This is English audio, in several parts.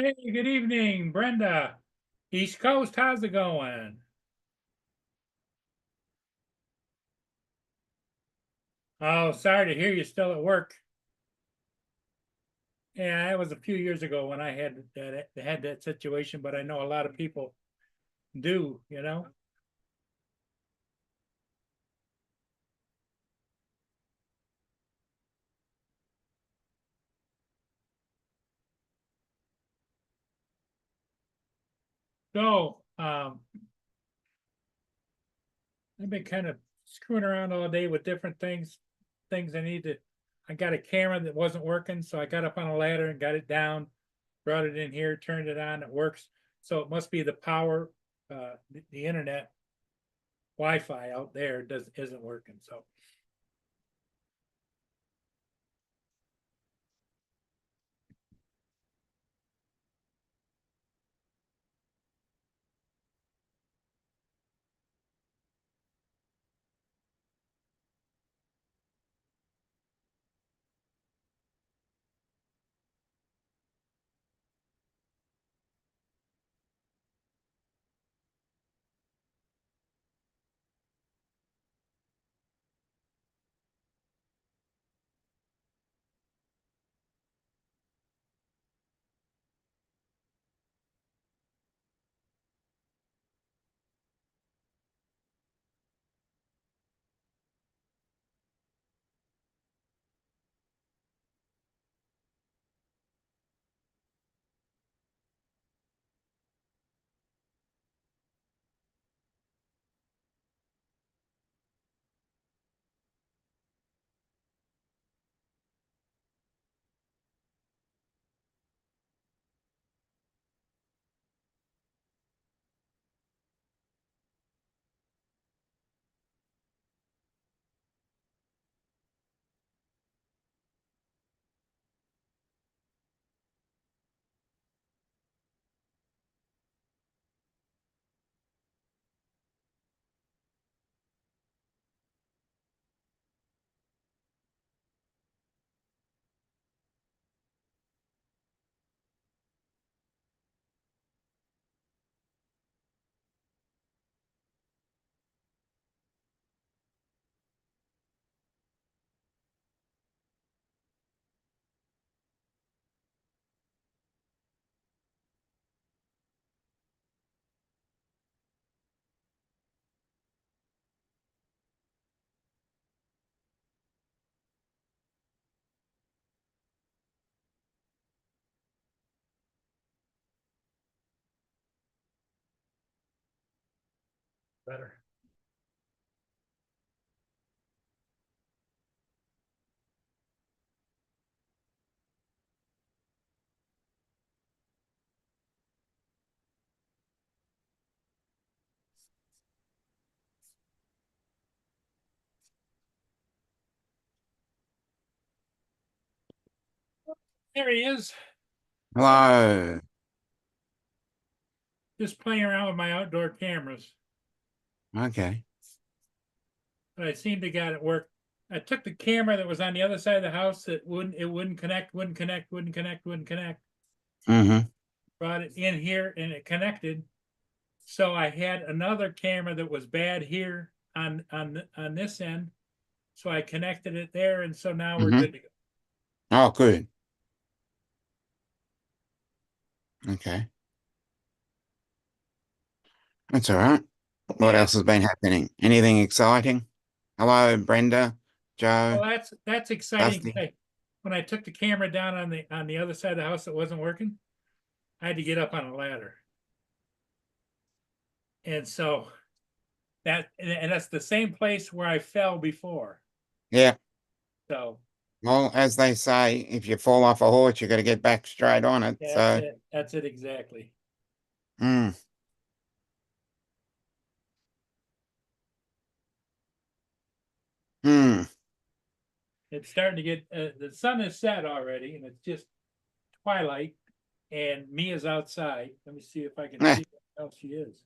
Hey, good evening, Brenda. East Coast, how's it going? Oh, sorry to hear you're still at work. Yeah, that was a few years ago when I had that situation, but I know a lot of people do. So, I've been kind of screwing around all day with different things I got a camera that wasn't working, so I got up on a ladder and got it down, brought it in here, turned it on, it works. So it must be the power, the internet Wi-Fi out there isn't working. So better. There he is, Hello. just playing around with my outdoor cameras. Okay. But I seem to got it work. I took the camera that was on the other side of the house that wouldn't connect, wouldn't connect, wouldn't connect, wouldn't connect. Mm-hmm. Brought it in here and it connected. So I had another camera that was bad here on this end. So I connected it there, and so now we're Mm-hmm. good to go. Oh, good. Okay. That's all right. What Yeah. else has been happening? Anything exciting? Hello, Brenda, Well, Joe, that's exciting. Dusty. When I took the camera down on the other side of the house that wasn't working, I had to get up on a ladder. And so and that's the same place where I fell before. Yeah. So Well, as they say, if you fall off a horse, you got to get back straight on it. that's So, it. That's it exactly. mm, mm, It's starting to get the sun is set already, and it's just twilight. And Mia's outside. Let me see if I can eh. see what else she is.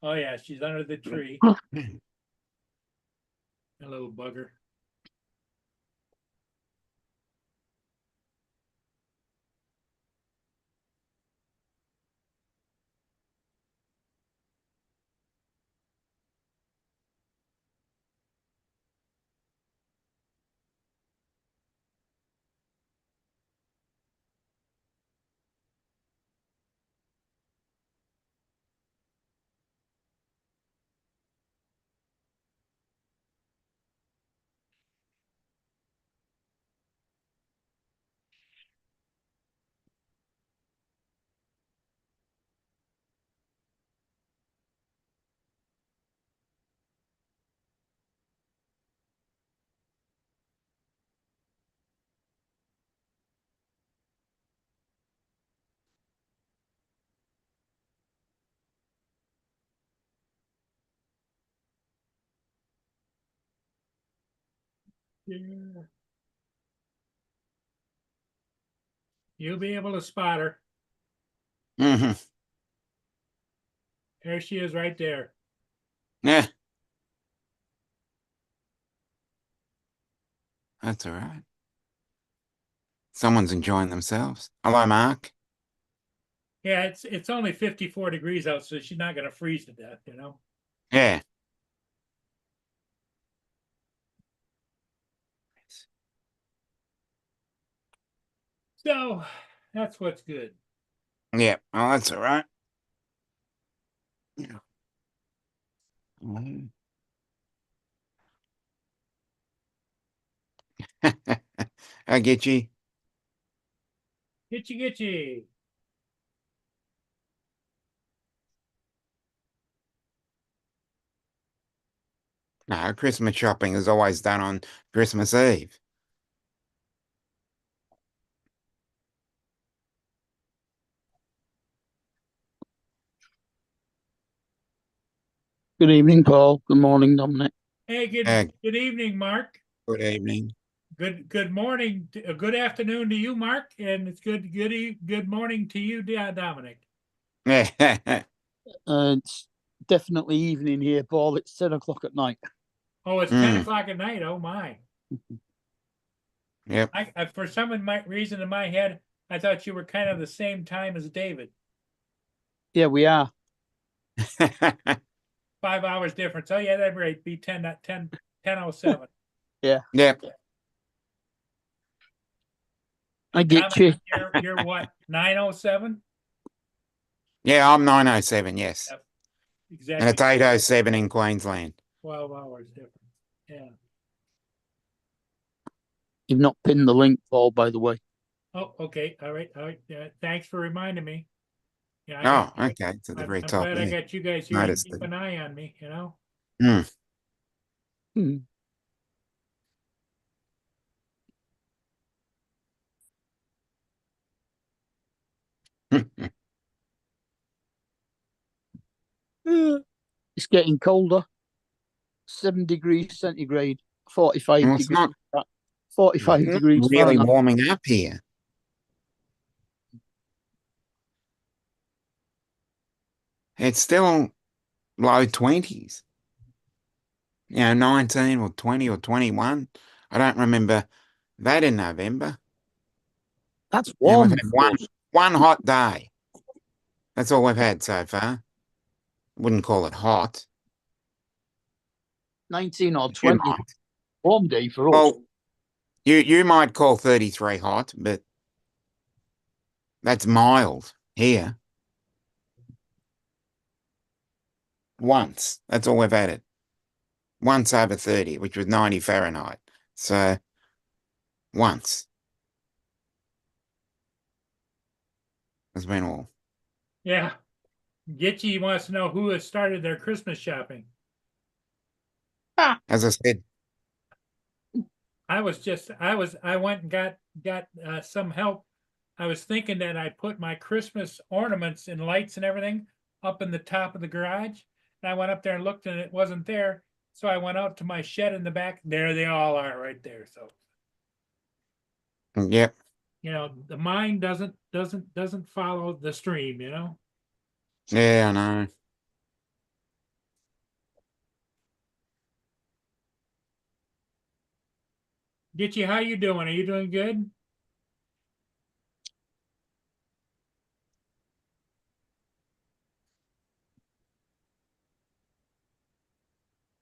Oh yeah, she's under the tree. A little bugger. Yeah. You'll be able to spot her. Hmm. There she is right there. Yeah, that's all right. Someone's enjoying themselves. Hello, Mark. Yeah, it's only 54 degrees out, so she's not gonna freeze to death, you know. Yeah. So that's what's good. Yeah. Oh, that's all right. Yeah. Mm. I get you. Get you. No, Christmas shopping is always done on Christmas Eve. Good evening, Paul. Good morning, Dominic. Hey, Uh, good evening, Mark. Good evening. Good morning. Good afternoon to you, Mark, and it's good morning to you, Dominic. Yeah. It's definitely evening here, Paul. It's 10 o'clock at night. Oh, it's 10 o'clock at night. Oh my. Yep. I for some reason in my head, I thought you were kind of the same time as David. Yeah, we are. 5 hours difference. Oh yeah, that'd right. Be 10:07. Yeah. Yep. I get you. You're what? 9:07? Yeah, I'm 907, yes. Yep. And Exactly. it's 807 in Queensland. 12 hours difference. Yeah. You've not pinned the link, Paul, by the way. Oh, okay. All right. Thanks for reminding me. Yeah, Oh, okay. To the very I'm top. glad I Yeah. got you guys here to Noticed keep it. an eye on me, you know. Hmm. It's getting colder. 7 degrees centigrade, 45 Well, it's degrees. not 45 degrees really Fahrenheit. warming up here. It's still low 20s. 19 or 20 or 21. I don't remember that in November. That's And we've warm had for us. one hot day. That's all we've had so far. Wouldn't call it hot. 19 or You 20. might. Warm day for us. Well, you might call 33 hot, but that's mild here. Once. That's all we've had it. Once over 30, which was 90 Fahrenheit. So once. That's been all. Yeah. Gitchy wants to know who has started their Christmas shopping. As I said, I went and got some help. I was thinking that I put my Christmas ornaments and lights and everything up in the top of the garage. And I went up there and looked and it wasn't there. So I went out to my shed in the back. There they all are right there. So, yep. you know, the mind doesn't follow the stream, you know. Yeah, I know. Gitchy, how you doing? Are you doing good?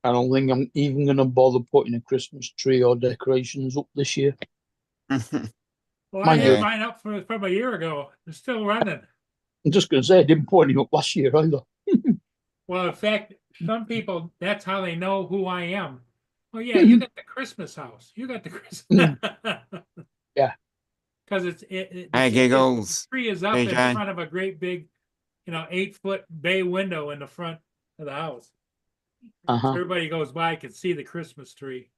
I don't think I'm even going to bother putting a Christmas tree or decorations up this year. Well, I Mind had you, mine up from a year ago. It's still running. I'm just going to say I didn't put any up last year either. Well, in fact, some people, that's how they know who I am. Oh yeah, you got the Christmas house. You got the Christmas. Yeah. Because Hey, the Giggles. tree is up in PJ. front of a great big, 8-foot bay window in the front of the house. So Uh-huh. everybody goes by can see the Christmas tree.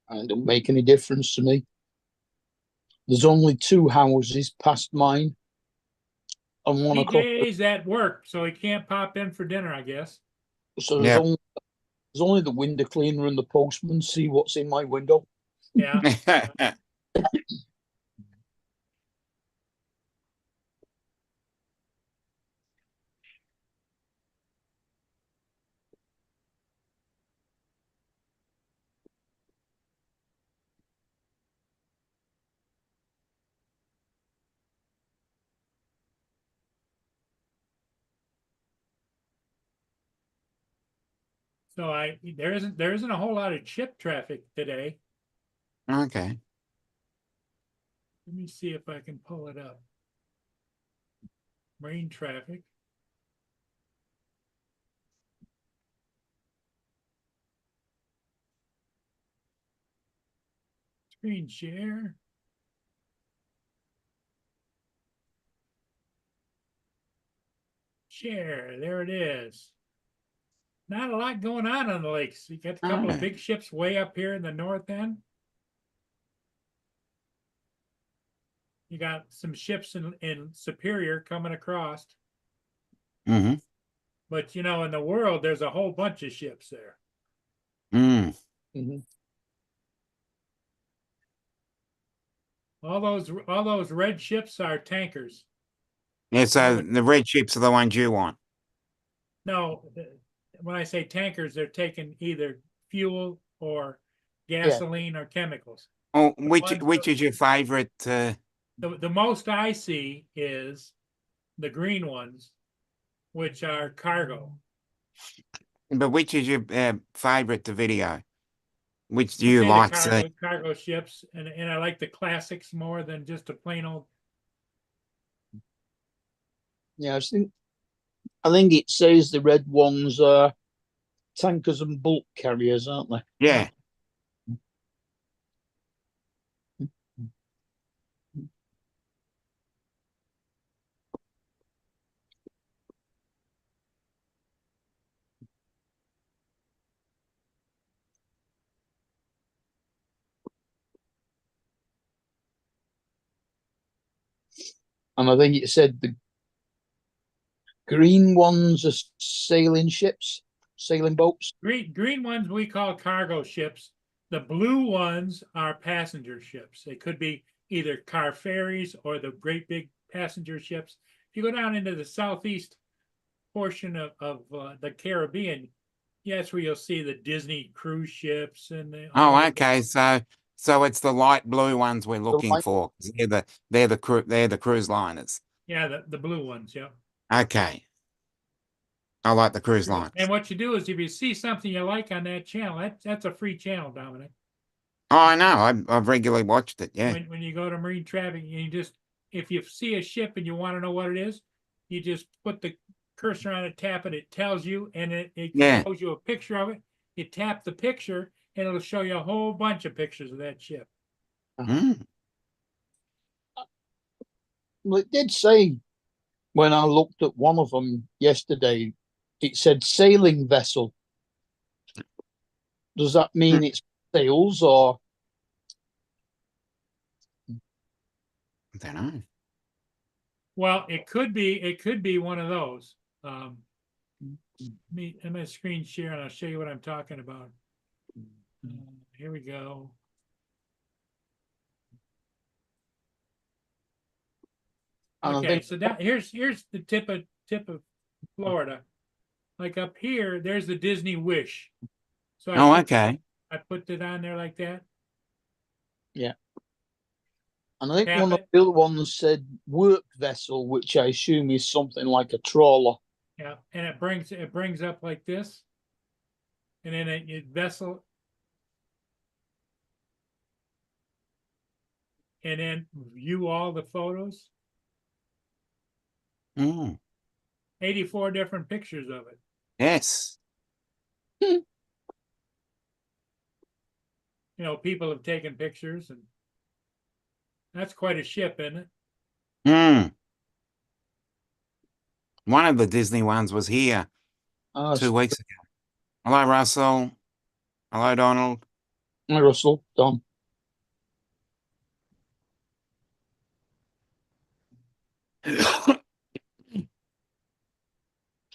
And it don't make any difference to me. There's only 2 houses past mine, and one across. TJ's at work, so he can't pop in for dinner, I guess. So Yeah. there's only the window cleaner and the postman see what's in my window. Yeah. So there isn't a whole lot of chip traffic today. Okay. Let me see if I can pull it up. Marine traffic. Screen share. Share, there it is. Not a lot going on the lakes. You got a couple of Oh. big ships way up here in the north end. You got some ships in Superior coming across. Mm-hmm. But you know, in the world, there's a whole bunch of ships there. Mm. Mhm. All those red ships are tankers. Yeah, so the red ships are the ones you want. No, when I say tankers, they're taking either fuel or gasoline or chemicals. Oh, ones which is your favorite? The most I see is the green ones, which are cargo. But which is your favorite to video? Which do I'd you say like? the cargo ships, and I like the classics more than just a plain old. Yeah, I think it says the red ones are tankers and bulk carriers, aren't they? Yeah. And I think it said the green ones are sailing ships, sailing boats. Green ones we call cargo ships. The blue ones are passenger ships. They could be either car ferries or the great big passenger ships. If you go down into the southeast portion of the Caribbean, that's where you'll see the Disney cruise ships and Oh, okay. So it's the light blue ones we're looking for. They're the cruise liners. Yeah, the blue ones. Yeah. Okay. I like the cruise lines. And what you do is if you see something you like on that channel, that's a free channel, Dominic. Oh, I know. I've regularly watched it. Yeah. When you go to marine traffic, you just if you see a ship and you want to know what it is, you just put the cursor on it, tap it, it tells you, and it Yeah. shows you a picture of it. You tap the picture, and it'll show you a whole bunch of pictures of that ship. Mm. Well, it did say when I looked at one of them yesterday, it said sailing vessel. Does that mean it's sails or? I don't know. Well, it could be one of those. I'm gonna screen share and I'll show you what I'm talking about. Here we go. Okay, so that here's the tip of Florida. Like up here, there's the Disney Wish. So Okay. I put it on there like that. Yeah. And I think Tap one of it. the other ones said work vessel, which I assume is something like a trawler. Yeah, and it brings up like this, and then it vessel, and then view all the photos. Mm. 84 different pictures of it. Yes. You know, people have taken pictures, and that's quite a ship, isn't it? Mm. One of the Disney ones was here 2 weeks ago. Hello, Russell. Hello, Donald. Russell, Don.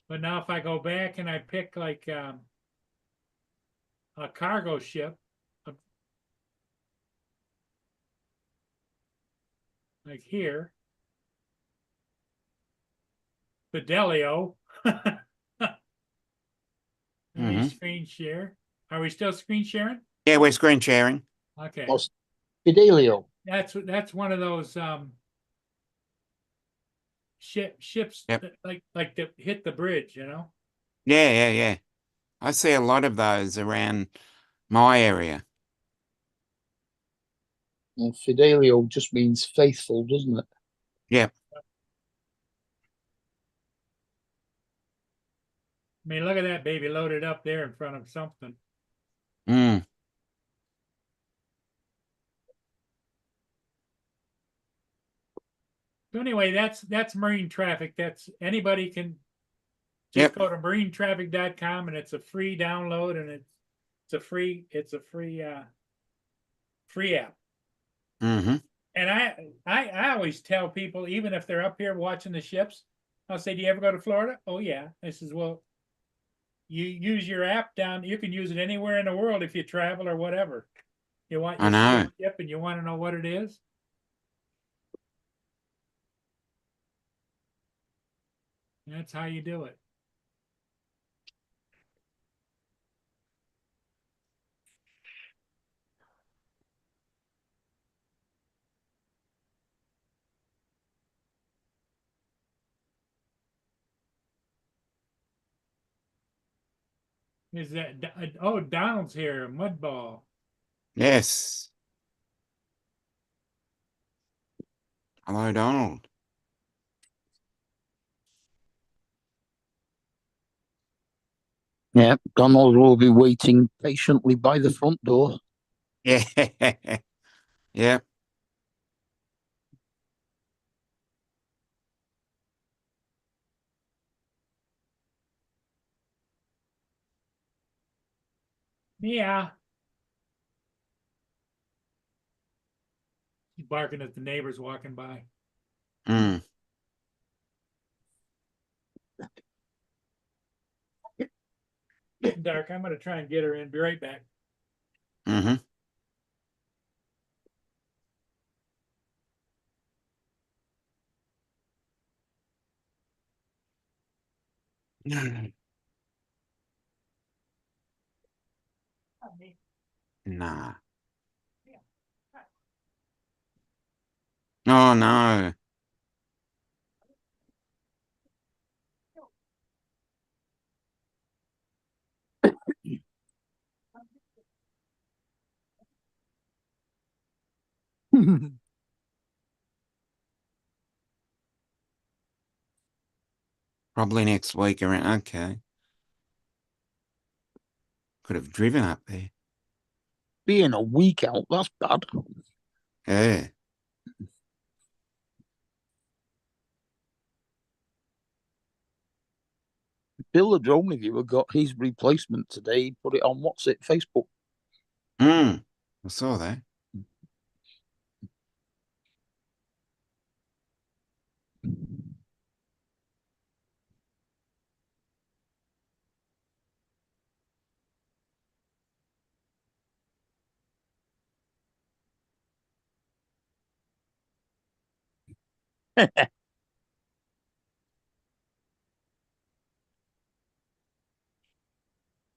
But now if I go back and I pick like, a cargo ship, like here, Fidelio. Let me Mhm. screen share. Are we still screen sharing? Yeah, we're screen sharing. Okay, Or Fidelio. that's one of those ships Yep. that like that hit the bridge, you know? Yeah, yeah, yeah. I see a lot of those around my area. Well, Fidelio just means faithful, doesn't it? Yeah. I mean, look at that baby loaded up there in front of something. Mm. So anyway, that's marine traffic. That's anybody can just Yep. go to marinetraffic.com and it's a free download and it's a free app. Mm-hmm. And I always tell people, even if they're up here watching the ships, I'll say, "Do you ever go to Florida?" "Oh yeah." I says, "Well, you use your app down. You can use it anywhere in the world if you travel or whatever. You I see a know. ship and you want to know what it is. That's how you do it." Is that oh, Donald's here, Mudball. Yes. Hello, Donald. Yeah, Donald will be waiting patiently by the front door. Yeah. Yep. Yeah. He's barking at the neighbors walking by. Mm. Getting dark. I'm gonna try and get her in. Be right back. Mm-hmm. Nah. Oh no. Probably next week around. Okay. Could have driven up there. Being a week out, that's bad. Yeah. Bill, the drone reviewer, got his replacement today. He put it on what's it, Facebook. Mm. I saw that.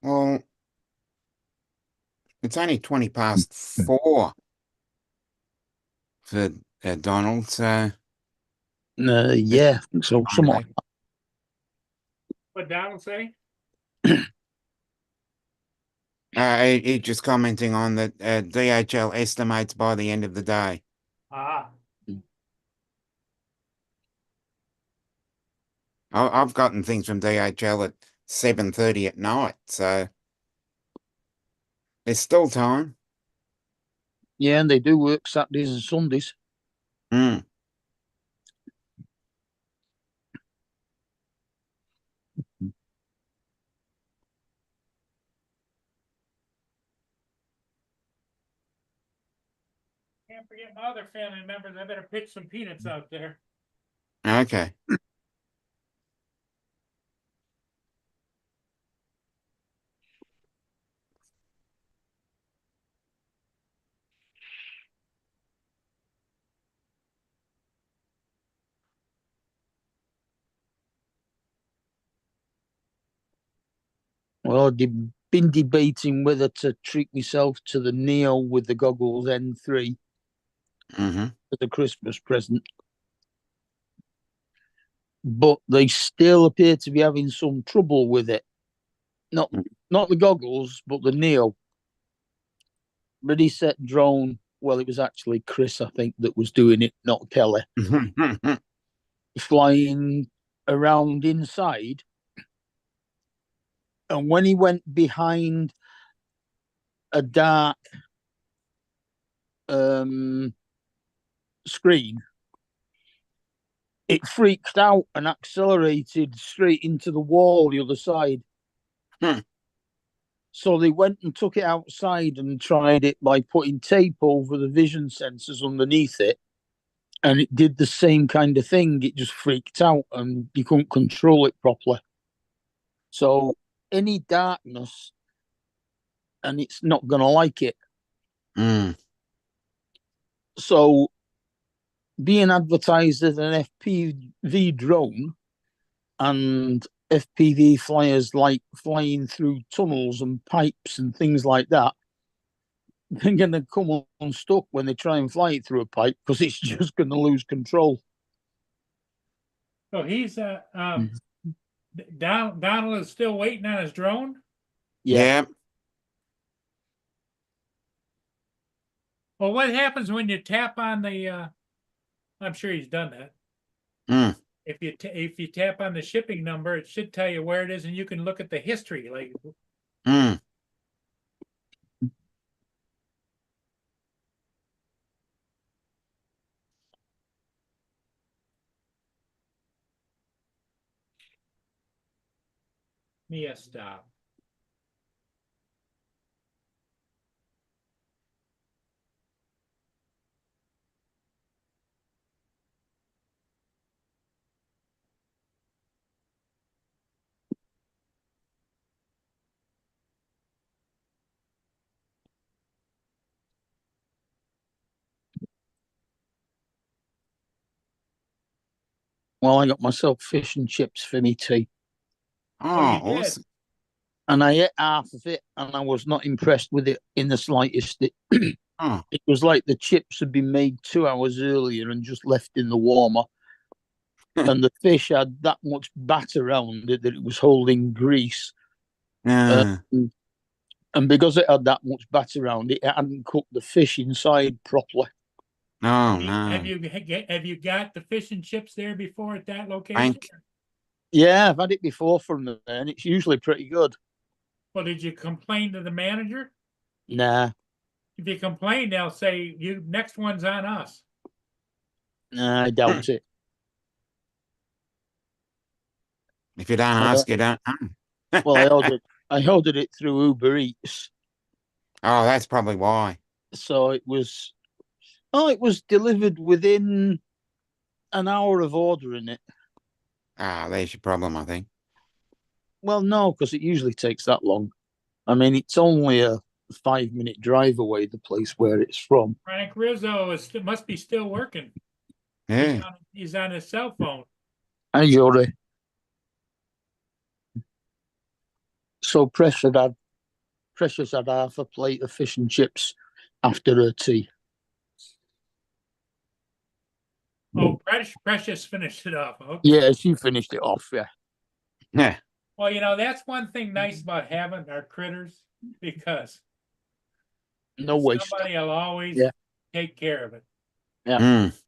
Well, it's only 4:20 for Donald, so Yeah, I think so. Somewhat. What Donald say? he just commenting on that DHL estimates by the end of the day. Ah, I've gotten things from DHL at 7:30 at night, so there's still time. Yeah, and they do work Saturdays and Sundays. Mm. can't forget my other family members. I better pitch some peanuts out there. Okay. Well, I've been debating whether to treat myself to the Neo with the goggles N3 Mm-hmm. as a Christmas present, but they still appear to be having some trouble with it. Not not the goggles, but the Neo. Ready set drone. Well, it was actually Chris, I think, that was doing it, not Kelly. Flying around inside, and when he went behind a dark screen, it freaked out and accelerated straight into the wall the other side. So they went and took it outside and tried it by putting tape over the vision sensors underneath it. And it did the same kind of thing. It just freaked out and you couldn't control it properly. So any darkness, and it's not going to like it. Mm. So being advertised as an FPV drone and FPV flyers like flying through tunnels and pipes and things like that, they're going to come unstuck when they try and fly it through a pipe because it's just going to lose control. So he's Donald is still waiting on his drone. Yeah. Well, what happens when you tap on the? I'm sure he's done that. Mm. If you tap on the shipping number, it should tell you where it is, and you can look at the history. Like, Mm. Mia, stop. Well, I got myself fish and chips for me tea. Oh, you Oh, did. awesome. And I ate half of it and I was not impressed with it in the slightest. Oh. It was like the chips had been made 2 hours earlier and just left in the warmer. And the fish had that much batter around it that it was holding grease. Uh, And because it had that much batter around it, it hadn't cooked the fish inside properly. oh Have no. you got the fish and chips there before at that location? Thank. Yeah, I've had it before from there, and it's usually pretty good. Well, did you complain to the manager? Nah, If you complain, they'll say you next one's on us. nah, I doubt it. If you don't Uh, ask, you don't know. Well, I ordered it through Uber Eats, Oh, that's probably why. so it was delivered within an hour of ordering it. Ah, there's your problem, I think. Well, no, because it usually takes that long. I mean, it's only a 5-minute drive away the place where it's from. Frank Rizzo must be still working. Yeah. He's on his cell phone. Hi, Jory. So Precious had half a plate of fish and chips after her tea. Oh, Precious finished it off. Okay. Yeah, she finished it off. Yeah. Yeah. Well, that's one thing nice about having our critters because No waste. somebody will always Yeah. take care of it. Yeah. Mm.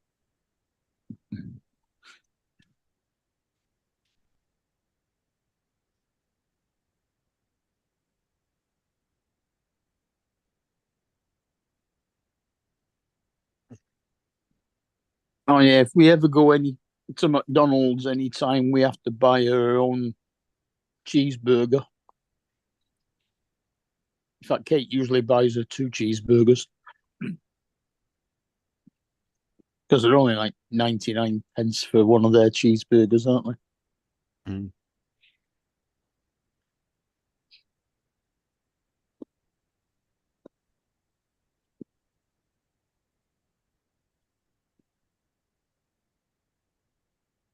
Oh yeah, if we ever go to McDonald's anytime, we have to buy our own cheeseburger. In fact, Kate usually buys her 2 cheeseburgers. Because they're only like 99 pence for one of their cheeseburgers, aren't they? Mm.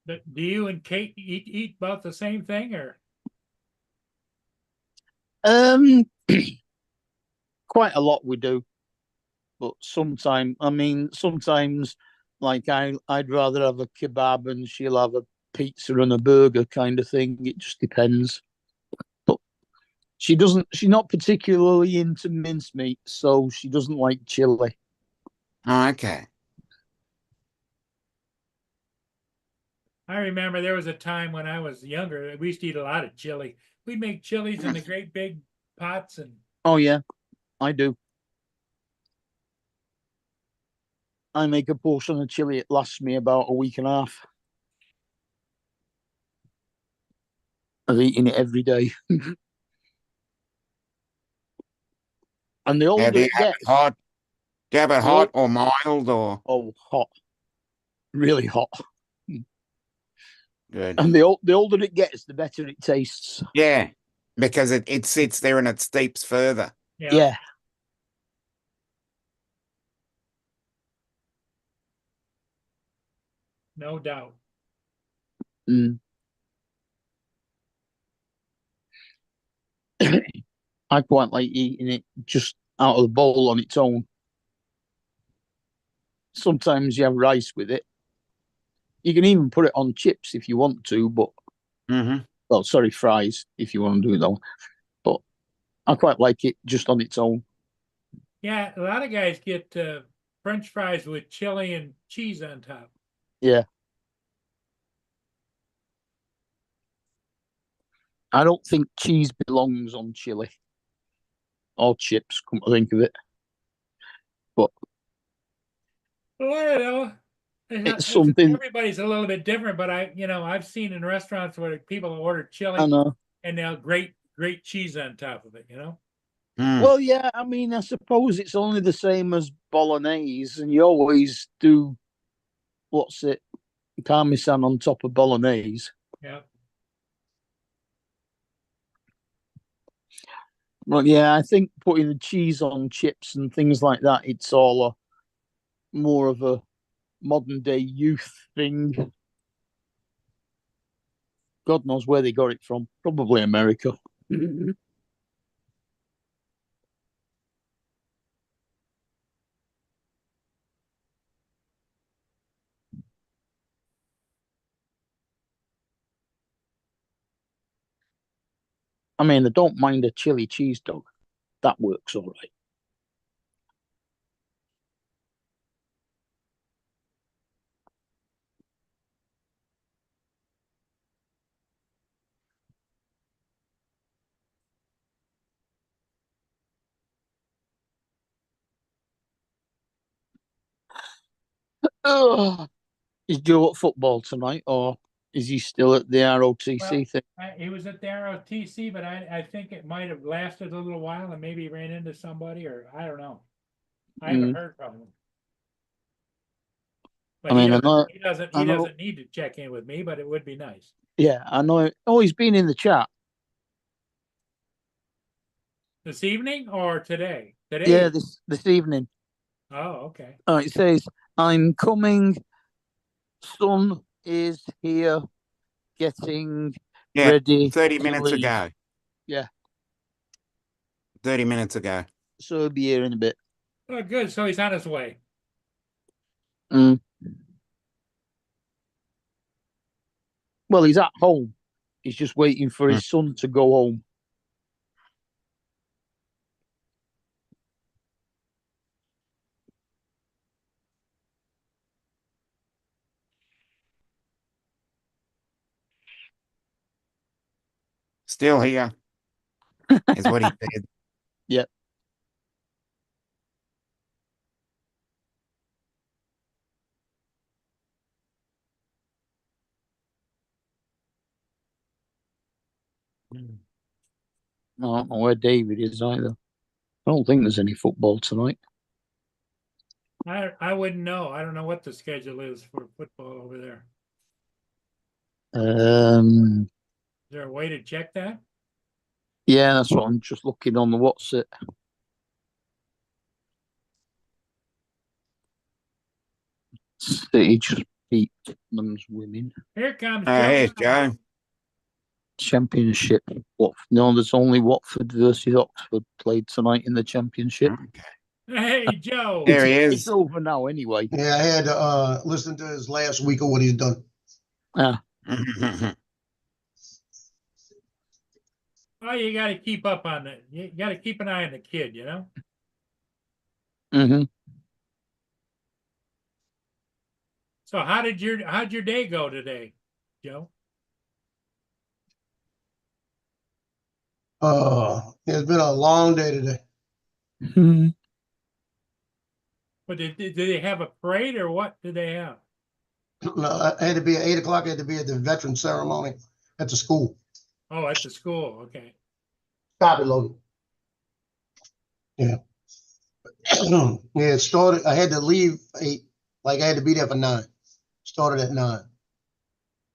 But do you and Kate eat about the same thing, or? Um, quite a lot we do, but sometimes like I'd rather have a kebab and she'll have a pizza and a burger kind of thing. It just depends. But she's not particularly into mincemeat, so she doesn't like chili. Oh, okay. I remember there was a time when I was younger, we used to eat a lot of chili. We'd make chilies in the great big pots, and Oh yeah, I do. I make a portion of chili. It lasts me about a week and a half of eating it every day. And the Now, older do you it have gets, it hot? Do you have it the hot or mild or oh, hot, really hot. good? And the older it gets, the better it tastes. Yeah, because it sits there and it steeps further. yeah, Yeah. no doubt. Mm. I quite like eating it just out of the bowl on its own. Sometimes you have rice with it. You can even put it on chips if you want to, but Mm-hmm. well, sorry, fries if you want to do that. But I quite like it just on its own. Yeah, a lot of guys get French fries with chili and cheese on top. Yeah. I don't think cheese belongs on chili or chips, come to think of it. But Well, I don't know. it's something Everybody's a little bit different, but I've seen in restaurants where people order I chili know. and they'll great cheese on top of it. Mm. Well, yeah, I mean, I suppose it's only the same as bolognese, and you always do what's it, parmesan on top of bolognese. Yeah. Well, yeah, I think putting the cheese on chips and things like that, it's all more of a modern day youth thing. God knows where they got it from. Probably America. I mean, I don't mind a chili cheese dog. That works all right. Ugh. Is Joe at football tonight, or is he still at the ROTC thing? He was at the ROTC, but I think it might have lasted a little while and maybe ran into somebody, or I don't know. I haven't heard from him. But I mean, he I know. doesn't need to check in with me, but it would be nice. Yeah, I know. Oh, he's been in the chat. This evening or today? Today. Yeah, this evening. Oh, okay. It says, "I'm coming. Sun is here, getting Yeah, ready 30 to minutes leave." ago. Yeah, 30 minutes ago. so he'll be here in a bit. Oh, good. So he's on his way. Mm. Well, he's at home. He's just waiting for his son to go home. Still here, is what he said. Yeah. I don't know where David is either. I don't think there's any football tonight. I wouldn't know. I don't know what the schedule is for football over there. Um, Is there a way to check that? yeah, that's what I'm just looking on the what's it. City just beat men's women Here comes Here's Joe. Joe. championship. What? No, there's only Watford versus Oxford played tonight in the championship. Okay. Hey, Joe. There he It's is. over now anyway. Yeah, I had to listen to his last week of what he's done. Ah, Oh, you got to keep up on it. You got to keep an eye on the kid, you know? mm-hmm. So how'd your day go today, Joe? It's been a long day today. But did they have a parade or what did they have? No, I had to be at 8 o'clock. I had to be at the veteran ceremony at the school. Oh, at the school. Okay. Copy, Logan. Yeah. Yeah, it started. I had to leave 8, like I had to be there for 9. Started at 9.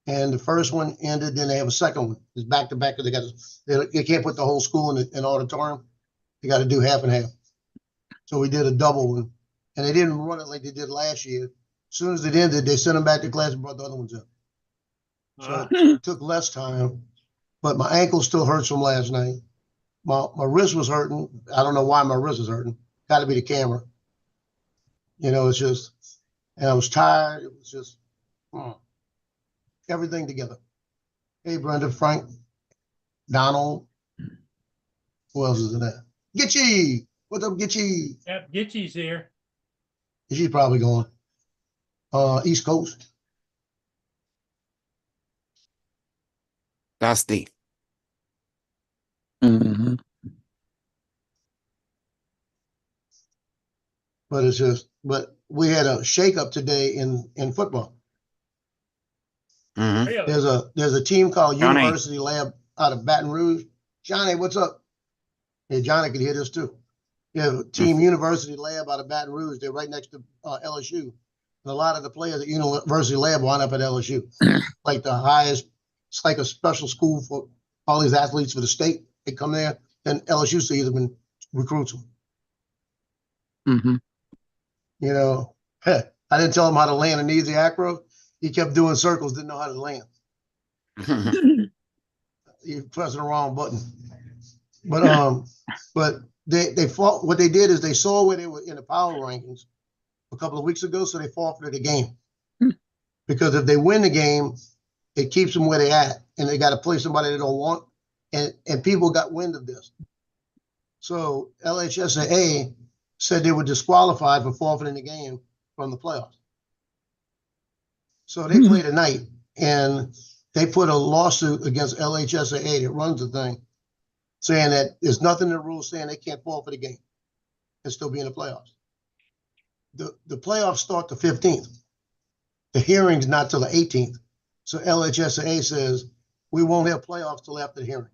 And the first one ended, then they have a second one. It's back to back because they can't put the whole school in an auditorium. They got to do half and half. So we did a double one. And they didn't run it like they did last year. As soon as it ended, they sent them back to class and brought the other ones in. So it took less time. But my ankle still hurts from last night. My wrist was hurting. I don't know why my wrist is hurting. Got to be the camera. You know, it's just, and I was tired. It was just everything together. Hey, Brenda, Frank, Donald. Who else is in there? Gitchy. What's up, Gitchy? Yep, Gitchy's here. She's probably going. East Coast. Dusty. Mm-hmm. But it's just, but we had a shakeup today in football. Mhm. Really? There's a team called Johnny. University Lab out of Baton Rouge. Johnny, what's up? Hey, Johnny can hear this too. You have a team University Lab out of Baton Rouge. They're right next to LSU. And a lot of the players at University Lab wind up at LSU. Like the highest, it's like a special school for all these athletes for the state. They come there, and LSU sees them and recruits them. Mm-hmm. You know, I didn't tell him how to land an easy acro. He kept doing circles, didn't know how to land. He pressing the wrong button. But they fought. What they did is they saw where they were in the power rankings a couple of weeks ago, so they forfeited the game. Because if they win the game, it keeps them where they at, and they got to play somebody they don't want. And people got wind of this. So LHSAA said they were disqualified for forfeiting the game from the playoffs. So they play tonight, and they put a lawsuit against LHSAA that runs the thing, saying that there's nothing in the rules saying they can't forfeit the game and still be in the playoffs. The playoffs start the 15th. The hearing's not till the 18th. So LHSAA says we won't have playoffs till after the hearing.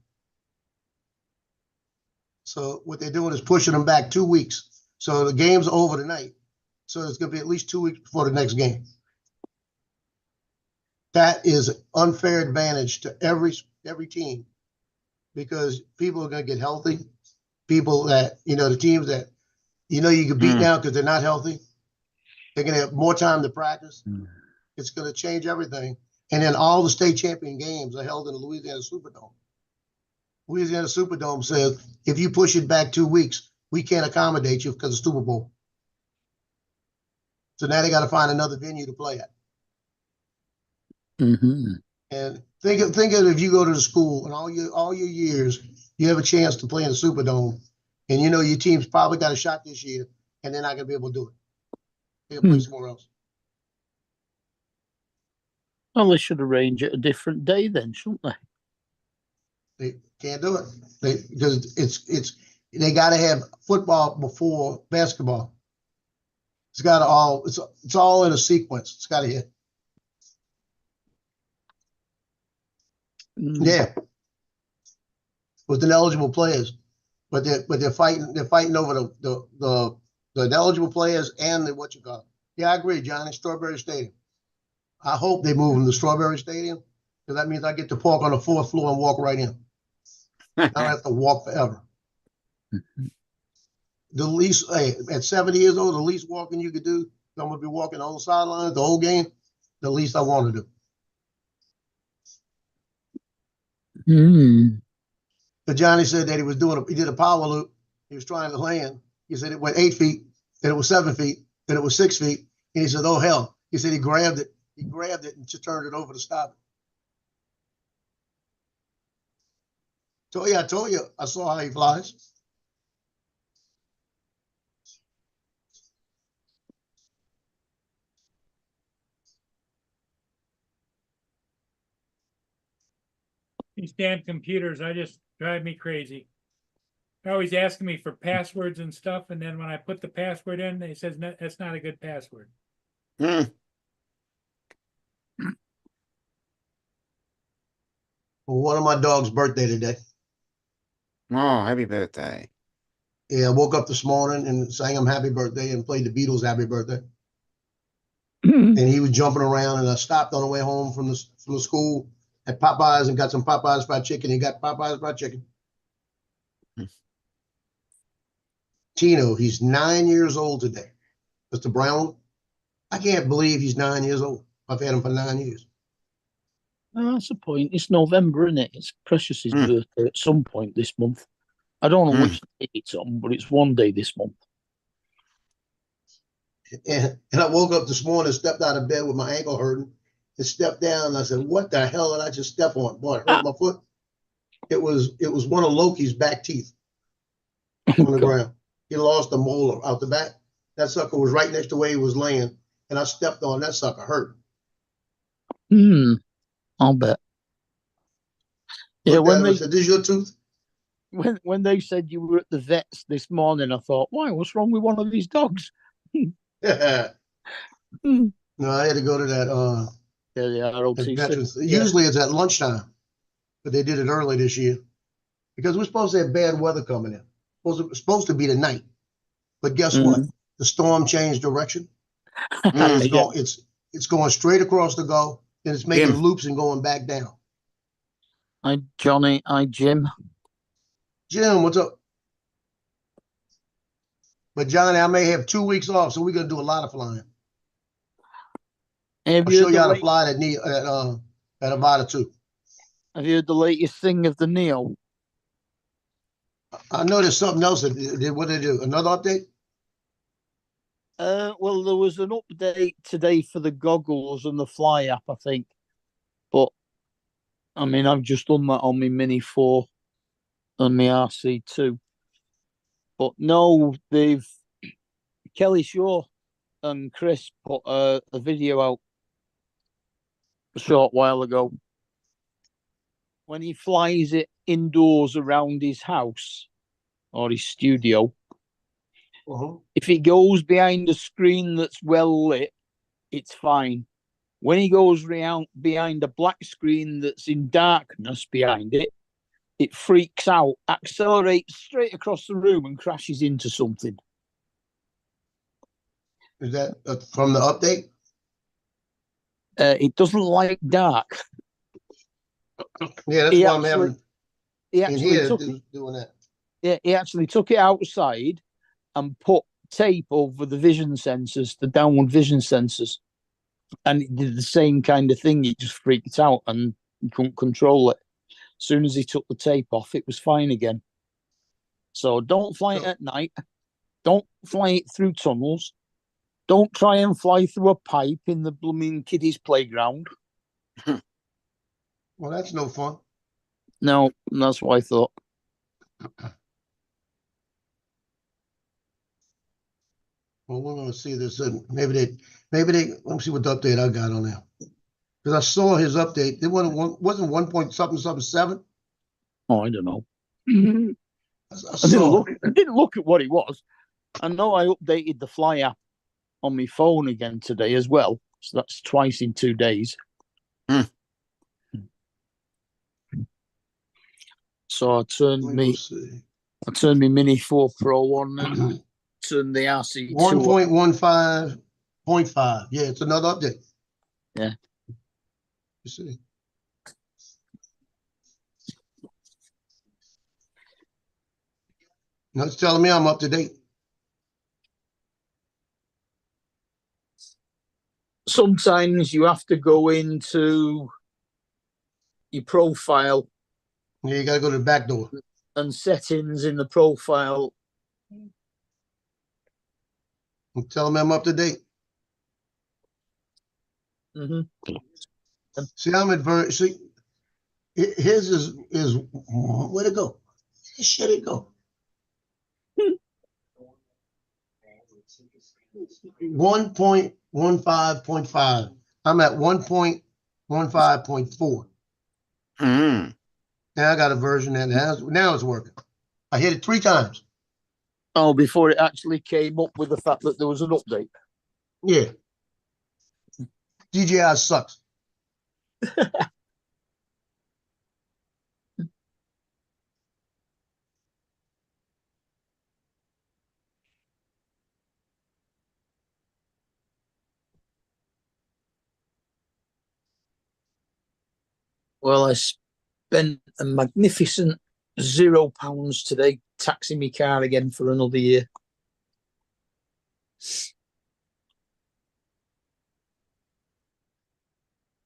So what they're doing is pushing them back 2 weeks. So the game's over tonight. So it's going to be at least 2 weeks before the next game. That is an unfair advantage to every team, because people are going to get healthy. People that, the teams that, you can beat now because they're not healthy. They're going to have more time to practice. It's going to change everything. And then all the state champion games are held in the Louisiana Superdome. Louisiana Superdome says, if you push it back 2 weeks, we can't accommodate you because of Super Bowl. So now they got to find another venue to play at. Mm-hmm. And think of if you go to the school and all your years, you have a chance to play in the Superdome, and your team's probably got a shot this year, and they're not going to be able to do it. They'll play somewhere else. Well, they should arrange it a different day then, shouldn't they? They can't do it because they got to have football before basketball. It's all in a sequence. It's got to hit. Yeah, with ineligible players, but they're fighting over the the eligible players and the what you call it. Yeah, I agree, Johnny. Strawberry Stadium. I hope they move them to Strawberry Stadium because that means I get to park on the 4th floor and walk right in. I don't have to walk forever. The least, hey, at 70 years old, the least walking you could do, I'm gonna be walking the whole sidelines, the whole game. The least I want to do. But Johnny said that he did a power loop. He was trying to land. He said it went 8 feet, then it was 7 feet, then it was 6 feet. And he said, oh hell. He said he grabbed it and just turned it over to stop it. I told you, I saw how he flies. These damn computers, I just drive me crazy. They're always asking me for passwords and stuff, and then when I put the password in, they says, no, that's not a good password. Hmm. Well, one of my dog's birthday today. Oh, happy birthday. Yeah, I woke up this morning and sang him happy birthday and played the Beatles happy birthday. Mm. And he was jumping around, and I stopped on the way home from the school at Popeyes and got some Popeyes fried chicken. He got Popeyes fried chicken. Tino, he's 9 years old today. Mr. Brown, I can't believe he's 9 years old. I've had him for 9 years. That's the point. It's November, isn't it? It's Precious's Mm. birthday at some point this month. I don't know Mm. which day it's on, but it's one day this month. And I woke up this morning, stepped out of bed with my ankle hurting, and stepped down. And I said, "What the hell did I just step on? Boy, it hurt my foot." It was one of Loki's back teeth on the ground. He lost a molar out the back. That sucker was right next to where he was laying, and I stepped on that sucker. Hurt. I'll bet. Yeah, Looked at when him they and said, "This is your tooth?" when they said you were at the vets this morning, I thought, why? What's wrong with one of these dogs? No, I had to go to that Yeah, the that ROTC. veterans. Yeah. Usually it's at lunchtime, but they did it early this year because we're supposed to have bad weather coming in. Supposed to be tonight, but guess what? The storm changed direction. Mm. It's going straight across the Gulf, and it's making Jim. loops and going back down. Hi, Johnny. Hi, Jim. Jim, what's up? But Johnny, I may have 2 weeks off, so we're gonna do a lot of flying. Have I'll you show heard you how the to fly at Avata too. have you heard the latest thing of the Neo? I know there's something else that did. What did they do? Another update? Well, there was an update today for the goggles and the Fly app, I think. But I mean, I've just done that on my Mini 4 and my RC2. But no, Kelly Shaw and Chris put a video out a short while ago when he flies it indoors around his house or his studio. If it goes behind a screen that's well lit, it's fine. When he goes behind a black screen that's in darkness behind it, it freaks out, accelerates straight across the room and crashes into something. Is that from the update? It doesn't like dark. Yeah, that's He why I'm actually- having He in actually here took doing that. he actually took it outside and put tape over the vision sensors, the downward vision sensors, and it did the same kind of thing. It just freaked out and he couldn't control it. As soon as he took the tape off, it was fine again. So don't fly it at night. Don't fly it through tunnels. Don't try and fly through a pipe in the blooming kiddies' playground. Well, that's no fun. No, that's what I thought. Well, we're gonna see this. Maybe they. Let me see what the update I got on there. Because I saw his update. It wasn't 1 point something 7. Oh, I don't know. I I didn't look at what it was. I know I updated the Fly app on my phone again today as well. So that's twice in 2 days. Mm. So I turned Let me me go see. Mini 4 Pro on and and the RC2. 1.15.5. Yeah, it's another update. Yeah. You see. No, it's telling me I'm up to date. Sometimes you have to go into your profile Yeah, you gotta go to the back door. and settings in the profile. I'm telling me I'm up to date. Mhm. See, I'm adverse. See, his is where'd it go? Where should it go? 1.15.5. I'm at 1.15.4. Mm. Now I got a version that now it's working. I hit it 3 times. Oh, before it actually came up with the fact that there was an update. Yeah. DJI sucks. Well, I spent a magnificent £0 today taxing my car again for another year.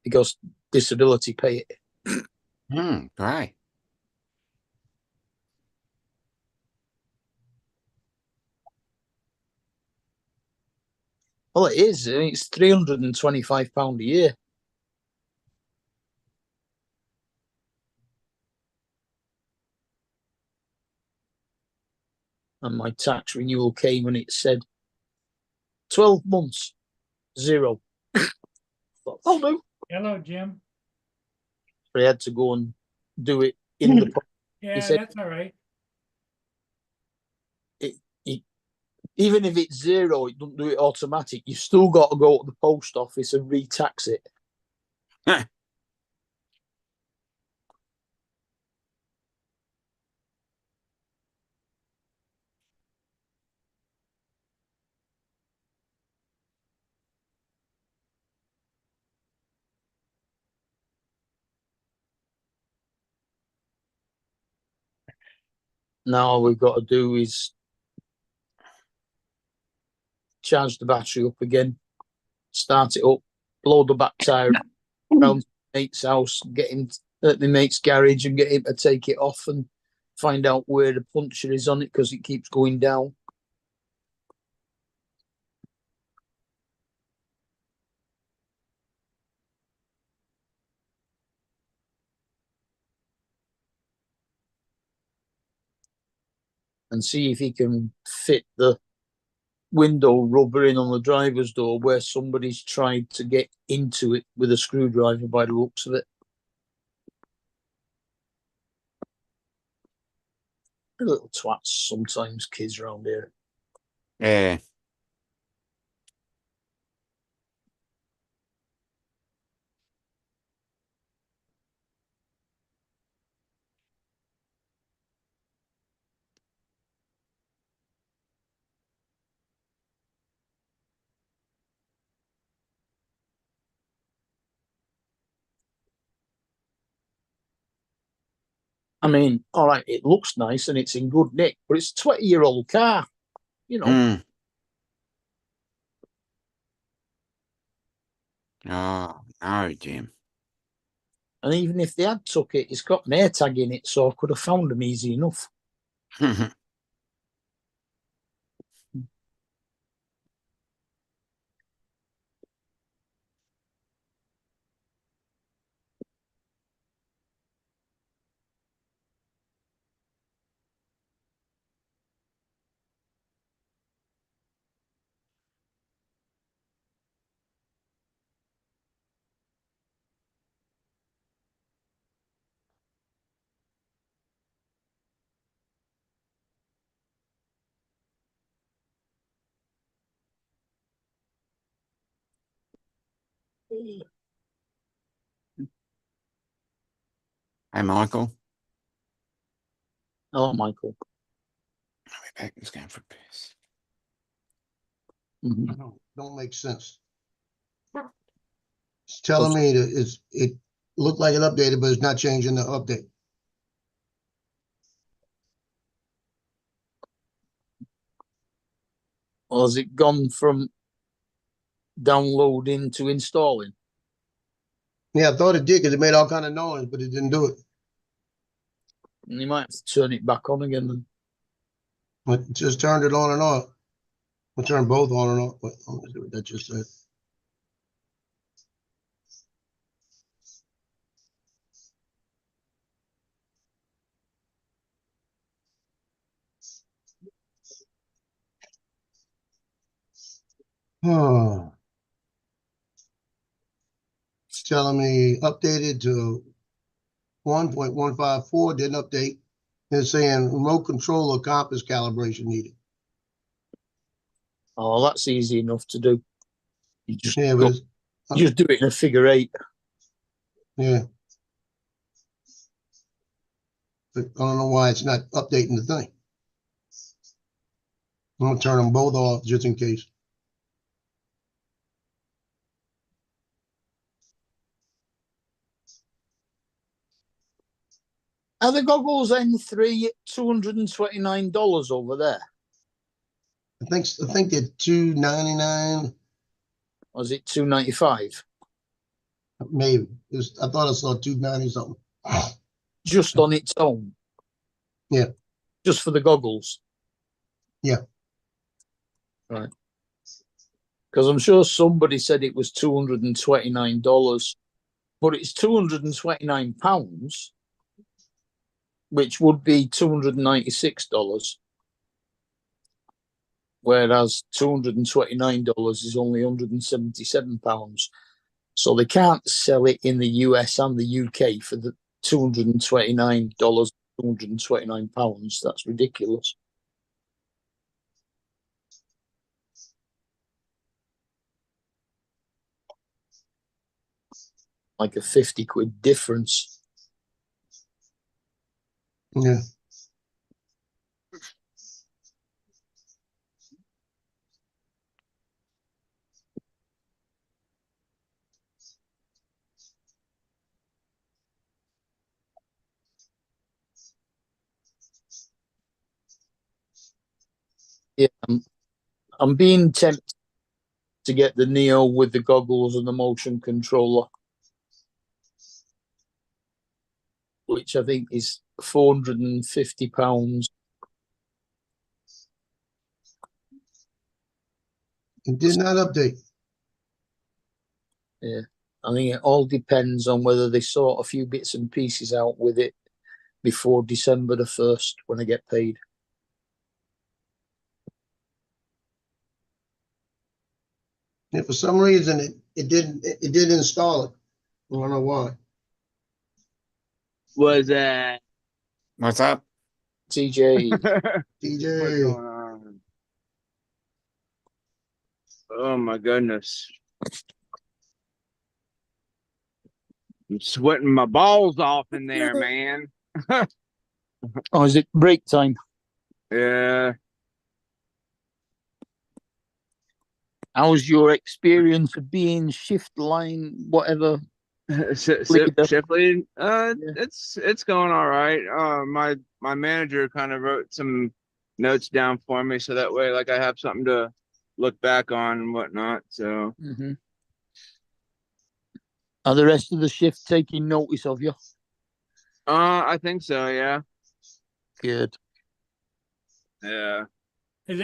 Because disability pay it. Great. Well, it is. I mean, it's £325 a year. And my tax renewal came and it said 12 months, 0. I'll do. Hello, Jim. But I had to go and do it in the. Yeah, said- that's all right. Even if it's 0, it doesn't do it automatic. You've still got to go to the post office and re-tax it. Now all we've got to do is charge the battery up again, start it up, load the back tire around mate's house, get him at the mate's garage and get him to take it off and find out where the puncture is on it because it keeps going down. And see if he can fit the window rubber in on the driver's door where somebody's tried to get into it with a screwdriver by the looks of it. They're little twats sometimes, kids around here. Yeah. I mean, all right, it looks nice and it's in good nick, but it's a 20-year-old car, you know. Mm. Oh, no, Jim. And even if they had took it, it's got an air tag in it, so I could have found them easy enough. Hey, Michael. Oh, Michael. I'll be back. He's going for a piss. Mhm. Don't make sense. It's telling me that it looked like it updated, but it's not changing the update. Or has it gone from downloading to installing? Yeah, I thought it did because it made all kind of noise, but it didn't do it. And you might have to turn it back on again. Then. It just turned it on and off. We'll turn both on and off. Wait, let me see what that just said. Oh. It's telling me updated to 1.154, didn't update. It's saying remote control or compass calibration needed. Oh, that's easy enough to do. You just Yeah, go, but it's, you just do it in a figure 8. yeah. But I don't know why it's not updating the thing. I'm gonna turn them both off just in case. Are the goggles N3 $229 over there? I think they're $299, Or is it $295? maybe. I thought I saw $290 something. Just on its own? Yeah. Just for the goggles? Yeah. Right. Because I'm sure somebody said it was $229, but it's £229, which would be $296. Whereas $229 is only £177. So they can't sell it in the US and the UK for the $229, £229. That's ridiculous. Like a 50 quid difference. Yeah. Yeah, I'm being tempted to get the Neo with the goggles and the motion controller, which I think is £450. It did not update. Yeah, I think it all depends on whether they sort a few bits and pieces out with it before December the 1st when I get paid. Yeah, for some reason it didn't install it. I don't know why. Was What's up? TJ, what's DJ. going on? Oh my goodness. I'm sweating my balls off in there, man. oh, is it break time? Yeah. How's your experience of being shift line, whatever? Shift lead. Yeah. It's going all right. My manager kind of wrote some notes down for me so that way like I have something to look back on and whatnot. So Mm-hmm. Are the rest of the shift taking notice of you? I think so, yeah. Good. Yeah.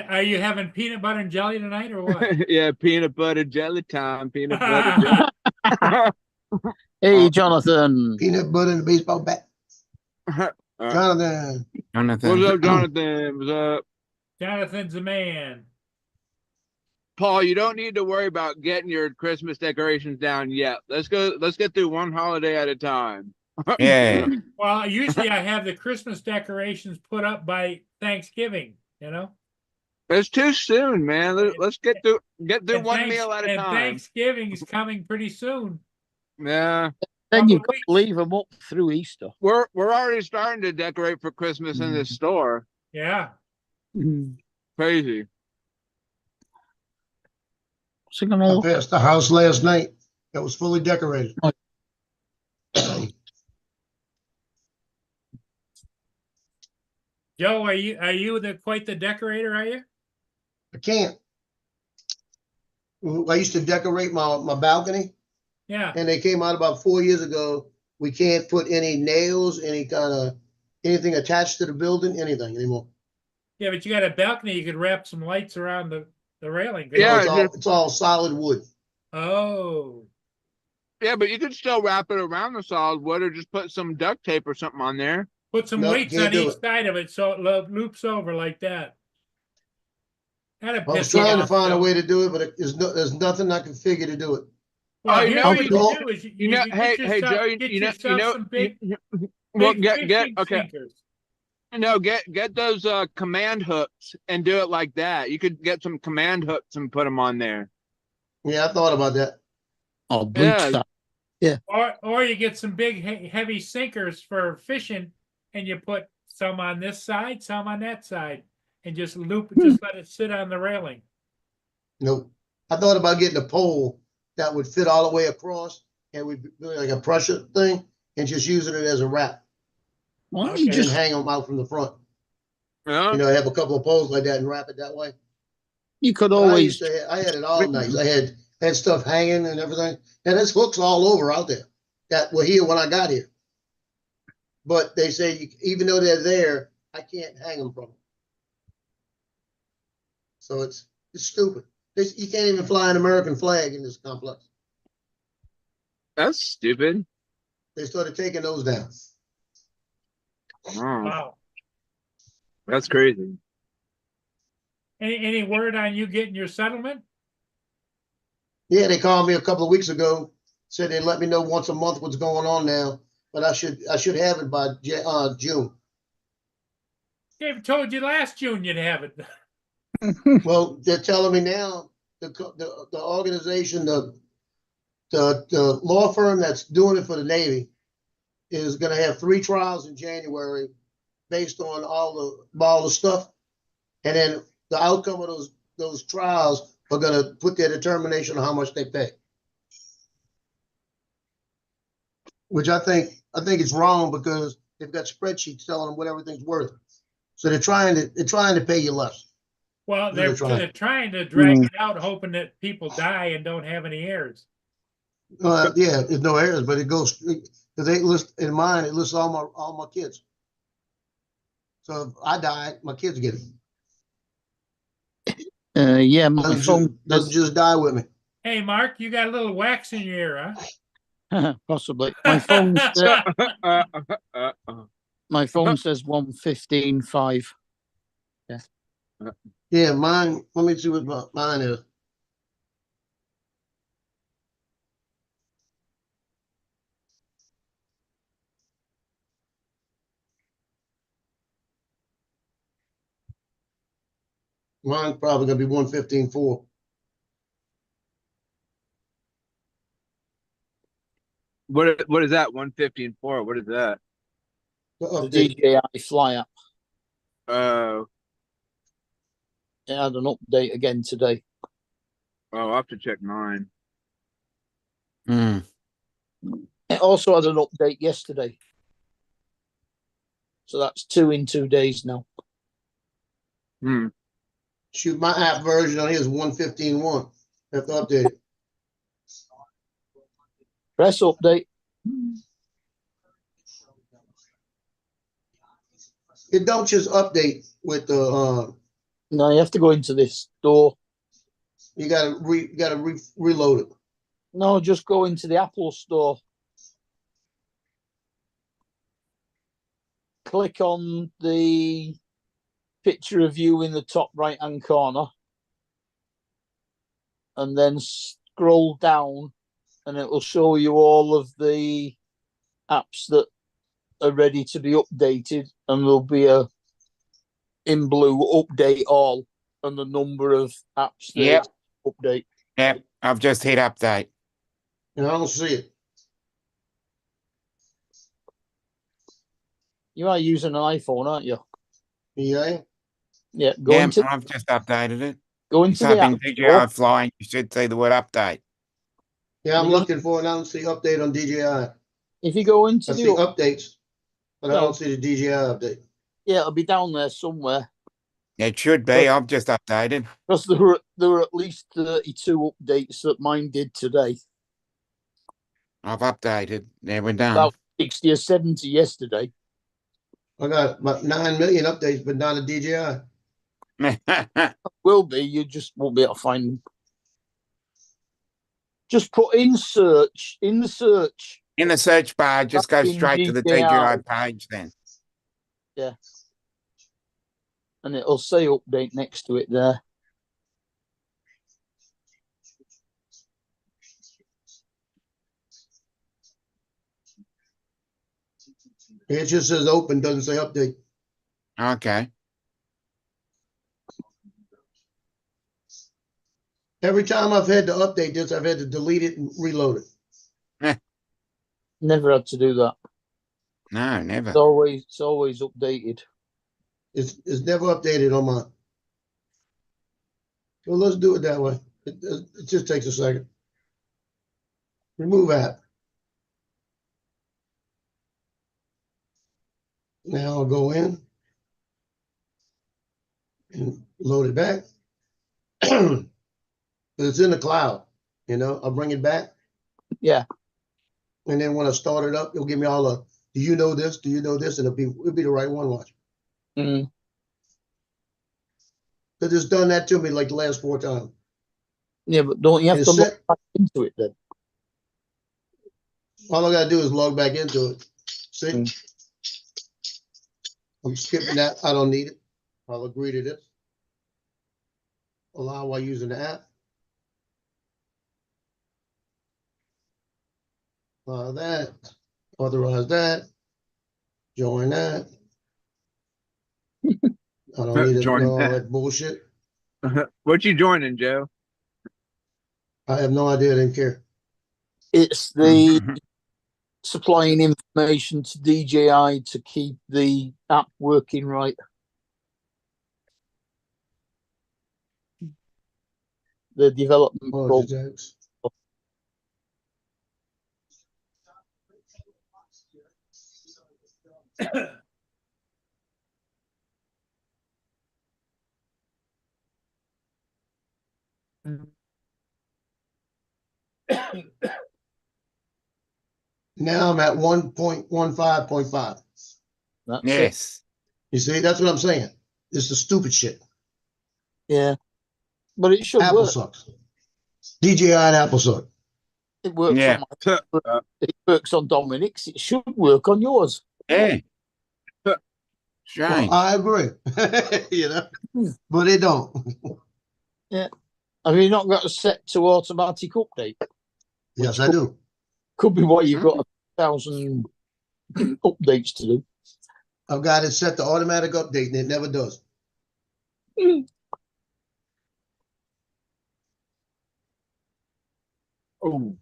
Are you having peanut butter and jelly tonight or what? Yeah, peanut butter jelly time. Peanut butter jelly. Hey, Jonathan. Peanut butter and a baseball bat. Jonathan. Jonathan. What's up, Jonathan? What's up? Jonathan's a man. Paul, you don't need to worry about getting your Christmas decorations down yet. Let's get through one holiday at a time. Yeah. Well, usually I have the Christmas decorations put up by Thanksgiving, you know? It's too soon, man. Let's get through And one meal at a time. Thanksgiving is coming pretty soon. Yeah. Then you've got weeks. to leave them up through Easter. We're already starting to decorate for Christmas in the store. Yeah. Crazy. What's it gonna I look? passed the house last night. It was fully decorated. Oh. Joe, are you quite the decorator, are you? I can't. I used to decorate my balcony, Yeah, and they came out about 4 years ago. We can't put any nails, any kind of anything attached to the building, anything anymore. yeah, but you got a balcony, you could wrap some lights around the railing. couldn't Yeah, you? No, it's all solid wood. Oh, Yeah, but you could still wrap it around the solid wood or just put some duct tape or something on there. put some Nope, weights can't on do each it. side of it so it loops over like that. That'd I was piss me trying to off, find a Joe. way to do it, but there's nothing I can figure to do it. Well, Oh, you here's know what you you can- do is You know, you hey, get hey, yourself, Joe, get you yourself some big, well, big get fishing okay. sinkers. No, get those command hooks and do it like that. You could get some command hooks and put them on there. Yeah, I thought about that. Oh, bleach Yeah. that. Or you get some big heavy sinkers for fishing and you put some on this side, some on that side, and just just let it sit on the railing. Nope. I thought about getting a pole that would fit all the way across and we'd do like a pressure thing and just using it as a wrap Why don't Okay. you and then just hang them out from the front. Yeah. You know, have a couple of poles like that and wrap it that way. you could But always I had it all nice. I had stuff hanging and everything. And there's hooks all over out there that were here when I got here. But they say even though they're there, I can't hang them from them. So it's stupid. You can't even fly an American flag in this complex. That's stupid. They started taking those down. Wow, Wow. that's crazy. Any word on you getting your settlement? Yeah, they called me a couple of weeks ago, said they'd let me know once a month what's going on now, but I should have it by June. Dave told you last June you'd have it. Well, they're telling me now the organization, the law firm that's doing it for the Navy is going to have 3 trials in January based on all the stuff, and then the outcome of those trials are going to put their determination on how much they pay. Which I think it's wrong because they've got spreadsheets telling them what everything's worth. So they're trying to pay you less. Well, They're they're trying. trying to drag it out, hoping that people die and don't have any heirs. Yeah, there's no errors, but it goes because they list in mine. It lists all my kids. So if I die, my kids get it. yeah, my phone Doesn't just die with me. Hey, Mark, you got a little wax in your ear, huh? possibly. My phone So, my phone says 115.5. Yeah, mine. Let me see what mine is. Mine's probably gonna be 115.4. what is that? 115.4. What is that? The The update. DJI Fly app. Oh, It had an update again today. I'll have to check mine. Hmm. It also had an update yesterday. So that's 2 in 2 days now. Hmm. Shoot, my app version on here is 115.1. Have to update it. Press update. It don't just update with the No, you have to go into this store. you gotta reload it. No, just go into the Apple store. Click on the picture of you in the top right hand corner. And then scroll down and it will show you all of the apps that are ready to be updated. And there'll be a in blue update all and the number of apps that Yep. update. Yep. I've just hit update. And I don't see it. You are using an iPhone, aren't you? Yeah. Yeah, go Yeah, into I've just updated it. Go You into type the in app store. DJI flying, you should see the word update. Yeah, I'm You gotta- looking for it. I don't see update on DJI. If you go into I see the updates, but I No. don't see the DJI update. yeah, it'll be down there somewhere. It should be. I've just updated. Because there were at least 32 updates that mine did today. I've updated. There we're done. About 60 or 70 yesterday. I got about 9 million updates, but not a DJI. Will be, you just won't be able to find them. Just put in search, in the search. In the search bar, just go Type in straight to the DJI. DJI page then. And it'll say update next to it there. It just says open, doesn't say update. Okay. Every time I've had to update this, I've had to delete it and reload it. Never had to do that. No, never. It's always updated. It's never updated on mine. Well, let's do it that way. It just takes a second. Remove app. Now I'll go in and load it back. But it's in the cloud, I'll bring it back. Yeah. And then when I start it up, it'll give me all the, do you know this? Do you know this? And it'll be the right one, watch. Mm. Because it's done that to me like the last 4 times. Yeah, but don't you have It's to log set. back into it then? All I gotta do is log back into it. See? Mm. I'm skipping that. I don't need it. I'll agree to this. Allow while using the app. Allow that. Authorize that. Join that. I don't need to Join know all that. that bullshit. What you joining, Joe? I have no idea. I didn't care. It's the supplying information to DJI to keep the app working right. The development Oh, program. jokes. Now I'm at 1.15.5. That's it. Yes. You see, that's what I'm saying. It's the stupid shit. Yeah. But it should Apple work. sucks. DJI and Apple suck. It works Yeah. on it works on Dominic's. It should work on yours. Yeah. Well, Strange. I agree. But it don't. Have you not got it set to automatic update? Yes, I do. Could be why you've got 1,000 updates to do. I've got it set to automatic update and it never does. Oh.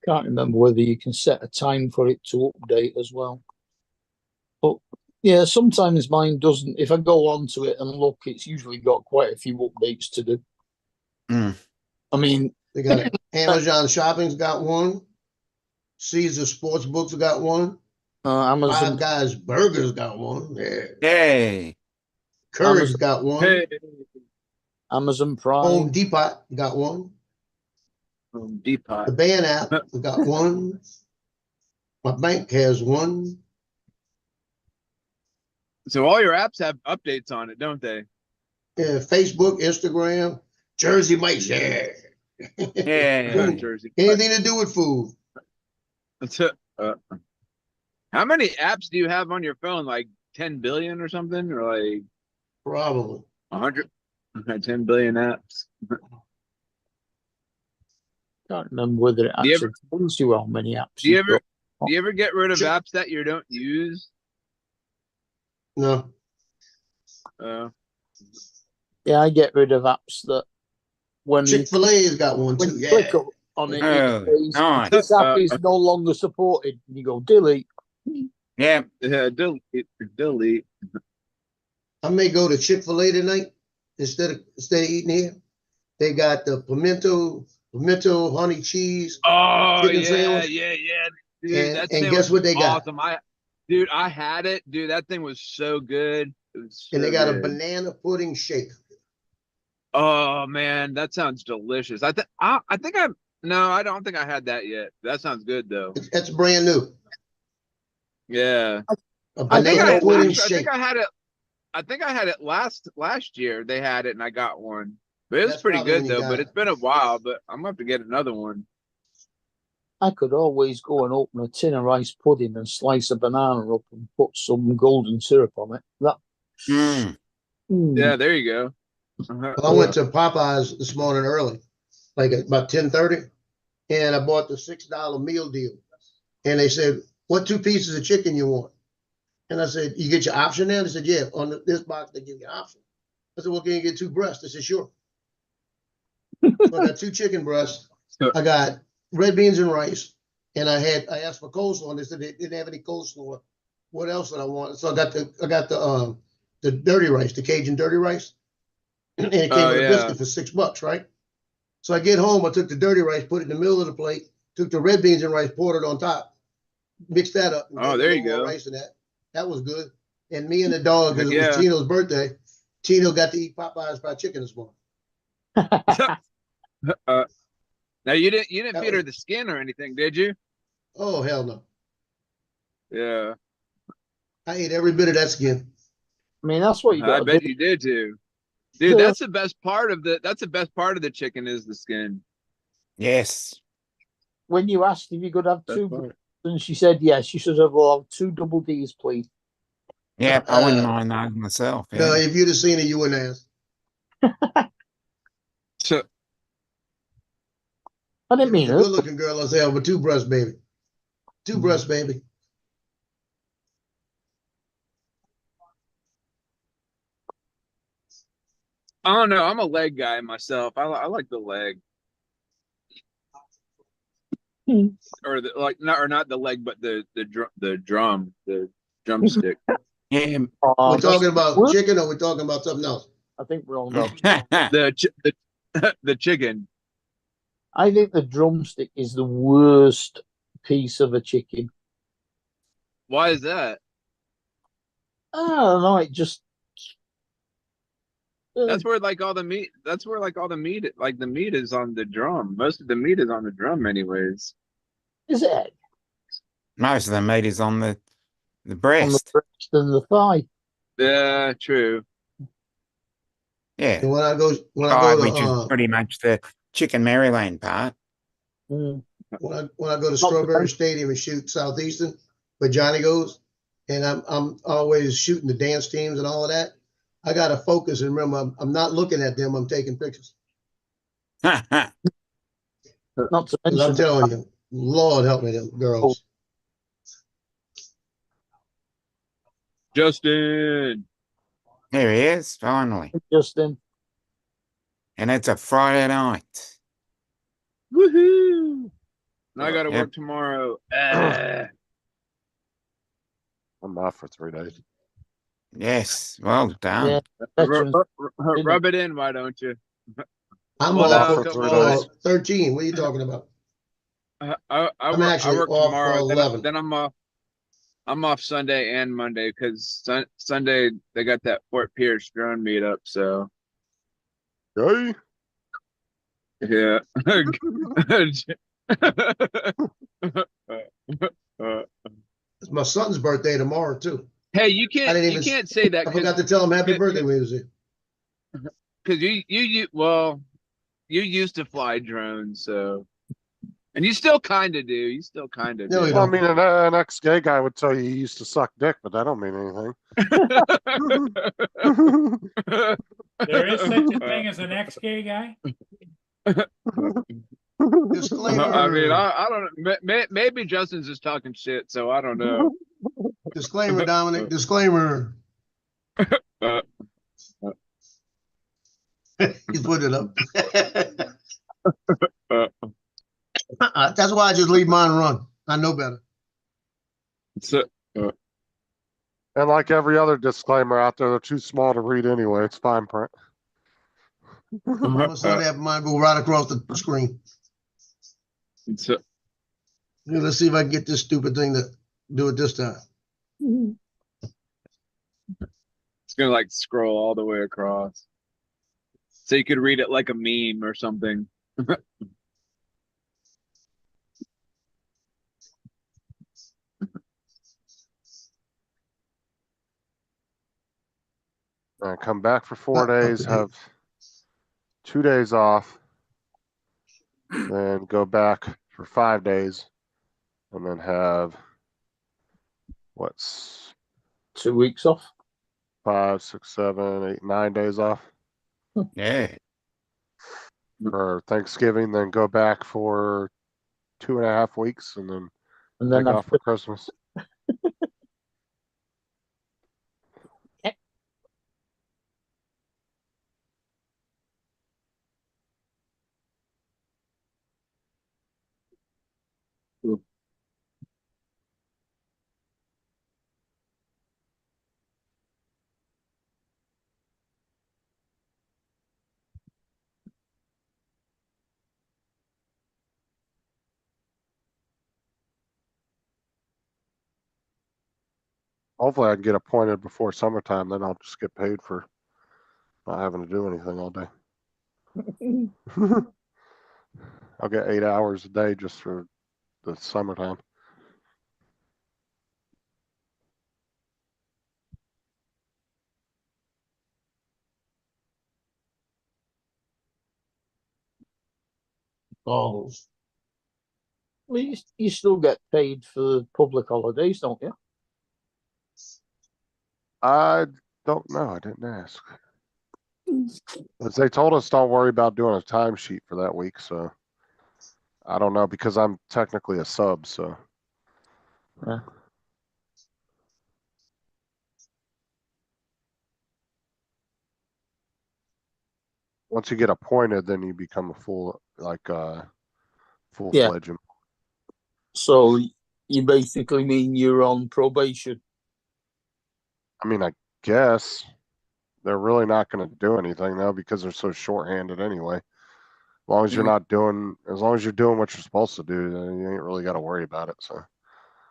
Can't remember whether you can set a time for it to update as well. But yeah, sometimes mine doesn't. If I go onto it and look, it's usually got quite a few updates to do. Mm. I mean, They got it. Amazon Shopping's got one. Caesar Sportsbook's got one. Amazon Five Guys Burgers got one. Yeah. Hey. Curry's got one. Hey, Amazon Prime. Home Depot got one. Depot. The band app got one. My bank has one. So all your apps have updates on it, don't they? Yeah, Facebook, Instagram, Jersey Mike's. Yeah. Yeah. Cool. Jersey. Anything to do with food. How many apps do you have on your phone? Like 10 billion or something, or like Probably. 100? 10 billion apps. Can't remember whether it Do you actually tells you how many apps. Do you you've ever got. do you ever get rid of Sure. apps that you don't use? No. Yeah, I get rid of apps that when you Chick-fil-A's got one when too. you Yeah. click on it, Oh, it says, nice. this app is no longer supported. And you go delete. Yeah. Yeah, delete. I may go to Chick-fil-A tonight instead of eating here, they got the pimento honey cheese. Oh Chicken yeah, sandwich. yeah, yeah, dude. And- That and sandwich guess what was they got? awesome. Dude, I had it. Dude, that thing was so good. It was And they so got a good. banana pudding shake. Oh man, that sounds delicious. I think no, I don't think I had that yet. That sounds good though. That's brand new. Yeah. A I think banana pudding I shake. think I had it. I think I had it last year. They had it and I got one. But it was That's pretty probably when good you though. got But it. it's been a while. But I'm gonna have to get another one. I could always go and open a tin of rice pudding and slice a banana up and put some golden syrup on it. That. Mm. Yeah, there you go. Uh-huh. Well, I went to Popeyes this morning early, like at about 10:30, and I bought the $6 meal deal. And they said, "What 2 pieces of chicken you want?" And I said, "You get your option there?" They said, "Yeah, on this box they give you an option." I said, "Well, can you get 2 breasts?" They said, "Sure." So I got 2 chicken breasts. I got red beans and rice, and I asked for coleslaw, and they said they didn't have any coleslaw. What else did I want? So I got the dirty rice, the Cajun dirty rice, and it came Oh, with a yeah. biscuit for $6, right? So I get home, I took the dirty rice, put it in the middle of the plate, took the red beans and rice, poured it on top, mixed that up. and Oh, gave there a you little more go. rice in that. That was good. And me and the dog, because it Yeah. was Tino's birthday, Tino got to eat Popeye's fried chicken this morning. Now you didn't That feed her was- the skin or anything, did you? Oh, hell no. Yeah. I ate every bit of that skin. I mean, that's what you I got to bet do. you did too. Dude, Yeah. that's the best part of the chicken is the skin. Yes. When you asked if you could have Best 2, part. and she said yes, she said, "Well, I'll have 2 double D's, please." Yeah, I wouldn't Uh, mind those myself. No, Yeah. if you'd have seen it, you wouldn't ask. So I didn't mean She's a it. good looking girl as hell, but 2 breasts, baby. 2 breasts, baby. I don't know. I'm a leg guy myself. I like the leg. Hmm. Or not the leg, but the drumstick. Yeah. Oh, We're that's- talking about what? chicken or we're talking about something else? I think we're on about. The chicken. I think the drumstick is the worst piece of a chicken. Why is that? I don't know. It just. That's where like all the meat. That's where like all the meat. Like the meat is on the drum. Most of the meat is on the drum, anyways. Is it Most of the meat is on the on the breast. breast and the thigh? Yeah, true. Yeah. And when I go Thigh, which is to pretty much the chicken Maryland part. Mm. when I go to Not Strawberry the- Stadium and shoot Southeastern, where Johnny goes, and I'm always shooting the dance teams and all of that. I gotta focus and remember I'm not looking at them. I'm taking pictures. Not to 'Cause I'm mention telling you, Lord help me, them girls. Justin. There he is, finally. Justin. And it's a Friday night. Woohoo! Now I gotta Yep. work tomorrow. Ah. I'm off for 3 days. Yes, well done. Yeah, veterans. Rub it in, why don't you? I'm Well, off no, for come on. 13. What are you talking about? I actually work off for tomorrow. 11. Then I'm off. I'm off Sunday and Monday because Sunday they got that Fort Pierce drone meetup. So Yay! yeah. It's my son's birthday tomorrow too. Hey, you I didn't even- can't say that I forgot to tell him happy Yeah, birthday when he was here. because you used to fly drones, so and you still kind of do. You still kind of No, do. you Well, I don't. mean, an ex-gay guy would tell you he used to suck dick, but that don't mean anything. There is such a thing as an ex-gay guy? Disclaimer. I mean, I don't know. Maybe Justin's just talking shit, so I don't know. Disclaimer, Dominic. Disclaimer. He put it up. That's why I just leave mine run. I know better. So, And like every other disclaimer out there, they're too small to read anyway. It's fine print. I'm gonna start having mine go right across the screen. So, Yeah, let's see if I can get this stupid thing to do it this time. it's gonna like scroll all the way across. So you could read it like a meme or something. Come back for 4 days, have 2 days off. Then go back for 5 days. And then have, what's 2 weeks off. 5, 6, 7, 8, 9 days off Yeah. for Thanksgiving, then go back for 2.5 weeks and then And then take off for Christmas. Hopefully I can get appointed before summertime, then I'll just get paid for not having to do anything all day. I'll get 8 hours a day just for the summertime. well, you still get paid for public holidays, don't you? I don't know. I didn't ask. But they told us don't worry about doing a timesheet for that week, so I don't know because I'm technically a sub, so. Yeah. Once you get appointed, then you become a full, like, full-fledged. So you basically mean you're on probation. I mean, I guess they're really not gonna do anything though because they're so shorthanded anyway. As long as you're not doing, as long as you're doing what you're supposed to do, then you ain't really gotta worry about it, so.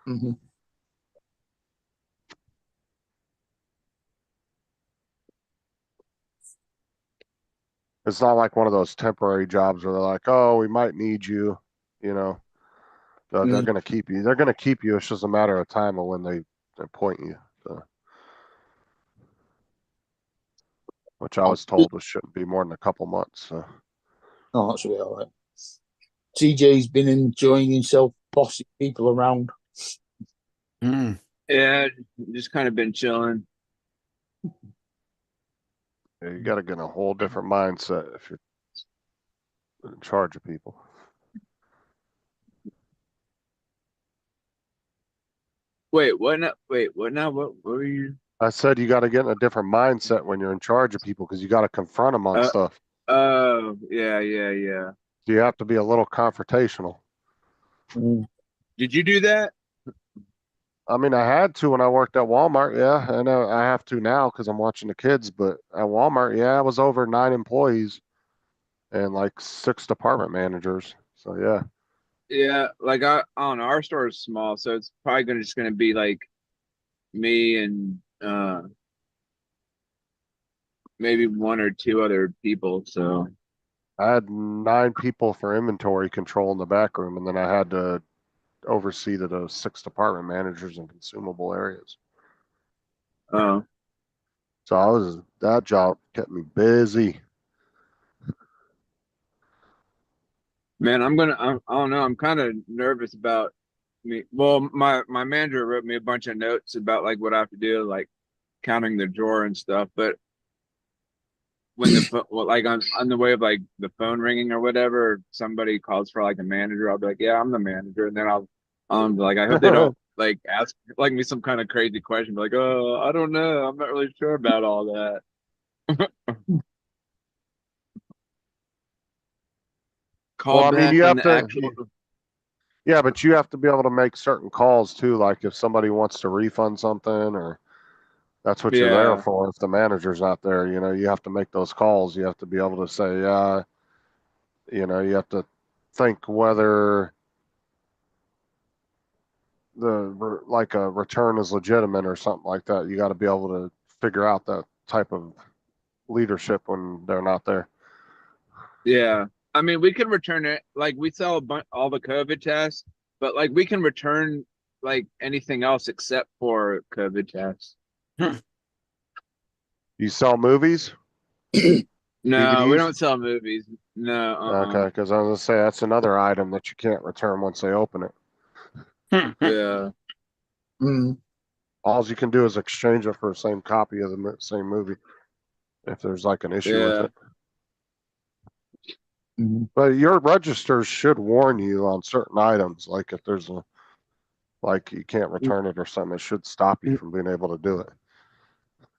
Mm-hmm. It's not like one of those temporary jobs where they're like, oh, we might need you, you know. They're gonna keep you. They're gonna keep you. It's just a matter of time of when they appoint you. So. Which I was told it shouldn't be more than a couple months. So. Oh, that's really all right. TJ's been enjoying himself, bossing people around. Mm. Yeah, just kind of been chilling. Yeah, you got to get in a whole different mindset if you're in charge of people. Wait, what now? Wait, what now? What were you? I said you got to get in a different mindset when you're in charge of people because you got to confront them on stuff. Oh, yeah. You have to be a little confrontational. Did you do that? I mean, I had to when I worked at Walmart. Yeah, I know I have to now because I'm watching the kids. But at Walmart, yeah, I was over 9 employees and like 6 department managers. So yeah. Yeah, like I don't know. Our store is small, so it's probably just gonna be like me and maybe 1 or 2 other people. So I had 9 people for inventory control in the back room, and then I had to oversee the 6 department managers in consumable areas. oh, So that job kept me busy. man, I don't know. I'm kind of nervous about me. Well, my manager wrote me a bunch of notes about like what I have to do, like counting the drawer and stuff. But when like on the way of like the phone ringing or whatever, somebody calls for like a manager, I'll be like, yeah, I'm the manager, and then I'll like, I hope they don't like ask like me some kind of crazy question, like, oh, I don't know, I'm not really sure about all that. Call Well, I mean, back you when have the to, actual yeah, but you have to be able to make certain calls too. Like if somebody wants to refund something or That's what you're there Yeah. for. If the manager's not there, you have to make those calls. You have to be able to say, you have to think whether like a return is legitimate or something like that. You got to be able to figure out that type of leadership when they're not there. Yeah. I mean, we can return it. Like we sell all the COVID tests, but like we can return like anything else except for COVID tests. You sell movies? No, we DVDs? don't sell movies. No. Okay, because I was gonna say that's another item that you can't return once they open it. Yeah. Mm. All you can do is exchange it for the same copy of the same movie if there's like an issue with Yeah. it. Mm. But your registers should warn you on certain items, like if there's like you can't return it or something, it should stop you from being able to do it.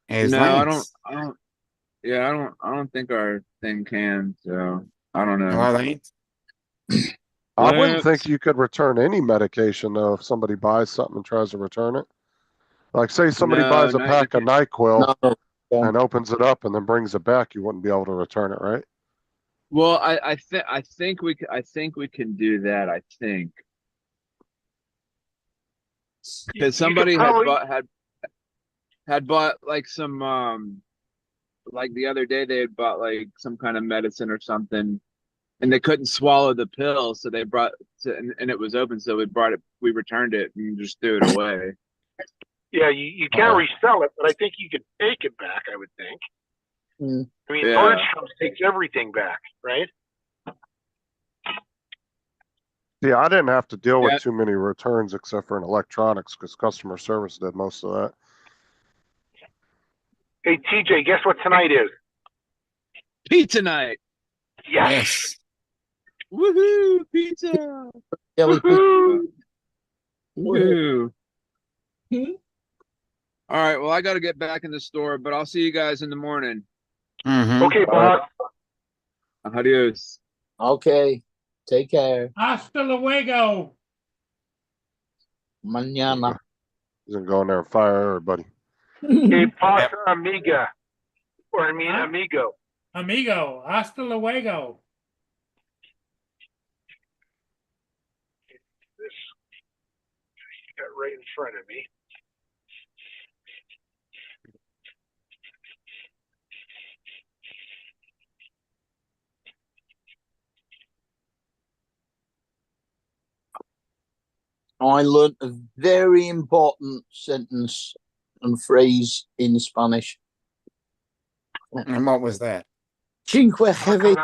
As No, long I don't. as, I don't. Yeah, I don't. I don't think our thing can. So I don't know. well, they, I wouldn't think Let's- you could return any medication though if somebody buys something and tries to return it. Like say somebody No, buys a no, you pack of NyQuil No. and opens it up and then brings it back, you wouldn't be able to return it, right? Well, I think we can do that. I think because somebody had bought like some like the other day they had bought like some kind of medicine or something, and they couldn't swallow the pill, so they brought and it was open, so we returned it and just threw it away. Yeah, you can't resell it, but I think you could take it back, I would think. Mm. I mean, Yeah. Nordstrom takes everything back, right? Yeah, I didn't have to deal Yeah. with too many returns except for in electronics because customer service did most of that. Hey, TJ, guess what tonight is? Pizza night! Yes. yes. Woohoo! Pizza! Jelly Woohoo! Woohoo! All right. Well, I got to get back in the store, but I'll see you guys in the morning. Mm-hmm. Okay, boss. Adios. Okay. Take care. Hasta luego. Mañana. He's gonna go in there and fire everybody. Hey, pasa amiga. Or I mean, Huh? amigo. Amigo, hasta luego. This got right in front of me. I learned a very important sentence and phrase in Spanish. And what was that? Cinque heavy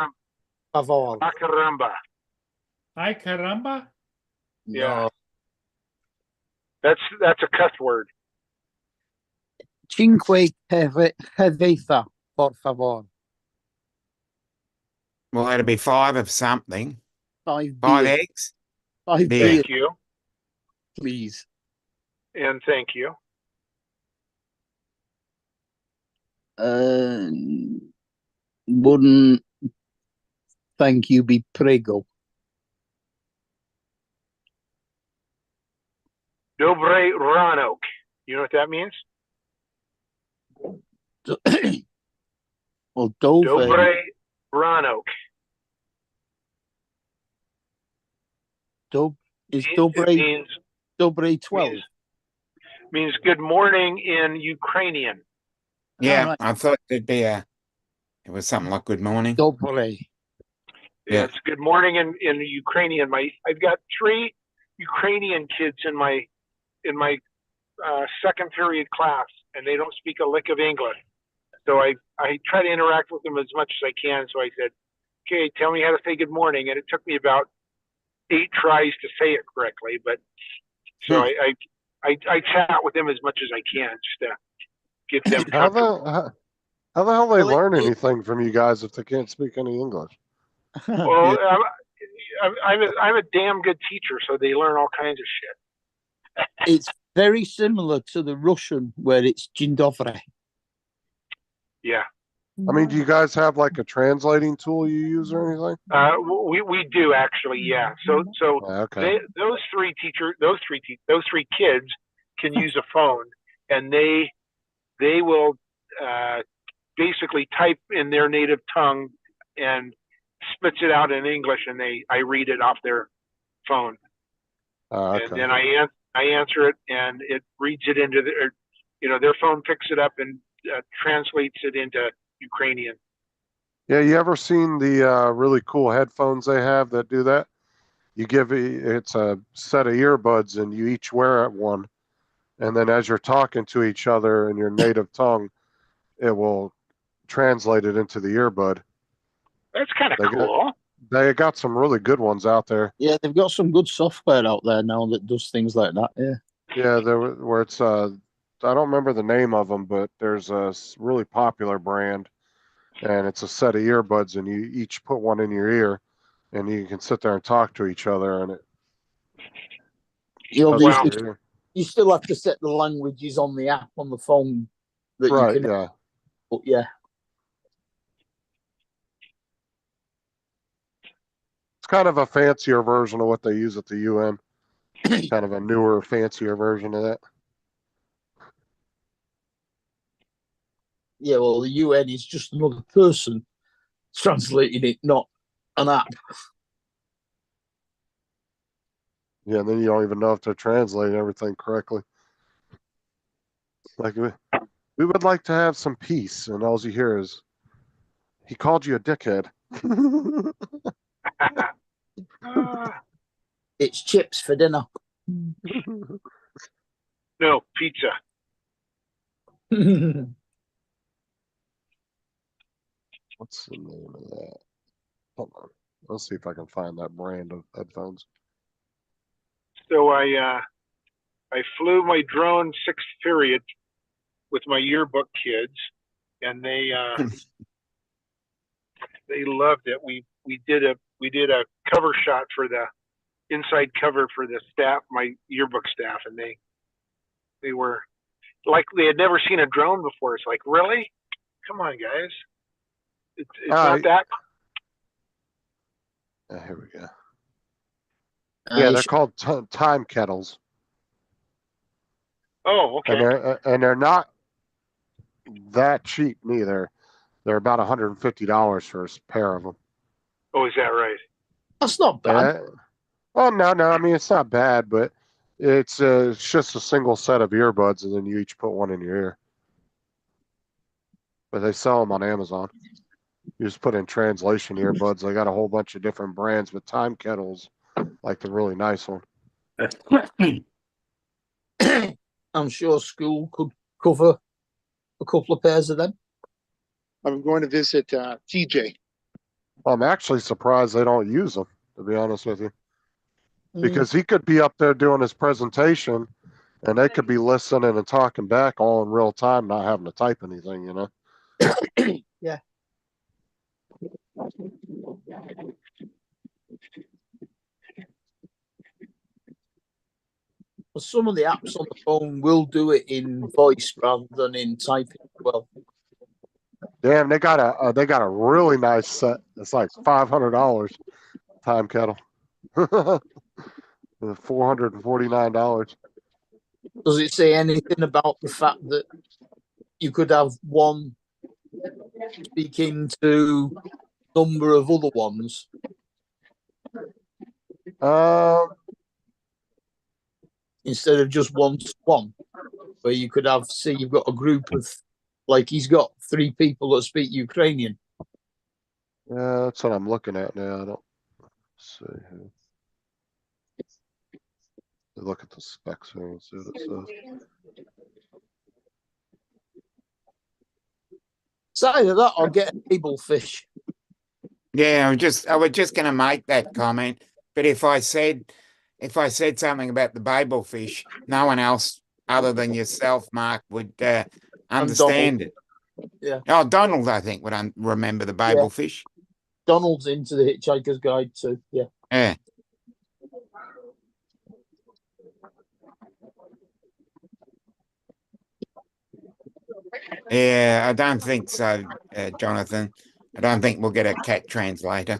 Ah, favor. caramba. Ay caramba. Yeah. No. That's a cuss word. Cinque cerveza, por favor. Well, that'd be 5 of something. 5 5 beers. eggs. 5 beer. beers, Thank you. please. And thank you. Wouldn't thank you be prego. Dobre ranok. You know what that means? Well, Dover Dobre ranok. is It Dobre means Dobre 12. means good morning in Ukrainian. Yeah, right. I thought it was something like good morning. Dobre. Yeah. It's good morning in Ukrainian. I've got 3 Ukrainian kids in my second period class, and they don't speak a lick of English. So I try to interact with them as much as I can. So I said, "Okay, tell me how to say good morning," and it took me about 8 tries to say it correctly. But so I chat with them as much as I can just to get them How comfortable. the hell they Well, learn anything from you guys if they can't speak any English? Well, I'm a damn good teacher, so they learn all kinds of shit. It's very similar to the Russian where it's Dzień dobry. Yeah. I mean, do you guys have like a translating tool you use or anything? We do actually, yeah. So Yeah, okay. those three kids can use a phone, and they they will basically type in their native tongue and spits it out in English, and I read it off their phone, and Okay. then I answer it, and it reads it into their phone picks it up and translates it into Ukrainian. Yeah, you ever seen the really cool headphones they have that do that? It's a set of earbuds and you each wear one. And then as you're talking to each other in your native tongue, it will translate it into the earbud. That's kind of They got- cool. They got some really good ones out there. Yeah, they've got some good software out there now that does things like that. Yeah. Yeah, where it's I don't remember the name of them, but there's a really popular brand, and it's a set of earbuds, and you each put one in your ear, and you can sit there and talk to each other, and it. You, Wow. you still have to set the languages on the app on the phone that Right. you can. Yeah. But yeah, It's kind of a fancier version of what they use at the UN. Kind of a newer, fancier version of that. yeah. Well, the UN is just another person translating it, not an app. Yeah, and then you don't even know if they're translating everything correctly. Like, we would like to have some peace, and all you hear is, he called you a dickhead. It's chips for dinner. No, pizza. What's the name of that? Hold on. Let's see if I can find that brand of headphones. So I flew my drone 6th period with my yearbook kids, and they loved it. We did a cover shot for the inside cover for the staff, my yearbook staff, and they were like they had never seen a drone before. It's like, really? Come on, guys. It's not that. Here we go. Yeah, they're called time kettles, Oh, okay. and they're not that cheap neither. They're about $150 for a pair of them. Oh, is that right? That's not bad. Oh no, I mean it's not bad, but it's just a single set of earbuds, and then you each put one in your ear. But they sell them on Amazon. You just put in translation earbuds. They got a whole bunch of different brands, but Time Kettles, like the really nice one. I'm sure school could cover a couple of pairs of them. I'm going to visit TJ. I'm actually surprised they don't use them, to be honest with you, Mm. because he could be up there doing his presentation, and they could be listening and talking back all in real time, not having to type anything, you know. Yeah. Well, some of the apps on the phone will do it in voice rather than in typing as well. Damn, they got a really nice set. It's like $500. Time Kettle. $449. Does it say anything about the fact that you could have one speaking to a number of other ones? Instead of just one to one, where you could have, say, you've got a group of, like he's got 3 people that speak Ukrainian. Yeah, that's what I'm looking at now. I don't see here. Look at the specs here and see what it says. It's either that or get a table fish. Yeah, I was just gonna make that comment, but if I said something about the Babel fish, no one else other than yourself, Mark, would understand it. Yeah. Oh, Donald, I think, would remember the Babel fish. Donald's into the Hitchhiker's Guide too. Yeah. Yeah. Yeah, I don't think so, Jonathan. I don't think we'll get a cat translator.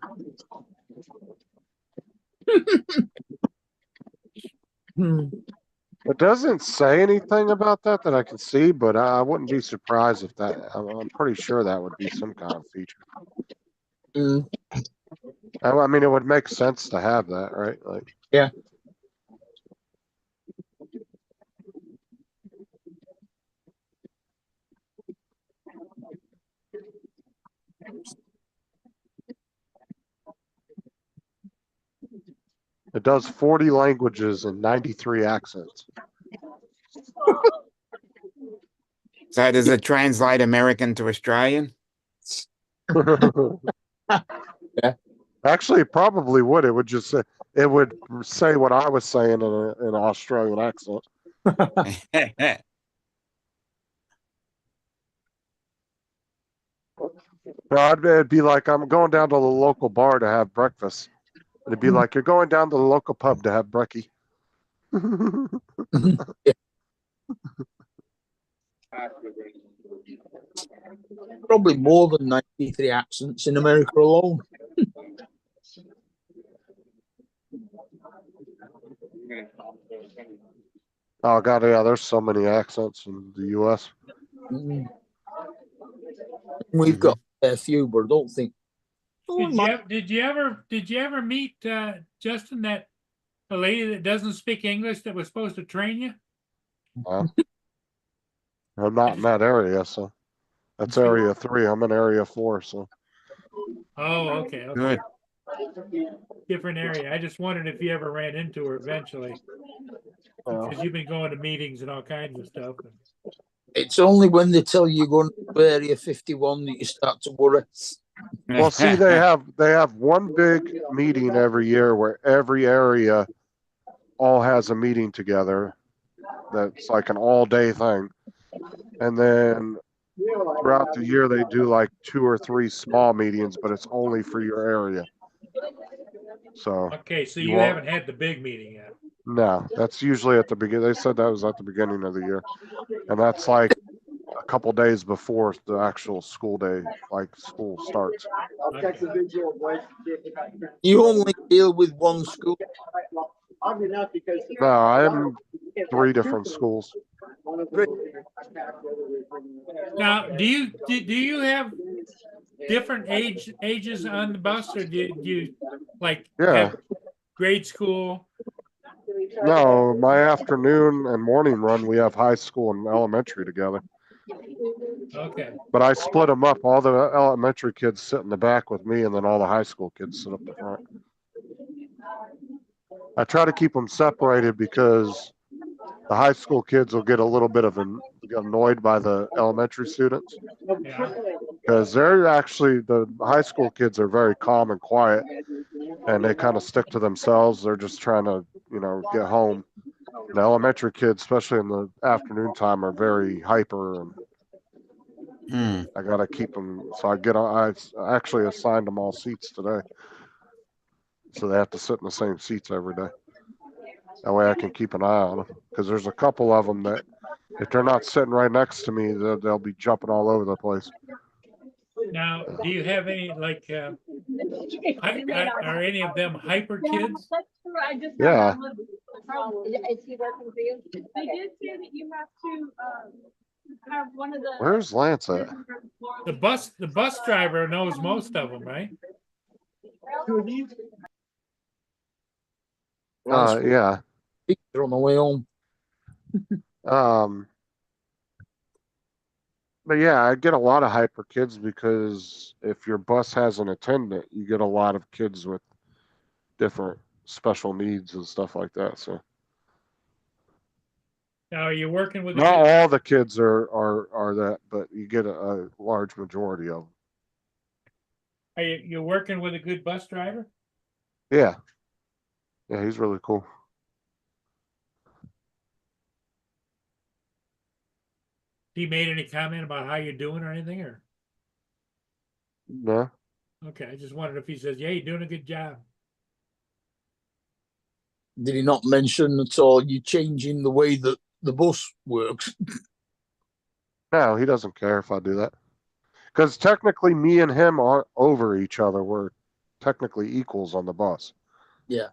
Hmm. But It doesn't say anything about that that I can see, but I wouldn't be surprised if that, I'm pretty sure that would be some kind of feature. Mm, I mean, it would make sense to have that, right? Like, yeah. it does 40 languages and 93 accents. So does it translate American to Australian? Yeah. Actually, it probably would. It would just say, it would say what I was saying in an Australian accent. It'd be like, I'm going down to the local bar to have breakfast. It'd be like, you're going down to the local pub to have brekkie. Probably more than 93 accents in America alone. Oh god, yeah, there's so many accents in the US. Mm. We've got a few, but I don't think. Oh, Did you ever meet Justin, that a lady that doesn't speak English that was supposed to train you? I'm not in that area, so that's area 3. I'm in area 4, so. Oh, okay. Good. Different area. I just wondered if you ever ran into her eventually, Well, because you've been going to meetings and all kinds of stuff. it's only when they tell you you're going to Area 51 that you start to worry. well, see, they have one big meeting every year where every area all has a meeting together. That's like an all-day thing, and then throughout the year they do like 2 or 3 small meetings, but it's only for your area. So Okay, so You you want- haven't had the big meeting yet. no, that's usually at the beginning. They said that was at the beginning of the year, and that's like a couple days before the actual school day, like school starts. Okay. You only deal with one school. No, I'm 3 different schools. Now, do you have different ages on the bus, or do you like Yeah. have grade school? No, my afternoon and morning run, we have high school and elementary together. Okay. But I split them up. All the elementary kids sit in the back with me, and then all the high school kids sit up the front. I try to keep them separated because the high school kids will get a little bit of annoyed by the elementary students, Yeah. because they're actually, the high school kids are very calm and quiet, and they kind of stick to themselves. They're just trying to, get home. The elementary kids, especially in the afternoon time, are very hyper, and I gotta keep them. So I actually assigned them all seats today, so they have to sit in the same seats every day. That way I can keep an eye on them, because there's a couple of them that if they're not sitting right next to me, they'll be jumping all over the place. Now, do you have any like are any of them hyper kids? Yeah. Is he working for you? They did say that you have to have one of the. Where's Lance at? The bus driver knows most of them, right? Yeah. They're on the way home. But yeah, I get a lot of hyper kids because if your bus has an attendant, you get a lot of kids with different special needs and stuff like that. So Now, are you working with? not all the kids are that, but you get a large majority of them. Are you working with a good bus driver? Yeah. Yeah, he's really cool. He made any comment about how you're doing or anything, or? No. Okay, I just wondered if he says, "Yeah, you're doing a good job." Did he not mention at all you changing the way that the bus works? No, he doesn't care if I do that. Because technically me and him aren't over each other. We're technically equals on the bus. Yeah.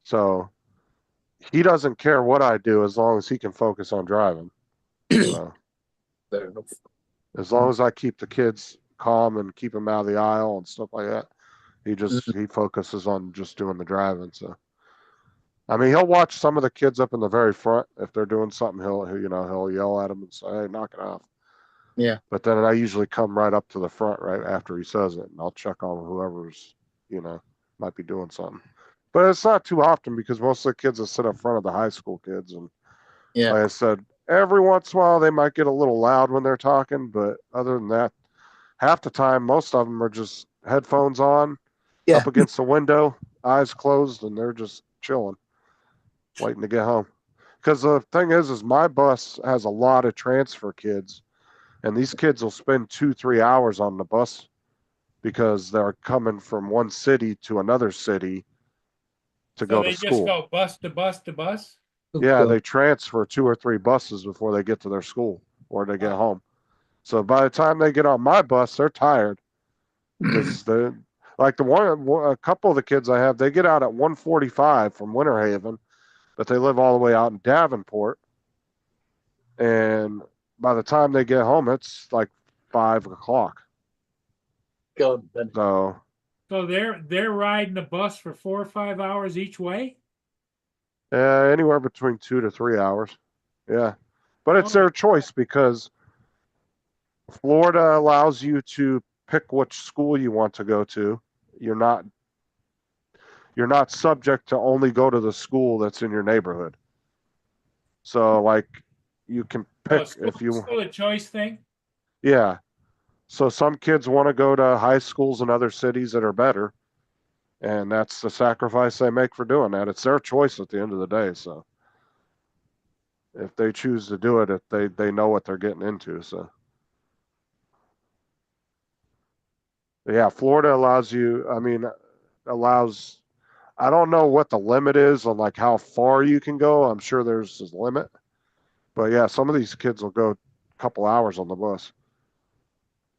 So he doesn't care what I do as long as he can focus on driving. So Fair enough. as long as I keep the kids calm and keep them out of the aisle and stuff like that, he focuses on just doing the driving. So I mean, he'll watch some of the kids up in the very front. If they're doing something, he'll yell at them and say, "Hey, knock it off." Yeah. But then I usually come right up to the front right after he says it, and I'll check on whoever's, might be doing something. But it's not too often because most of the kids that sit up front of the high school kids. And Yeah. like I said, every once in a while they might get a little loud when they're talking, but other than that, half the time, most of them are just headphones on, Yeah. up against the window, eyes closed, and they're just chilling, waiting to get home. Because the thing is my bus has a lot of transfer kids, and these kids will spend 2-3 hours on the bus because they're coming from one city to another city to So go they to just school. go bus to bus to bus? Yeah, they transfer 2 or 3 buses before they get to their school or they get Wow. home. So by the time they get on my bus, they're tired because they like a couple of the kids I have, they get out at 1:45 from Winter Haven, but they live all the way out in Davenport. And by the time they get home, it's like 5 o'clock. God, then. So So they're riding the bus for 4 or 5 hours each way? anywhere between 2 to 3 hours. Yeah. But it's their choice because Florida allows you to pick which school you want to go to. You're not subject to only go to the school that's in your neighborhood. So like you can pick if you Still a choice thing? yeah. So some kids want to go to high schools in other cities that are better. And that's the sacrifice they make for doing that. It's their choice at the end of the day. So if they choose to do it, if they know what they're getting into. So yeah, Florida allows, I don't know what the limit is on like how far you can go. I'm sure there's a limit, but yeah, some of these kids will go a couple hours on the bus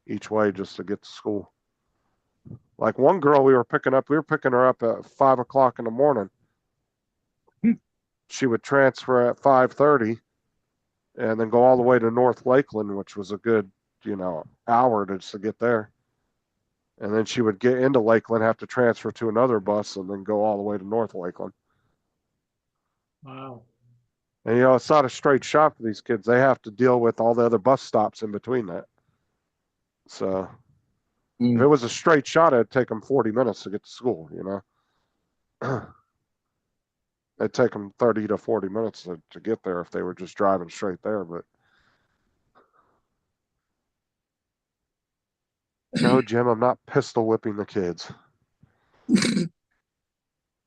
each way just to get to school. Like one girl we were picking her up at 5 o'clock in the morning. She would transfer at 5:30 and then go all the way to North Lakeland, which was a good, hour just to get there. And then she would get into Lakeland, have to transfer to another bus, and then go all the way to North Lakeland. Wow. And it's not a straight shot for these kids. They have to deal with all the other bus stops in between that. So if it was a straight shot, it'd take them 40 minutes to get to school, It'd take them 30 to 40 minutes to get there if they were just driving straight there. But no, Jim, I'm not pistol whipping the kids.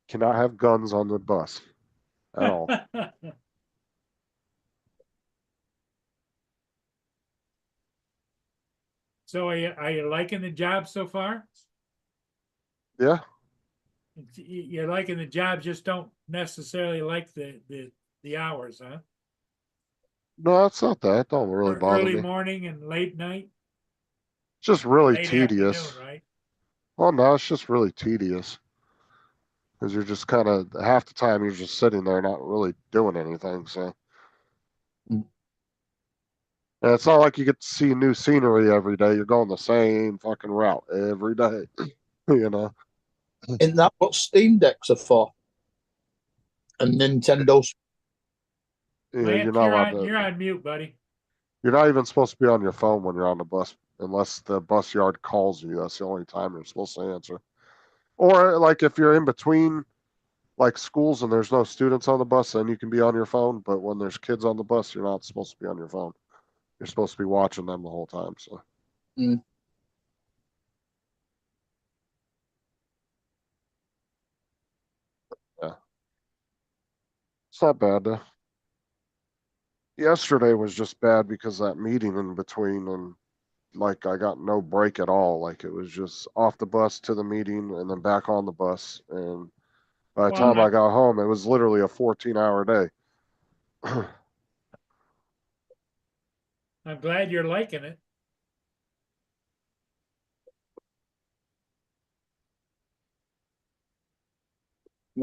Cannot have guns on the bus at all. So are you liking the job so far? Yeah. You're liking the job, just don't necessarily like the hours, huh? No, it's not that. It don't really bother Early me. morning and late night? It's just really Late tedious. afternoon, right? Well, no, it's just really tedious. Because you're just kind of, half the time you're just sitting there not really doing anything. So. And it's not like you get to see new scenery every day. You're going the same fucking route every day. Isn't that what Steam Decks are for? And Nintendo's. Yeah, Lance, you're not allowed you're on mute, buddy. You're not even supposed to be on your phone when you're on the bus, unless the bus yard calls you. That's the only time you're supposed to answer. Or like if you're in between like schools and there's no students on the bus, then you can be on your phone. But when there's kids on the bus, you're not supposed to be on your phone. You're supposed to be watching them the whole time. So. Yeah. It's not bad though. Yesterday was just bad because that meeting in between, and like I got no break at all. Like it was just off the bus to the meeting and then back on the bus. And by the time I got home, it was literally a 14-hour day. I'm glad you're liking it.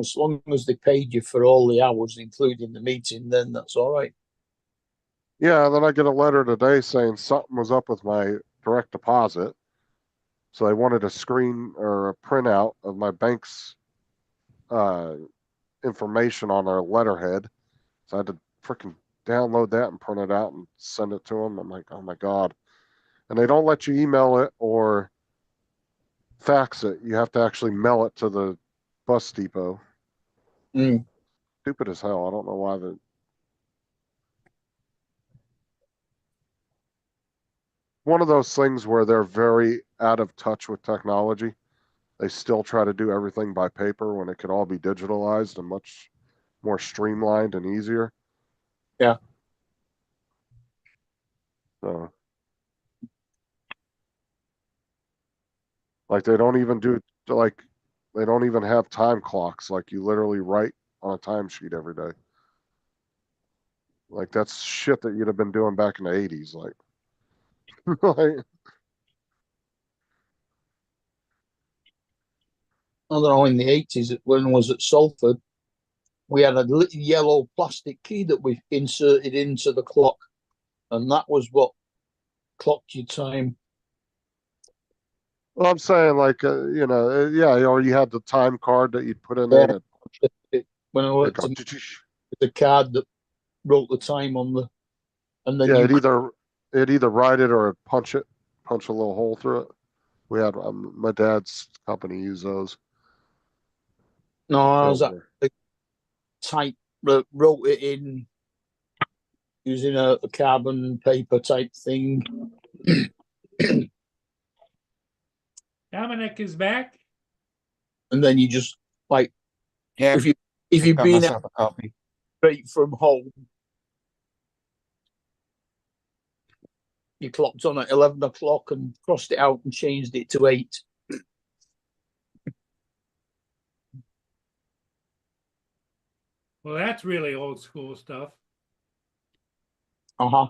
As long as they paid you for all the hours, including the meeting, then that's all right. Yeah, and then I get a letter today saying something was up with my direct deposit. So they wanted a screen or a printout of my bank's information on their letterhead. So I had to freaking download that and print it out and send it to them. I'm like, oh my God. And they don't let you email it or fax it. You have to actually mail it to the bus depot. Mm. Stupid as hell. I don't know why the. One of those things where they're very out of touch with technology. They still try to do everything by paper when it could all be digitalized and much more streamlined and easier. Yeah. So, like they don't even do like they don't even have time clocks. Like you literally write on a timesheet every day. Like that's shit that you'd have been doing back in the 80s. Like, like I don't know, in the 80s, when I was at Salford, we had a little yellow plastic key that we inserted into the clock, and that was what clocked your time. well, I'm saying like yeah, or you had the time card that you'd put in there. When I That worked in the card that wrote the time on the, and then yeah, you it'd either write it or punch a little hole through it. We had my dad's company use those. no, I was at the type wrote it in using a carbon paper type thing. Dominic is back. And then you just like, Yeah, if you've got been myself a copy. straight from home, you clocked on at 11 o'clock and crossed it out and changed it to 8. Well, that's really old school stuff. Uh-huh.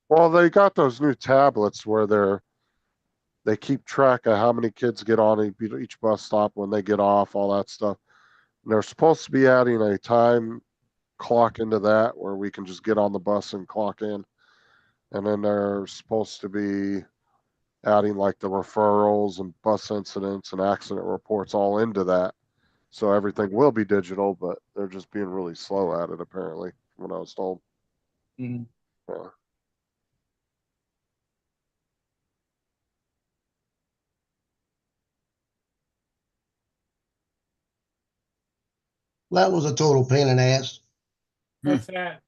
Well, they got those new tablets where they keep track of how many kids get on each bus stop when they get off, all that stuff. And they're supposed to be adding a time clock into that where we can just get on the bus and clock in. And then they're supposed to be adding like the referrals and bus incidents and accident reports all into that. So everything will be digital, but they're just being really slow at it, apparently, from what I was told. Mm-hmm. Yeah. That was a total pain in the ass. What's that?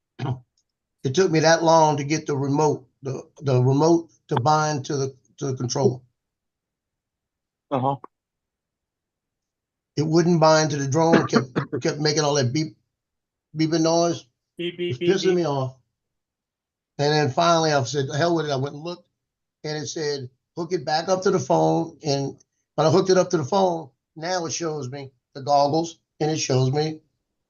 It took me that long to get the remote to bind to the controller. Uh-huh. It wouldn't bind to the drone. Kept making all that beeping noise. Beep, It beep, was beep, pissing me beep. off. And then finally I said, the hell with it. I went and looked, and it said, hook it back up to the phone. And when I hooked it up to the phone, now it shows me the goggles and it shows me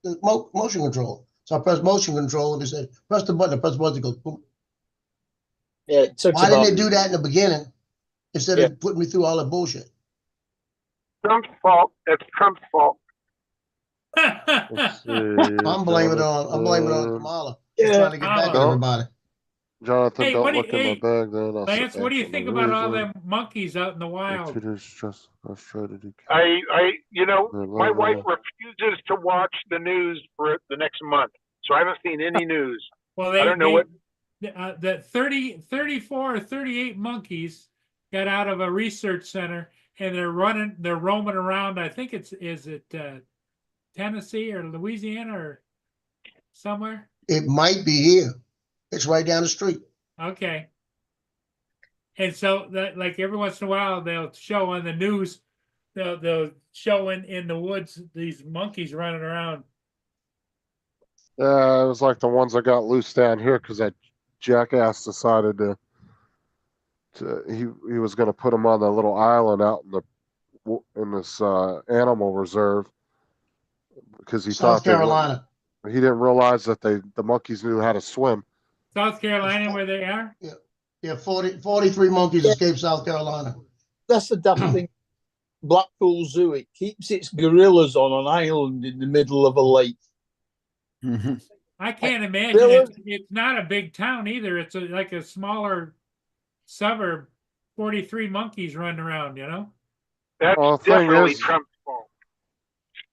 the motion control. So I pressed motion control and it said, press the button. I press the button, it goes boom. Yeah, it took Why didn't they do that in the beginning instead Yeah. of putting me through all that bullshit? Trump's fault. That's Trump's fault. Let's see. I'm blaming it on Kamala. She's Yeah. trying to get back at Kamala. everybody. Jonathan, Hey, don't what do look you- in my hey, bag then. I'll Lance, what do you answer think the about all reason. them monkeys out in the wild? It is just frustrated. I, Yeah, my wife well. refuses to watch the news for the next month, so I haven't seen any news. Well, I don't know what. The 34 or 38 monkeys got out of a research center and they're roaming around. I think is it Tennessee or Louisiana or somewhere? It might be here. It's right down the street. Okay. And so that, like, every once in a while they'll show on the news, they'll show in the woods these monkeys running around. Yeah, it was like the ones that got loose down here because that jackass decided to he was going to put them on the little island out in this animal reserve because he South thought Carolina. he didn't realize that the monkeys knew how to swim. South Carolina, where they are? Yeah, 43 monkeys escaped South Carolina. That's the dumb thing. Blackpool Zoo, it keeps its gorillas on an island in the middle of a lake. Mhm. I can't imagine it's not a big town either. It's like a smaller suburb. 43 monkeys running around, you know? That's Well, the thing definitely is, Trump's fault.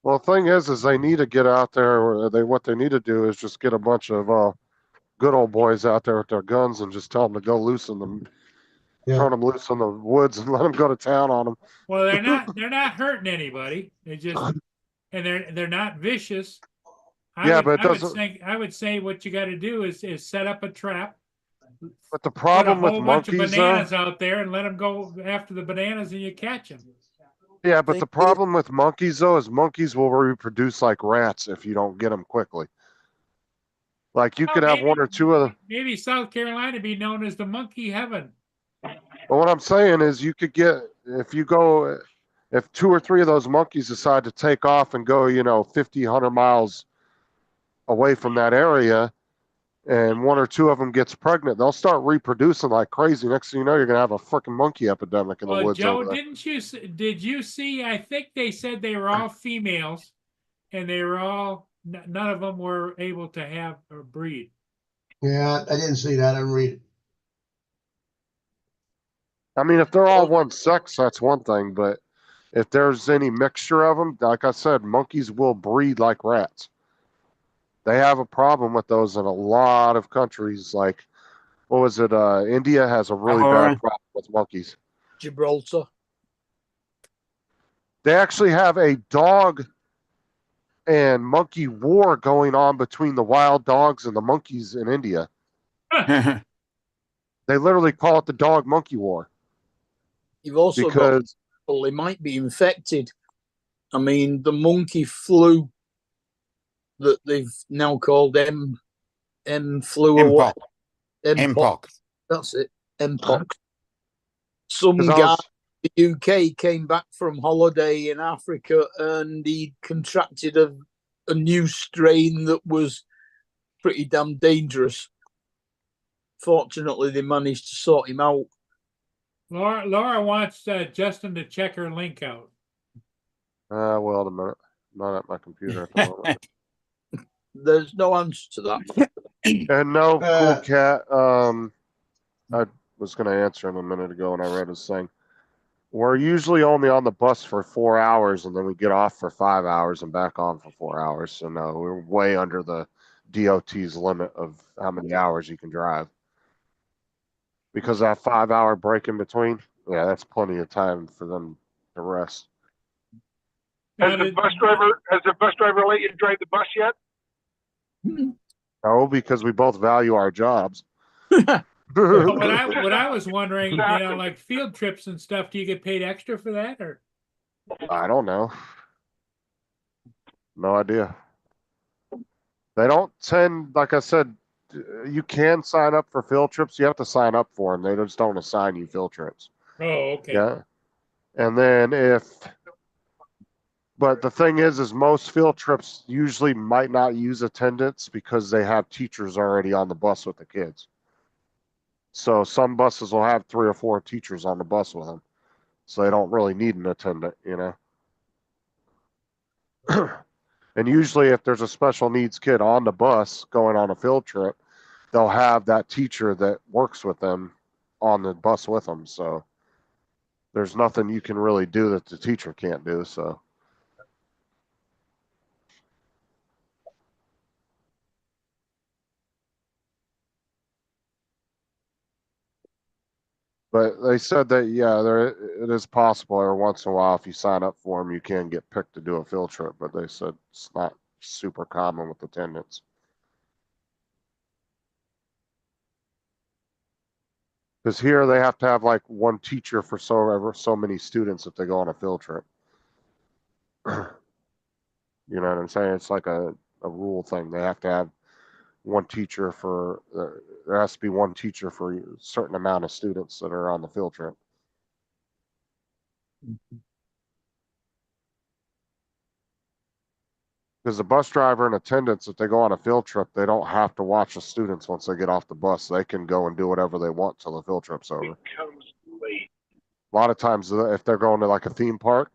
well, the thing is they need to get out there. What they need to do is just get a bunch of good old boys out there with their guns and just tell them to go loosen them, Yeah. turn them loose in the woods and let them go to town on them. Well, they're not hurting anybody. They just and they're not vicious. Yeah, but it doesn't. I would say what you got to do is set up a trap, But the put a problem with whole bunch of monkeys, bananas out there, and let them go after the bananas, and you catch them. yeah, but Thing the problem with monkeys though is monkeys will reproduce like rats if you don't get them quickly. Like you Oh, could have one or two of the. maybe South Carolina be known as the monkey heaven. But what I'm saying is you could get if you go if 2 or 3 of those monkeys decide to take off and go 50, 100 miles away from that area, and 1 or 2 of them gets pregnant, they'll start reproducing like crazy. Next thing you know, you're gonna have a freaking monkey epidemic in the Well, woods Joe, over there. did you see? I think they said they were all females, and they were all none of them were able to have or breed. Yeah, I didn't see that. I didn't read it. I mean, if they're all one sex, that's one thing, but if there's any mixture of them, like I said, monkeys will breed like rats. They have a problem with those in a lot of countries. Like, what was it? India has a really bad problem with monkeys. Gibraltar. They actually have a dog and monkey war going on between the wild dogs and the monkeys in India. They literally call it the dog monkey war. You've also got people, they might be infected. I mean, the monkey flu that they've now called M flu or what? Mpox. That's it. Mpox. Some guy in the UK came back from holiday in Africa and he contracted a new strain that was pretty damn dangerous. Fortunately, they managed to sort him out. Laura wants Justin to check her link out. Well, a minute. Not at my computer at the moment. There's no answer to that. And no, Cool Cat. I was going to answer him a minute ago when I read his thing. We're usually only on the bus for 4 hours, and then we get off for 5 hours and back on for 4 hours. So no, we're way under the DOT's limit of how many hours you can drive. Because that 5-hour break in between, yeah, that's plenty of time for them to rest. Has the bus driver let you drive the bus yet? No, because we both value our jobs. What I was wondering, like field trips and stuff, do you get paid extra for that, or? I don't know. No idea. They don't tend, like I said, you can sign up for field trips. You have to sign up for them. They just don't assign you field trips. Oh, okay. Yeah. And then but the thing is most field trips usually might not use attendants because they have teachers already on the bus with the kids. So some buses will have 3 or 4 teachers on the bus with them. So they don't really need an attendant, And usually if there's a special needs kid on the bus going on a field trip, they'll have that teacher that works with them on the bus with them. So there's nothing you can really do that the teacher can't do. So. But they said that, yeah, it is possible every once in a while, if you sign up for them, you can get picked to do a field trip. But they said it's not super common with attendance. Because here they have to have like one teacher for so many students if they go on a field trip. You know what I'm saying? It's like a rule thing. They have to have one teacher for, there has to be one teacher for a certain amount of students that are on the field trip. Because the bus driver and attendants, if they go on a field trip, they don't have to watch the students once they get off the bus. They can go and do whatever they want till the field trip's over. It comes late. A lot of times, if they're going to like a theme park,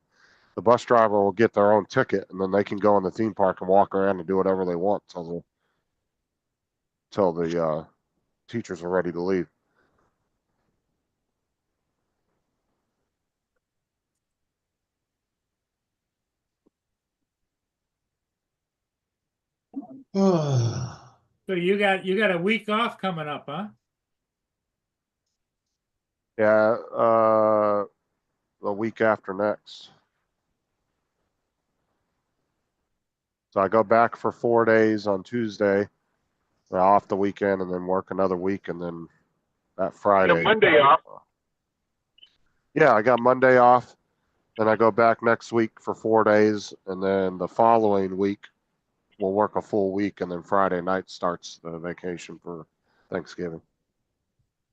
the bus driver will get their own ticket, and then they can go in the theme park and walk around and do whatever they want till the teachers are ready to leave. So you got a week off coming up, huh? Yeah, the week after next. So I go back for 4 days on Tuesday, off the weekend, and then work another week, and then that You Friday. got Monday off. Yeah, I got Monday off. Then I go back next week for 4 days, and then the following week we'll work a full week, and then Friday night starts the vacation for Thanksgiving.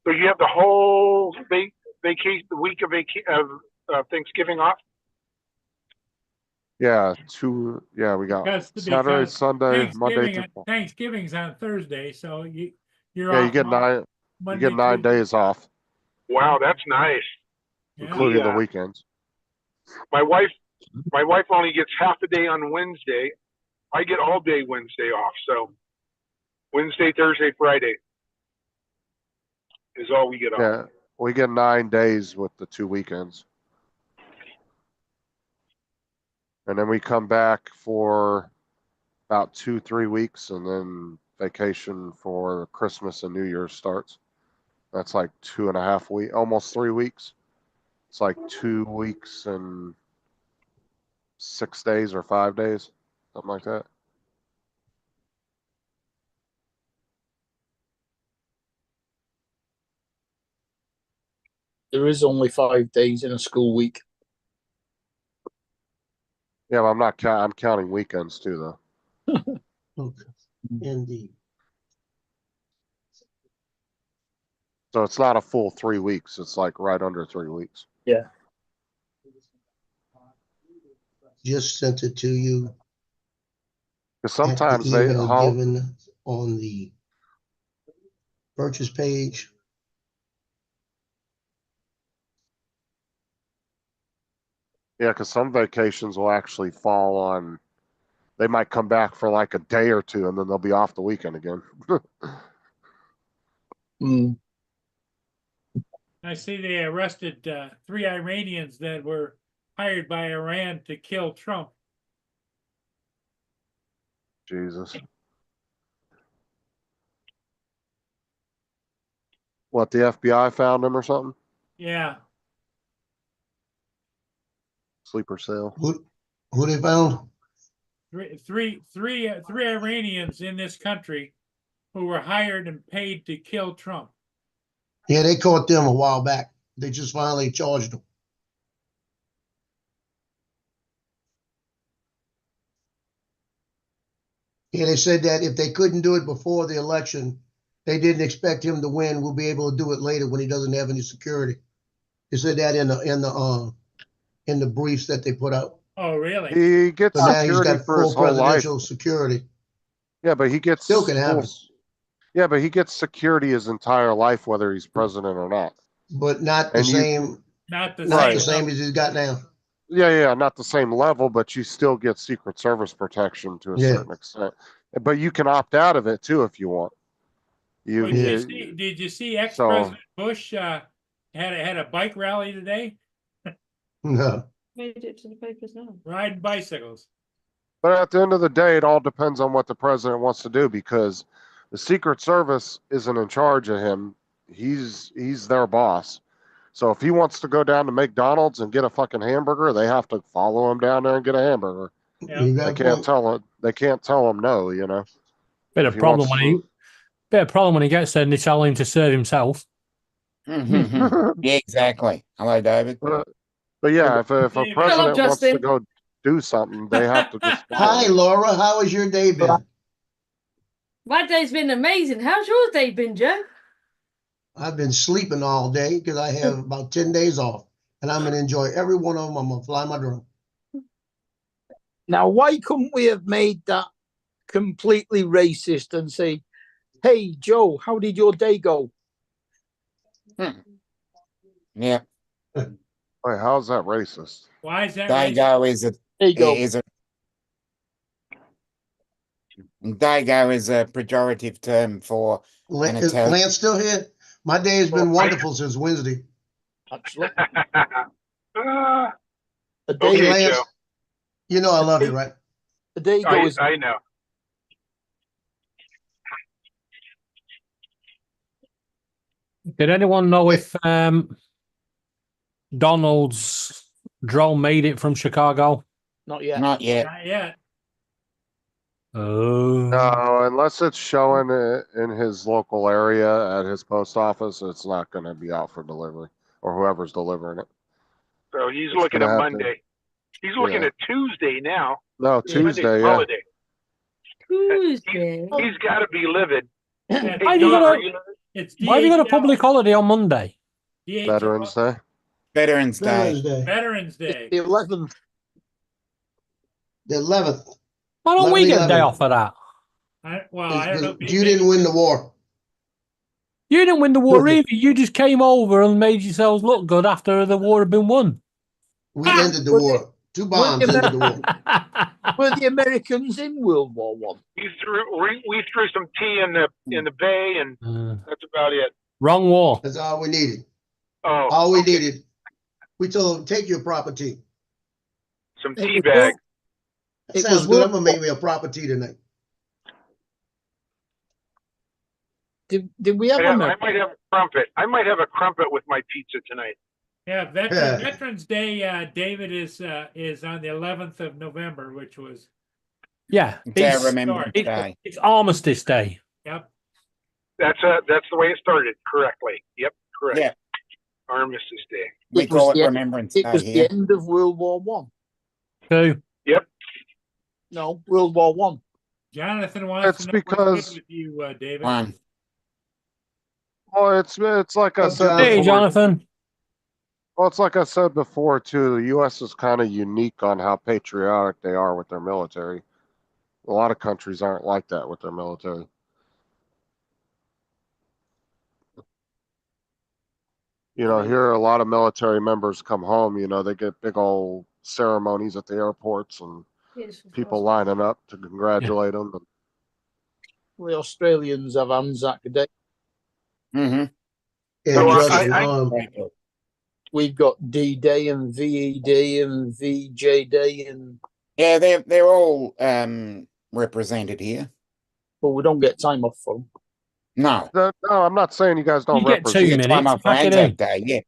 So you have the whole vacation, the week of Thanksgiving off. Yeah, we got Because Saturday, Sunday, Monday through. Thanksgiving's on Thursday, so you're Yeah, off you get Monday, you get 9 Tuesday. days off, Wow, that's nice. Yeah. including the Yeah. weekends. My wife only gets half a day on Wednesday. I get all day Wednesday off. So Wednesday, Thursday, Friday is all we get off. Yeah, we get 9 days with the 2 weekends. And then we come back for about 2-3 weeks, and then vacation for Christmas and New Year's starts. That's like 2.5 weeks, almost 3 weeks. It's like 2 weeks and 6 days or 5 days, something like that. There is only 5 days in a school week. Yeah, but I'm counting weekends too, though. Okay, indeed. So it's not a full 3 weeks. It's like right under 3 weeks. Yeah. Just sent it to you. Because at the sometimes they email given on the purchase page. Yeah, because some vacations will actually fall on. They might come back for like a day or two, and then they'll be off the weekend again. I see they arrested 3 Iranians that were hired by Iran to kill Trump. Jesus. What, the FBI found him or something? Yeah, Sleeper cell. Who they found? three Iranians in this country who were hired and paid to kill Trump. Yeah, they caught them a while back. They just finally charged them. Yeah, they said that if they couldn't do it before the election, they didn't expect him to win. We'll be able to do it later when he doesn't have any security. They said that in the briefs that they put out. Oh, really? He gets So now he's security got for his full whole life. presidential security. Yeah, but he gets Still can have it. Yeah, but he gets security his entire life, whether he's president or not. But not the And same, Not the not the same. same as he's got now. Yeah, not the same level, but you still get Secret Service protection to a Yeah. certain extent. But you can opt out of it too if you want. Well, did you see ex-President Bush had a bike rally today? No. Made it to the papers now. Riding bicycles. But at the end of the day, it all depends on what the president wants to do, because the Secret Service isn't in charge of him. He's their boss. So if he wants to go down to McDonald's and get a fucking hamburger, they have to follow him down there and get a hamburger. Yeah. You They got a can't point. tell it. They can't tell him no. You know. Bit If of he problem wants when bit of problem when he gets there and they tell him to serve himself. Yeah, exactly. Hello, David. But yeah, if a David. president wants to Justin. go do something, they have to just. follow Hi, him. Laura. How has your day been? My day's been amazing. How's your day been, Joe? I've been sleeping all day because I have about 10 days off, and I'm going to enjoy every one of them. I'm going to fly my drone. Now, why couldn't we have made that completely racist and say, "Hey, Joe, how did your day go?" Yeah. Well, Wait, how's that racist? Why is that? racist? Dago There you go. Dago is a pejorative term for an Is Italian. Lance still here? My day has been wonderful since Wednesday. Actually, Ah, a Okay, Hey, day, Lance, Joe. you know I love you, right? a day ago is I know. Did anyone know if Donald's drone made it from Chicago? not yet. Not yet. Not yet. Oh, No, unless it's showing it in his local area at his post office, it's not going to be out for delivery, or whoever's delivering it. So he's It's looking gonna at have to- Monday. He's looking Yeah. at Tuesday now. No, Monday's Tuesday, yeah. holiday. Tuesday. He's got to be livid. Yeah, Hey, Why have you Doug, got are a- you- It's why have you got a DHL. public holiday on Monday? DHL. Veterans Day. Veterans Day. Veterans Day, Veterans Day. The 11th. the 11th. Why don't we get a day 11/11. off for that? I don't know. You didn't win the war. You didn't win the war either. You just came over and made yourselves look good after the war had been won. We ended the war. 2 bombs Wait a ended the war. Were the Americans in World War One? we threw some tea in the bay, and that's about it. Wrong war. That's all we needed. Oh, All we okay. needed. We told them, take your proper tea. Some It tea was bag. That It sounds was good. I'm World gonna make me a proper tea tonight. Did we have I American? might have a crumpet. I might have a crumpet with my pizza tonight. Yeah, Yeah. Veterans Day, David, is on the 11th of November, which was, Yeah, It's it's, Remembrance it- Day. it's Armistice Day. yep. That's the way it started. Correctly. Yep. Correct. Yeah. Armistice Day. We It was call it the- Remembrance It Day was here. the end of World War One. Too. No, World War One. Jonathan wants It's to know what's because- good with you, David. One. Well, it's like I Up, said Jonathan. Hey, before. Jonathan. Well, it's like I said before too. The U.S. is kind of unique on how patriotic they are with their military. A lot of countries aren't like that with their military. You know, here a lot of military members come home. You know, they get big old ceremonies at the airports and people lining up to congratulate them. The Australians have Anzac Day. Mm-hmm. And So, Justin, We've got D Day and VED and VJ Day, and Yeah, they're all represented here. but we don't get time off for them. No. No, I'm not saying you guys don't You get represent. two You get time minutes, off for pack it Anzac in. Day, yeah.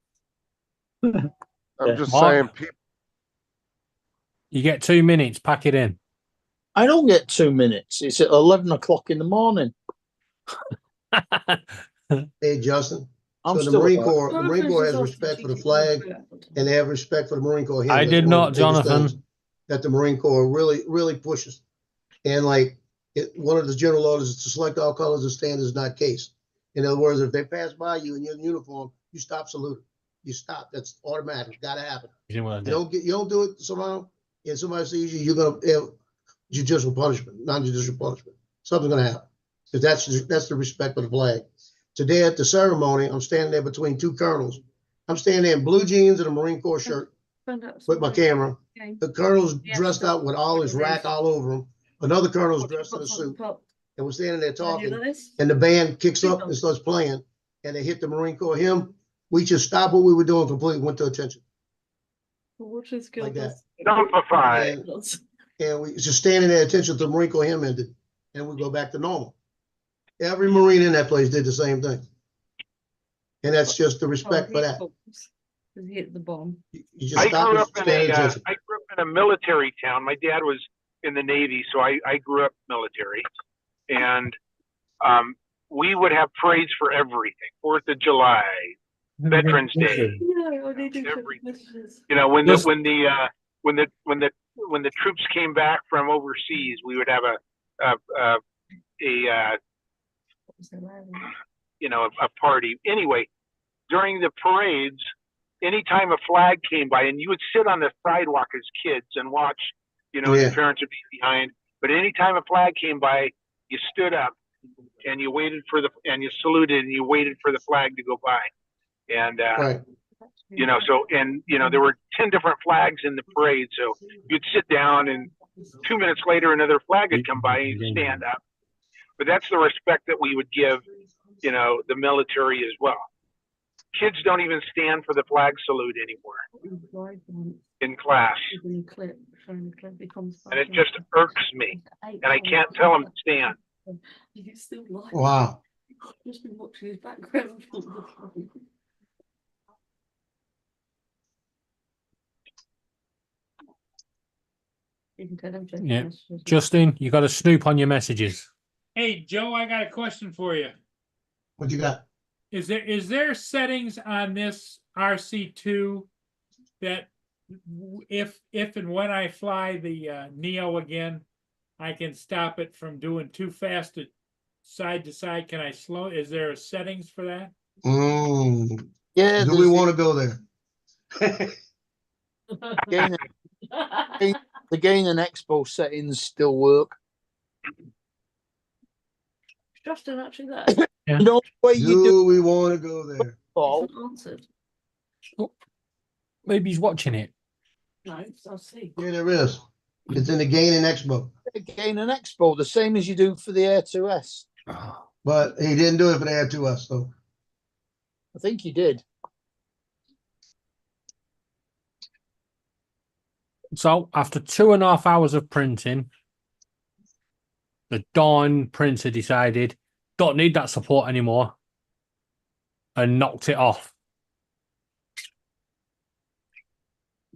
I'm Yeah. just Mark. saying people. You get 2 minutes, pack it in. I don't get 2 minutes. It's at 11 o'clock in the morning. hey, Justin. I'm So the still Marine alive. Corps, the Marine Corps has respect for the flag, and they have respect for the Marine Corps. I That's did one of not, the biggest Jonathan. things that the Marine Corps really pushes. And like one of the general orders is to select all colors and standards, not case. In other words, if they pass by you in your uniform, you stop saluting. You stop. That's automatic. Got to happen. You didn't want to You do. you don't do it somehow, and somebody sees you, you're gonna have judicial punishment, non-judicial punishment. Something's gonna happen. Because that's the respect for the flag. Today at the ceremony, I'm standing there between 2 colonels. I'm standing there in blue jeans and a Marine Corps shirt with my camera. The colonel's dressed out with all his rack all over him. Another colonel's dressed in a suit. And we're standing there talking, and the band kicks up and starts playing, and they hit the Marine Corps hymn. We just stopped what we were doing completely, went to attention. Like that. Dumpified. And we just standing there, attention to the Marine Corps hymn ended, and we go back to normal. Every Marine in that place did the same thing. And that's just the respect for that. Hit the bomb. You just stop and stand attention. I grew up in a military town. My dad was in the Navy, so I grew up military, and we would have parades for everything. 4th of July, Veterans Day, everything. You know, when the troops came back from overseas, we would have a party. Anyway, during the parades, anytime a flag came by, and you would sit on the sidewalk as kids and watch, your parents would be behind. But anytime a flag came by, you stood up and you waited and you saluted and you waited for the flag to go by. And Right. You know, so, and, you know, there were 10 different flags in the parade. So you'd sit down and 2 minutes later, another flag would come by and you'd stand up. But that's the respect that we would give, you know, the military as well. Kids don't even stand for the flag salute anymore in class. And it just irks me. And I can't tell them to stand. Wow. Just been watching his background. Yeah. Justin, you got to snoop on your messages. Hey, Joe, I got a question for you. What you got? Is there settings on this RC2 that if and when I fly the Neo again, I can stop it from doing too fast to side? Can I slow? Is there settings for that? Yeah, Do we want to go there? gain, the gain and expo settings still work. Justin actually there. Yeah. You know the way you do Do we want to go there? Paul? Answered. Maybe he's watching it. No, I'll see. Yeah, there is. It's in the gain and expo. Gain and expo, the same as you do for the Air 2S. But he didn't do it for the Air 2S, though. I think you did. So after 2.5 hours of printing, the Dawn printer decided don't need that support anymore and knocked it off.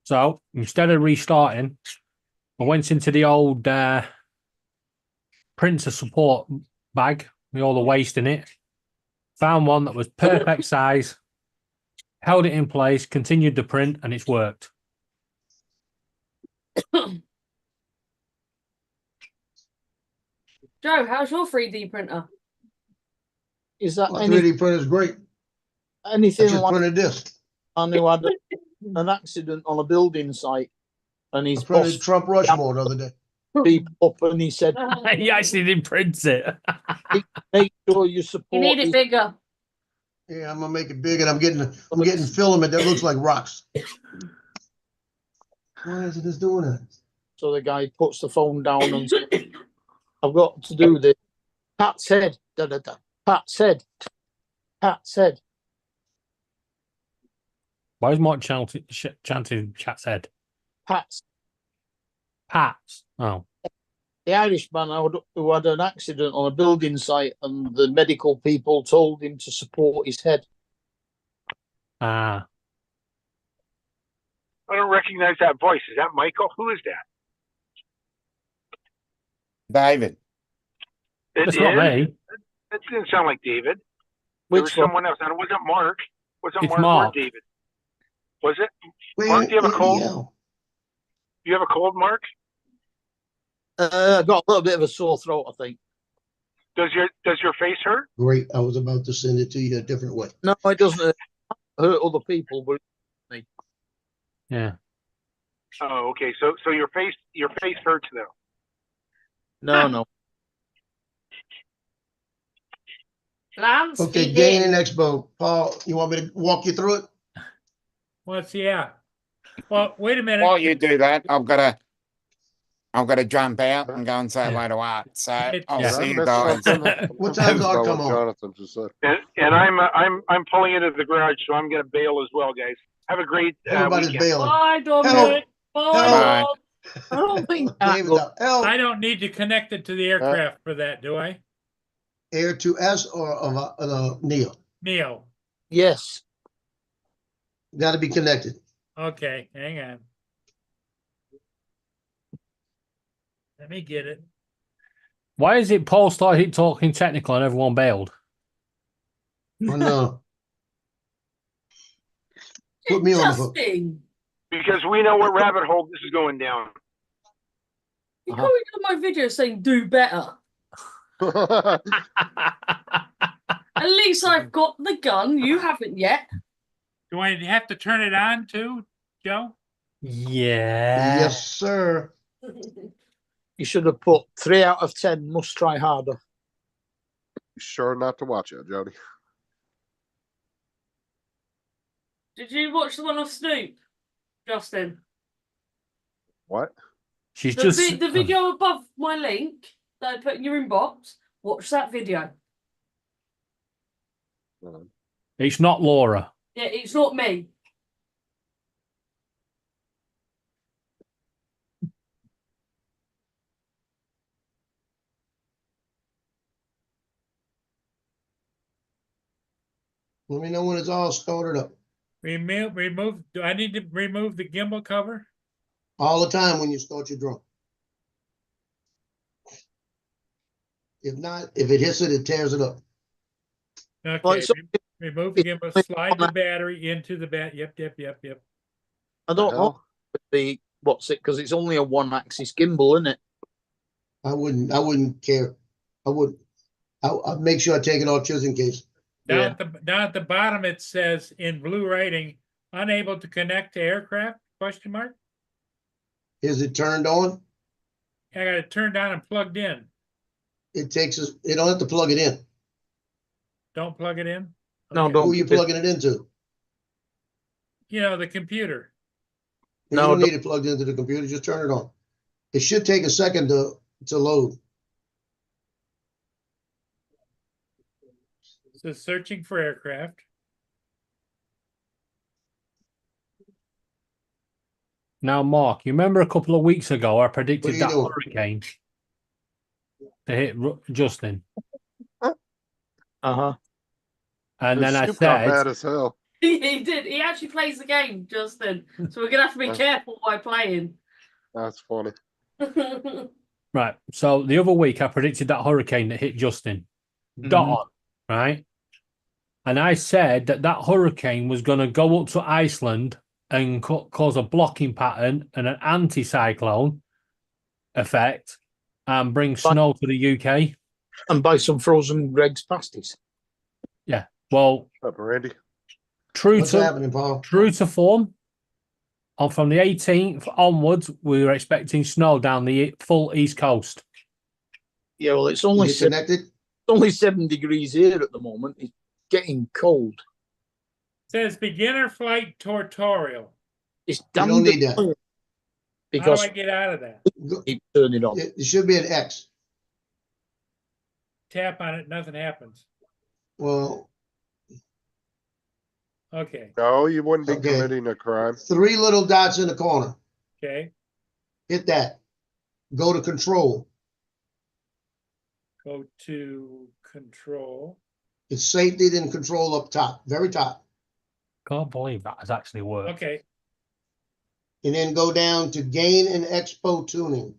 So instead of restarting, I went into the old printer support bag with all the waste in it, found one that was perfect size, held it in place, continued the print, and it's worked. Joe, how's your 3D printer? Is that My any, 3D printer is great. I anything just like printed this. I knew had an accident on a building site and I his printed boss Trump Rushmore the other day. beeped up and he said, He actually didn't print it. make sure you support You need it his-" bigger. Yeah, I'm gonna make it big, and I'm getting filament that looks like rocks. Why isn't this doing that? So the guy puts the phone down and says, I've got to do this. Pat said, da, da, da. Pat said, Pat said. Why is Mark chanting chat's head? Pat's Pat's. Oh. the Irishman who had an accident on a building site and the medical people told him to support his head. Ah. I don't recognize that voice. Is that Michael? Who is that? David. That's not me. That didn't sound like David. There was Which one? someone else. And it wasn't Mark. Wasn't It's Mark, Mark. or David? Was it? Wait, Mark, do you have a cold? yeah. Do you have a cold, Mark? I got a little bit of a sore throat, I think. Does your face hurt? Great. I was about to send it to you a different way. No, it doesn't hurt other people, but Yeah. Oh, okay. So your face hurts though. no. Lance, Okay, speak gain in. and expo. Paul, you want me to walk you through it? Yeah. Well, wait a minute. While you do that, I've got to jump out and go and say hello to Art. So I'll Yeah. see you Mr. guys. President, What time's that's Art not come what on? Jonathan just said. And I'm pulling into the garage, so I'm gonna bail as well, guys. Have a great Everybody's weekend. bailing. Bye, Dominic. Bye, Bye. Bob. I don't think that David, look, help. I don't need to connect it to the aircraft for that, do I? Air 2S or of Neo? Neo. yes. Got to be connected. Okay, hang on. Let me get it. Why is it Paul started talking technical and everyone bailed? Oh no. Put me on the hook. Justin, Because we know what rabbit hole this is going down. you commented on my video saying do better. At least I've got the gun. You haven't yet. Do I have to turn it on too, Joe? Yeah. Yes, sir. You should have put 3 out of 10 must try harder. Be sure not to watch it, Jody. Did you watch the one of Snoop, Justin? What? She's The, just the video above my link that I put in your inbox. Watch that video. It's not Laura. Yeah, it's not me. Let me know when it's all started up. Do I need to remove the gimbal cover? All the time when you start your drone. If not, if it hits it, it tears it up. Okay, so- remove the gimbal, slide the battery into the Yep. I The don't know hell? the what's it because it's only a one-axis gimbal, isn't it? I wouldn't care. I'd make sure I take it off just in case. Down at the bottom, it says in blue writing, unable to connect to aircraft, question mark? Is it turned on? I got it turned on and plugged in. It takes us, you don't have to plug it in. Don't plug it in? No, Okay. don't. Who are you plugging it into? You know, the computer. You No, don't don't- need it plugged into the computer, just turn it on. It should take a second to load. So searching for aircraft. Now, Mark, you remember a couple of weeks ago I What predicted are you that doing? hurricane to hit Justin, Uh-huh. and then I Snoop got mad said, as hell. He did. He actually plays the game, Justin. So we're gonna have to be careful while playing. That's funny. right. So the other week I predicted that hurricane that hit Justin, dot on, right? And I said that that hurricane was going to go up to Iceland and cause a blocking pattern and an anticyclone effect and bring snow to the UK. And buy some frozen Greg's pasties. Yeah. Well, What's up, Randy? true What's happening, Paul? form. From the 18th onwards, we were expecting snow down the full east coast. Yeah, well, it's only Is it connected? only 7 degrees here at the moment. It's getting cold. Says beginner flight tutorial. It's You damn don't need good that. How do because I get out of that? keep turning on. It should be an X. Tap on it, nothing happens. Well, Okay, No, you wouldn't be Okay. committing a crime. 3 little dots in the corner. okay. Hit that. Go to control. Go to control. It's safety, then control up top, very top. Can't believe that has actually worked. Okay, And then go down to gain and expo tuning.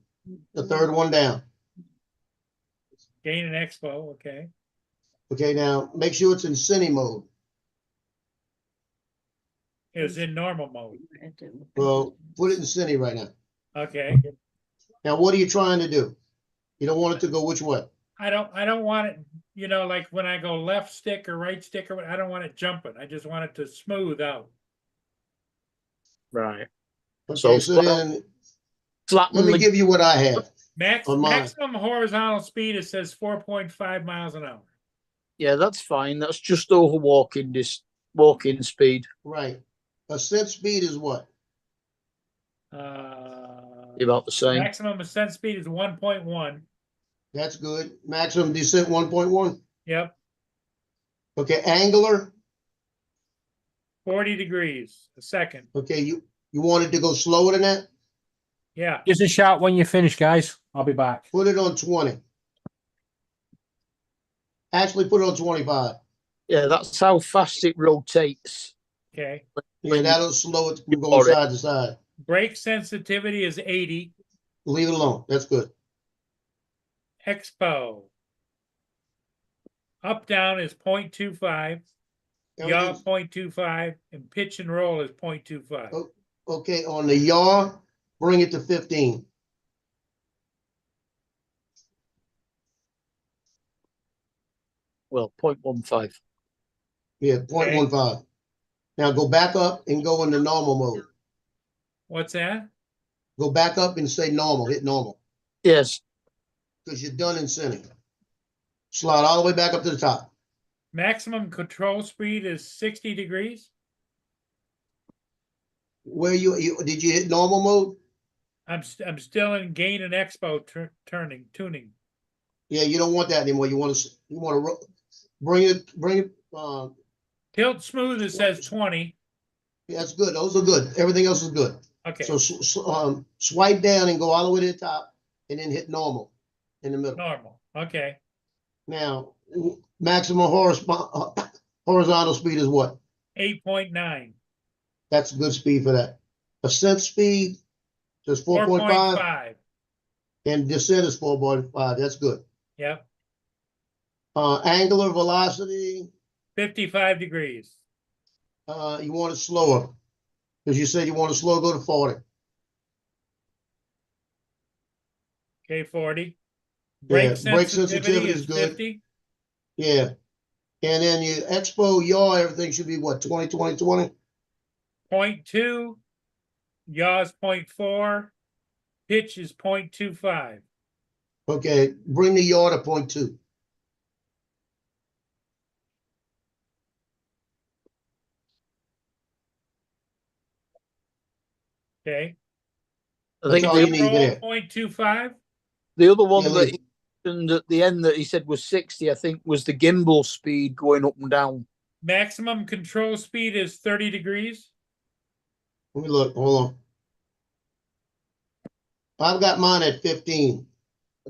The third one down. gain an expo, okay. Okay, now make sure it's in cine mode. It was in normal mode. Well, put it in cine right now. Okay, Now, what are you trying to do? You don't want it to go which way? I don't want it, you know, like when I go left stick or right stick or what, I don't want it jumping. I just want it to smooth out. Right. Okay, So so then flatten let me the give you what I have. On mine. Maximum horizontal speed, it says 4.5 miles an hour. Yeah, that's fine. That's just over walking speed. Right. Ascent speed is what? About the same. Maximum ascent speed is 1.1. That's good. Maximum descent 1.1. Yep, Okay, angular. 40 degrees a second. Okay, you want it to go slower than that? Yeah, Just a shout when you're finished, guys. I'll be back. Put it on 20. Actually, put it on 25. Yeah, that's how fast it rotates. okay. Yeah, that'll slow it from going Alright. side to side. Brake sensitivity is 80. Leave it alone. That's good. Expo. Up down is 0.25. Yaw Everything's- 0.25 and pitch and roll is 0.25. Oh. Okay, on the yaw, bring it to 15. Well, 0.15. Yeah, 0.15. Now go back up and go into normal mode. What's that? Go back up and say normal, hit normal, Yes. because you're done in center. Slide all the way back up to the top. Maximum control speed is 60 degrees. Where did you hit normal mode? I'm still in gain and expo tuning. Yeah, you don't want that anymore. You want to bring it. Tilt smooth, it says 20. Yeah, that's good. Those are good. Everything else is good. Okay, So swipe down and go all the way to the top, and then hit normal in the middle. normal. Okay, Now, maximum horizontal speed is what? 8.9. That's good speed for that. Ascent speed is 4.5, 4.5. and descent is 4.5. That's good. Yep, Angular velocity, 55 degrees. you want it slower because you said you want it slow. Go to 40. Okay, 40. Yeah, Brake brake sensitivity sensitivity is is good. 50. Yeah, and then your expo yaw, everything should be what, 20, 20, 20. 0.2. Yaw is 0.4. Pitch is 0.25. Okay, bring the yaw to 0.2. Okay. I That's think all you need Roll there. 0.25. the other one Yeah, that leave. he mentioned at the end that he said was 60, I think, was the gimbal speed going up and down. Maximum control speed is 30 degrees. Let me look. Hold on. I've got mine at 15,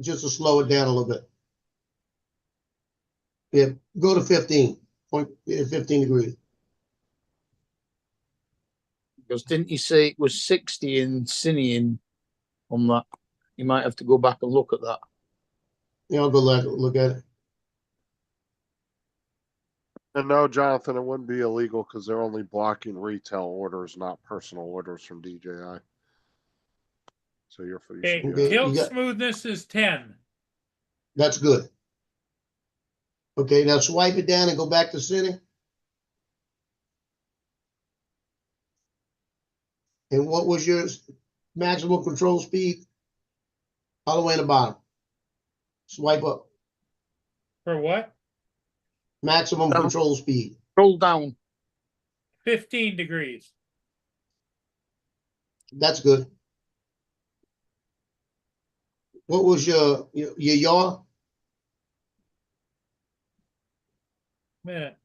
just to slow it down a little bit. Yeah, go to 15. 15 degrees. Because didn't he say it was 60 in Cinean on that? You might have to go back and look at that. Yeah, I'll go look at it. And no, Jonathan, it wouldn't be illegal because they're only blocking retail orders, not personal orders from DJI. So you should Okay. be Okay. okay. Tilt You got- smoothness is 10. That's good. Okay, now swipe it down and go back to city. And what was your maximum control speed? All the way in the bottom. Swipe up. For what? Maximum control speed. Roll down. 15 degrees. That's good. What was your yaw? Minute.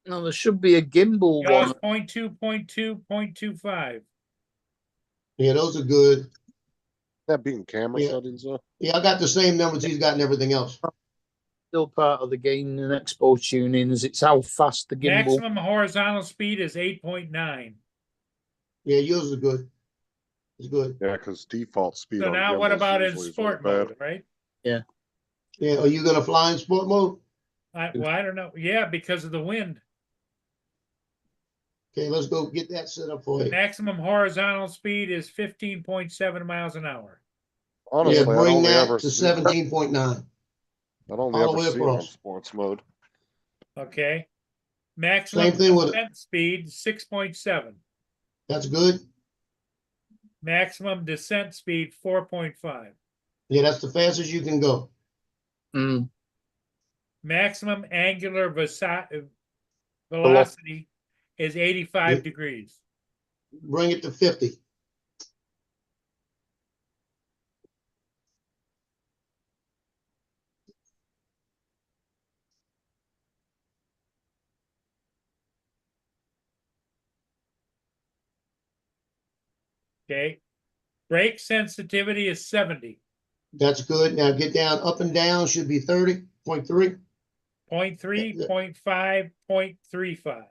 No, there should be a gimbal Yaw is one. 0.2, 0.2, 0.25. Yeah, those are good. That being camera Yeah. settings though. Yeah, I got the same numbers he's got and everything else. Still part of the gain and expo tunings. It's how fast the gimbal. Maximum horizontal speed is 8.9. Yeah, yours is good. It's good. Yeah, because default speed So on now what gimbals about in usually is sport really bad. mode, right? Yeah, are you gonna fly in sport mode? I don't know. Yeah, because of the wind. Okay, let's go get that set up for you. Maximum horizontal speed is 15.7 miles an hour. Honestly, Yeah, I bring only that ever to see it. 17.9. I only all the ever way see it on across. sports mode. Okay. Maximum Same thing with- descent speed 6.7. That's good. Maximum descent speed 4.5. Yeah, that's the fastest you can go. Mm. Maximum angular velocity is 85 Yeah. degrees. Bring it to 50. Okay. Brake sensitivity is 70. That's good. Now get down, up and down should be 30.3. 0.3, 0.5, 0.35.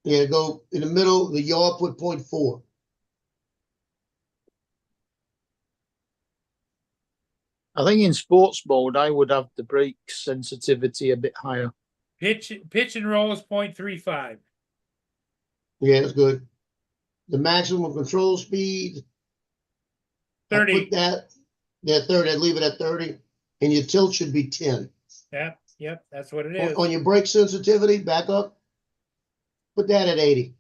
Yeah, go in the middle, the yaw put 0.4. I think in sports mode, I would have the brake sensitivity a bit higher. Pitch and roll is 0.35. Yeah, that's good. The maximum control speed, I 30. put that, 30, I'd leave it at 30. And your tilt should be 10. Yep, that's what it is. On your brake sensitivity, back up, put that at 80.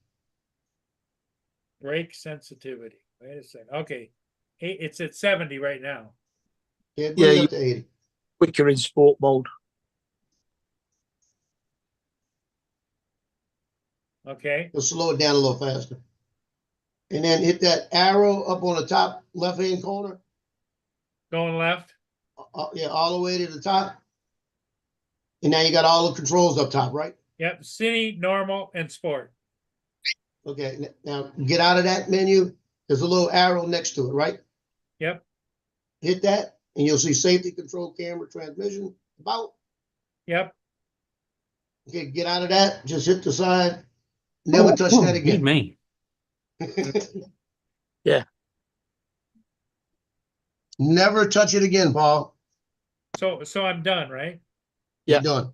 Brake sensitivity. Wait a second. Okay. It's at 70 right now. Yeah, bring Yeah, it up to 80. Quicker in sport mode. Okay. You'll slow it down a little faster. and then hit that arrow up on the top left-hand corner. Going left. Yeah, all the way to the top. And now you got all the controls up top, right? Yep, city, normal, and sport. Okay, now get out of that menu. There's a little arrow next to it, right? Yep, Hit that, and you'll see safety control camera transmission about. yep. Okay, get out of that. Just hit the side. Never touch that Excuse again. me. Never touch it again, Paul. So I'm done, right? Yeah. You're done.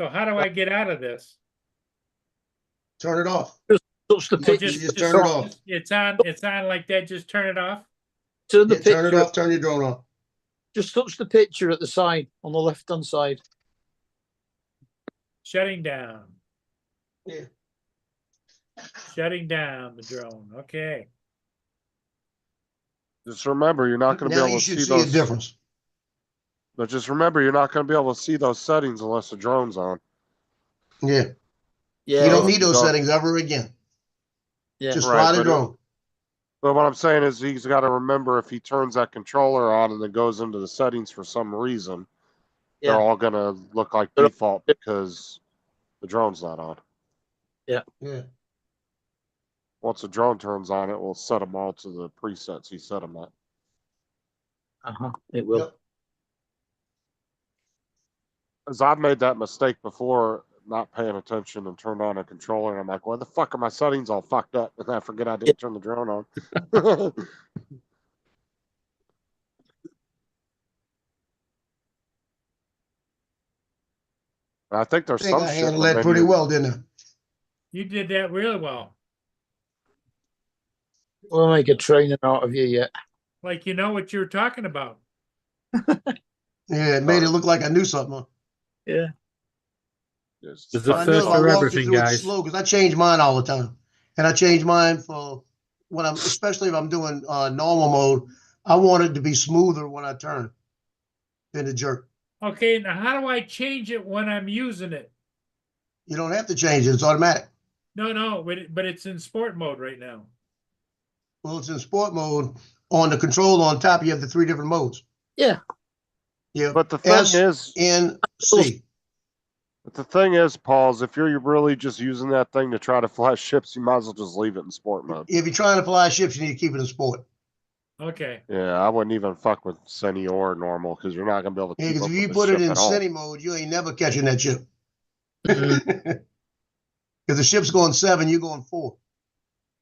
So how do I get out of this? Turn it off. Touch the Or picture. just turn it off. It's on like that. Just turn it off. Turn the Yeah, turn it picture. off. Turn your drone off. Just touch the picture at the side on the left hand side. Shutting down. Yeah. Shutting down the drone. Okay. Just remember, you're not going to be Now able you to should see see a those. difference. But just remember, you're not going to be able to see those settings unless the drone's on. Yeah. Yeah. You don't need those Don't- settings ever again. Yeah. Just Right, fly the but drone. But what I'm saying is he's got to remember if he turns that controller on and then goes into the settings for some reason, Yeah. they're all going to look like They're- default because the drone's not on. Yeah. Once the drone turns on, it will set them all to the presets he set them at. It will. Yep. Because I've made that mistake before, not paying attention and turned on a controller, and I'm like, why the fuck are my settings all fucked up? And I forget I didn't turn the drone on. I think there's I think some I shit in handled the that pretty menu. well, didn't I? You did that really well. We'll make a trainer out of you yet. Like you know what you were talking about. Yeah, it made it look like I knew something. Huh? Yeah. Yes. There's a I first knew I for walked you everything, through it guys. slow because I change mine all the time, and I change mine for when I'm, especially if I'm doing normal mode. I want it to be smoother when I turn than the jerk. Okay, now how do I change it when I'm using it? You don't have to change it; it's automatic. No, but it's in sport mode right now. Well, it's in sport mode. On the control on top, you have the 3 different modes. Yeah. Yeah, But the thing S, is, N, C. Paul, is if you're really just using that thing to try to fly ships, you might as well just leave it in sport mode. If you're trying to fly ships, you need to keep it in sport. Okay. Yeah, I wouldn't even fuck with Cine or normal because you're not gonna be able to Yeah, keep because up if with you the put it ship in at all. cine mode, you ain't never catching that ship. Because the ship's going 7, you're going 4.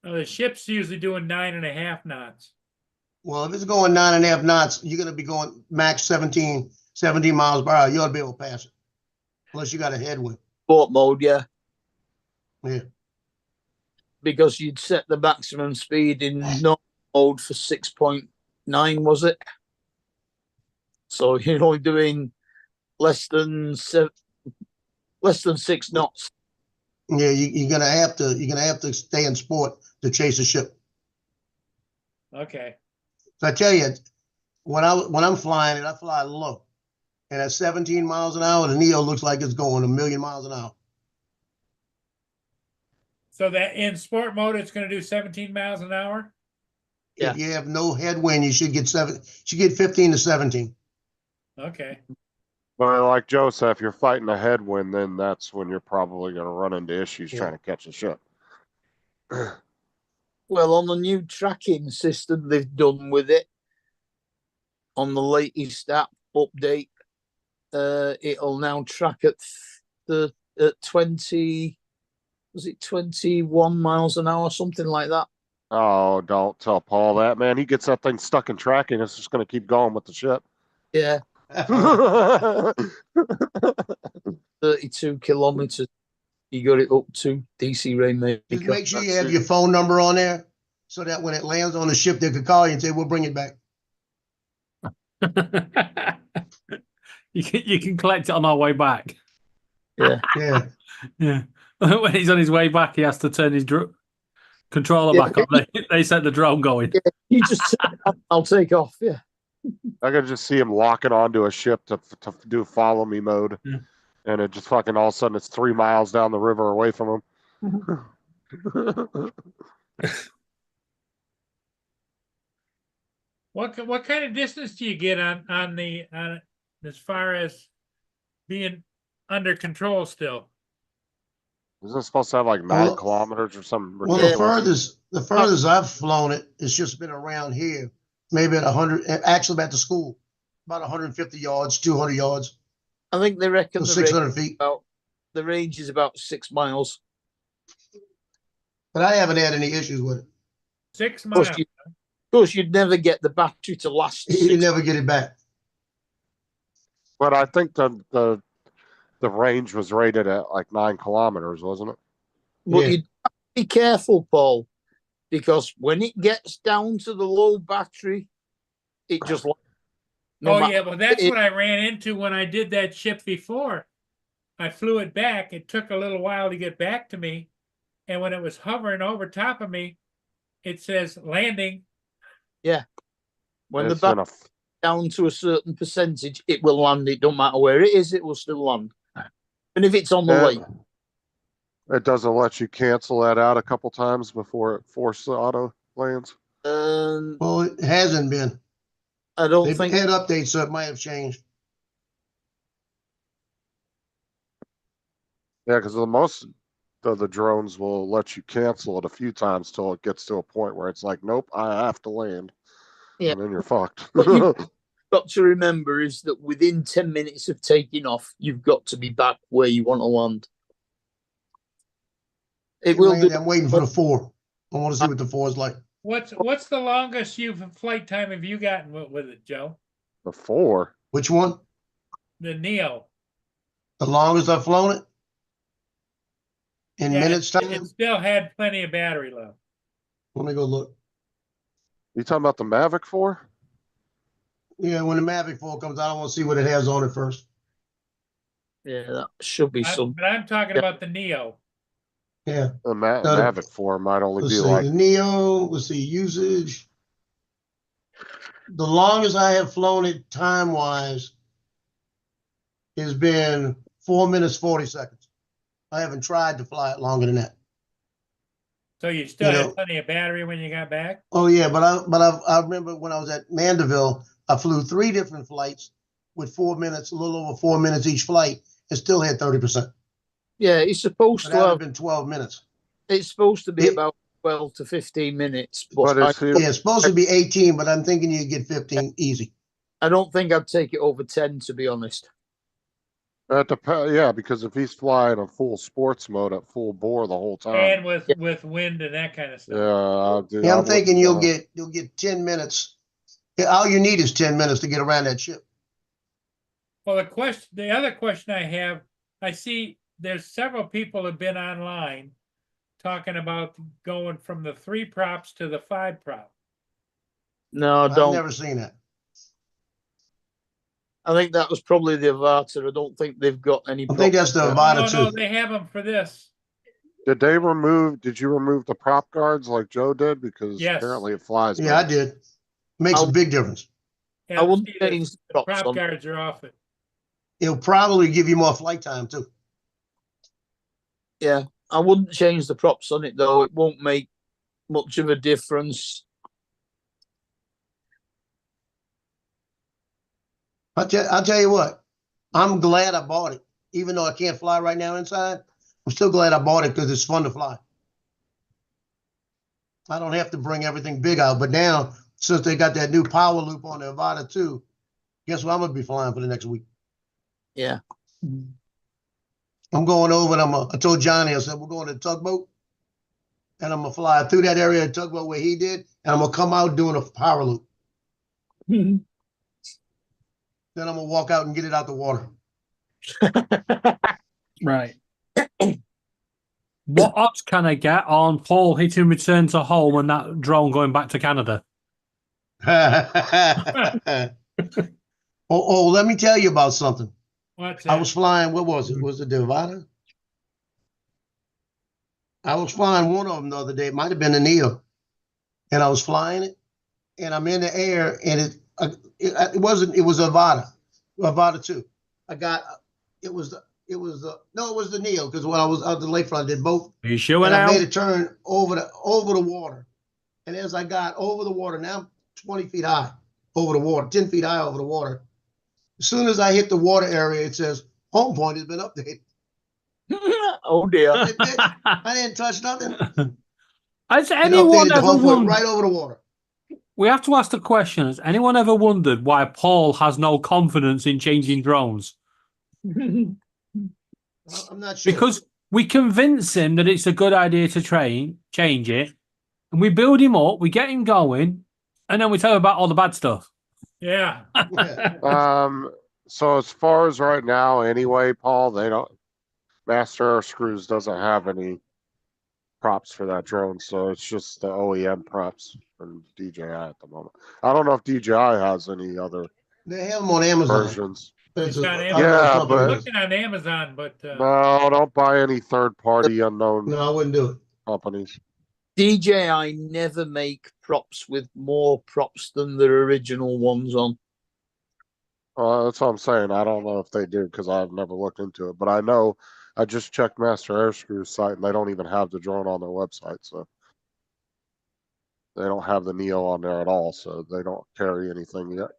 The ship's usually doing 9.5 knots. Well, if it's going 9.5 knots, you're going to be going max 17 miles per hour. You ought to be able to pass it. Unless you got a headwind. Sport mode, yeah. Yeah. Because you'd set the maximum speed in normal mode for 6.9, was it? So you're only doing less than 6 knots. Yeah, you're gonna have to stay in sport to chase a ship. Okay. So I tell you, when I'm flying it, I fly low. And at 17 miles an hour, the Neo looks like it's going 1,000,000 miles an hour. So that in sport mode, it's going to do 17 miles an hour. Yeah. If you have no headwind, you should get 15 to 17. Okay. But like Joe said, if you're fighting a headwind, then that's when you're probably gonna run into issues Yeah. trying to catch a ship. Well, on the new tracking system they've done with it, on the latest app update, it'll now track at 20, was it 21 miles an hour, something like that? Oh, don't tell Paul that, man. He gets that thing stuck in tracking. It's just gonna keep going with the ship. Yeah, 32 kilometers. You got it up to DC Rainmaker. Just make sure you That's have it. your phone number on there so that when it lands on the ship, they could call you and say, we'll bring it back. You can collect it on our way back. Yeah. Yeah. Yeah. When he's on his way back, he has to turn his controller Yeah. back on. They set the drone going. You just I'll take off. Yeah. I could just see him locking onto a ship to do follow me mode. Yeah. and it just fucking all of a sudden it's 3 miles down the river away from them. What kind of distance do you get on as far as being under control still? Isn't it supposed to have like 9 Well- kilometers or something Well, the ridiculous? furthest I've flown it, it's just been around here, maybe at 100, actually at the school, about 150 yards, 200 yards, I think they reckon or the 600 feet. the range is about 6 miles. But I haven't had any issues with it. 6 Of miles. course, you'd never get the battery to last. You 6 never get it back. But I think the range was rated at like 9 kilometers, wasn't it? But Yeah. you have to be careful, Paul, because when it gets down to the low battery, it just Oh yeah, well that's what I ran into when I did that ship before. I flew it back. It took a little while to get back to me. And when it was hovering over top of me, it says landing. when the It's in battery a down to a certain percentage, it will land. It don't matter where it is, it will still land. And if it's on the Yeah. way, It doesn't let you cancel that out a couple times before it forces auto lands. Well, it hasn't been. I don't They've think had updates, so it might have changed. Yeah, because most of the drones will let you cancel it a few times till it gets to a point where it's like, nope, I have to land. Yeah. And then you're fucked. But you- got to remember is that within 10 minutes of taking off, you've got to be back where you want to land. It will do. I'm waiting for the 4. I want to see what the 4 is like. What's the longest flight time have you gotten with it, Joe? Before. Which one? The Neo. The longest I've flown it? In Yeah, minutes time? It still had plenty of battery left. Let me go look. You talking about the Mavic 4? Yeah, when the Mavic 4 comes out, I want to see what it has on it first. Yeah, that should be some. But I'm talking about the Neo. Yeah. The No, Mavic 4 might only Let's be see. like The Neo, let's see, usage. The longest I have flown it time-wise has been 4 minutes, 40 seconds. I haven't tried to fly it longer than that. So you still You had know- plenty of battery when you got back? Oh yeah, but I remember when I was at Mandeville, I flew 3 different flights with 4 minutes, a little over 4 minutes each flight, and still had 30%. Yeah, it's supposed So to that would have have. been 12 minutes. It's supposed to be It- about 12 to 15 minutes. But But it's Yeah, it's supposed to be 18, but I'm thinking you get 15 easy. I don't think I'd take it over 10, to be honest. yeah, because if he's flying a full sports mode at full bore the whole time. And with wind and that kind of stuff. Yeah, I'm thinking you'll get 10 minutes. Yeah, all you need is 10 minutes to get around that ship. Well, the other question I have, I see there's several people have been online talking about going from the 3 props to the 5 prop. No, I I've don't. never seen that. I think that was probably the Avata. I don't think they've got any. I think that's the Avata No, too. they have them for this. Did you remove the prop guards like Joe did? Because Yes. apparently it flies. Yeah, I better. did. Makes a I'll- big difference. Yeah, I wouldn't see, the change the props prop on. guards are off it. It'll probably give you more flight time too. Yeah, I wouldn't change the props on it though. It won't make much of a difference. I'll tell you what, I'm glad I bought it. Even though I can't fly right now inside, I'm still glad I bought it because it's fun to fly. I don't have to bring everything big out. But now, since they got that new power loop on the Avata 2, guess what I'm going to be flying for the next week? Yeah. I'm going over and I told Johnny, I said, we're going to the tugboat. And I'm going to fly through that area of tugboat where he did. And I'm going to come out doing a power loop. Then I'm going to walk out and get it out the water. Right. What odds can I get on Paul hitting return to home and that drone going back to Canada? Let me tell you about something. What's I that? was flying, what was it? Was it the Avata? I was flying one of them the other day. It might have been the Neo. And I was flying it, and I'm in the air, and it was Avata 2. It was it was no, it was the Neo because when I was out the lakefront, I did both. Are you sure And I now? made a turn over the water. And as I got over the water, now I'm 20 feet high over the water, 10 feet high over the water. As soon as I hit the water area, it says home point has been updated. Oh dear. I didn't touch nothing. Has It anyone updated the ever home point wondered? right over the water. We have to ask the question: has anyone ever wondered why Paul has no confidence in changing drones? I'm not sure. Because we convince him that it's a good idea to change it, and we build him up, we get him going, and then we tell him about all the bad stuff. Yeah. So as far as right now, anyway, Paul, they don't. Master Air Screws doesn't have any props for that drone, so it's just the OEM props from DJI at the moment. I don't know if DJI has any other They have them on Amazon. versions. It's on I don't know Amazon. Yeah, what I'm company but- it is. looking on Amazon, but No, don't buy any third-party unknown No, I wouldn't do it. companies. DJI never make props with more props than their original ones on. That's what I'm saying. I don't know if they do because I've never looked into it, but I know I just checked Master Air Screws site and they don't even have the drone on their website, so they don't have the Neo on there at all, so they don't carry anything yet,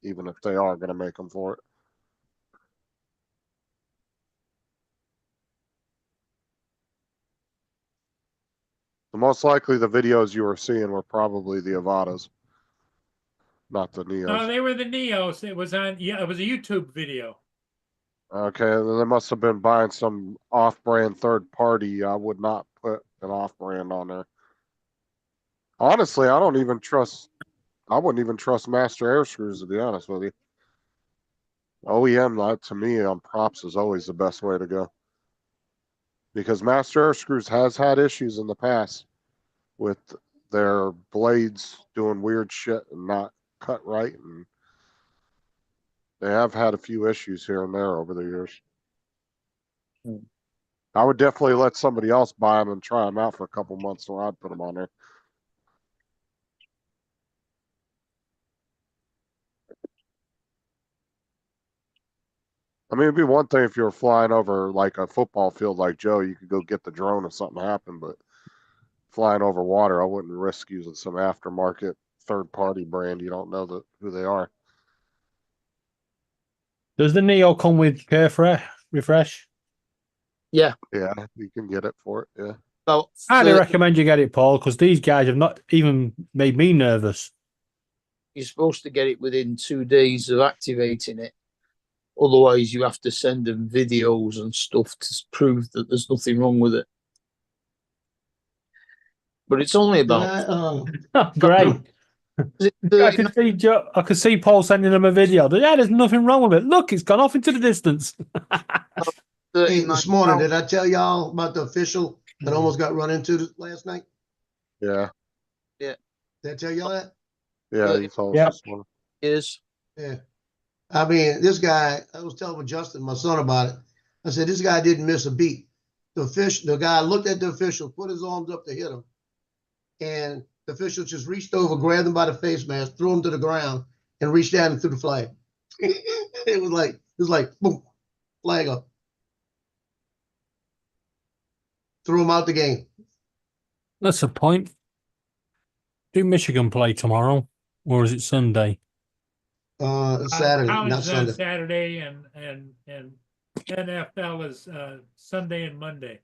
even if they are going to make them for it. The most likely the videos you were seeing were probably the Avatas, not the Neos. no, they were the Neos. It was on. Yeah, it was a YouTube video. Okay, then they must have been buying some off-brand third party. I would not put an off-brand on there. Honestly, I wouldn't even trust Master Air Screws, to be honest with you. OEM, to me, on props is always the best way to go. Because Master Air Screws has had issues in the past with their blades doing weird shit and not cut right, and they have had a few issues here and there over the years. I would definitely let somebody else buy them and try them out for a couple months so I'd put them on there. I mean, it'd be one thing if you were flying over like a football field like Joe, you could go get the drone if something happened, but flying over water, I wouldn't risk using some aftermarket third-party brand. You don't know who they are. Does the Neo come with Care Refresh? Yeah. Yeah, you can get it for it. Yeah. Well, Highly 30 recommend you get it, Paul, because these guys have not even made me nervous. you're supposed to get it within 2 days of activating it. Otherwise, you have to send them videos and stuff to prove that there's nothing wrong with it. But it's only Can about. I, Great. Is it I 39 could see I could see Paul sending them a video. Yeah, there's nothing wrong with it. Look, it's gone off into the distance. hey, this morning, 39 did I tell y'all about the official that almost got run into last night? Yeah. Did I tell y'all that? Yeah, Yeah. you told Yep. us this morning. is Yeah. I mean, this guy, I was telling Justin, my son, about it. I said, this guy didn't miss a beat. The guy looked at the official, put his arms up to hit him. And the official just reached over, grabbed him by the face mask, threw him to the ground, and reached down and threw the flag. it was like, boom, flag up. Threw him out the game. That's the point. Do Michigan play tomorrow, or is it Sunday? Saturday, College not is on Sunday. Saturday, and NFL is Sunday and Monday.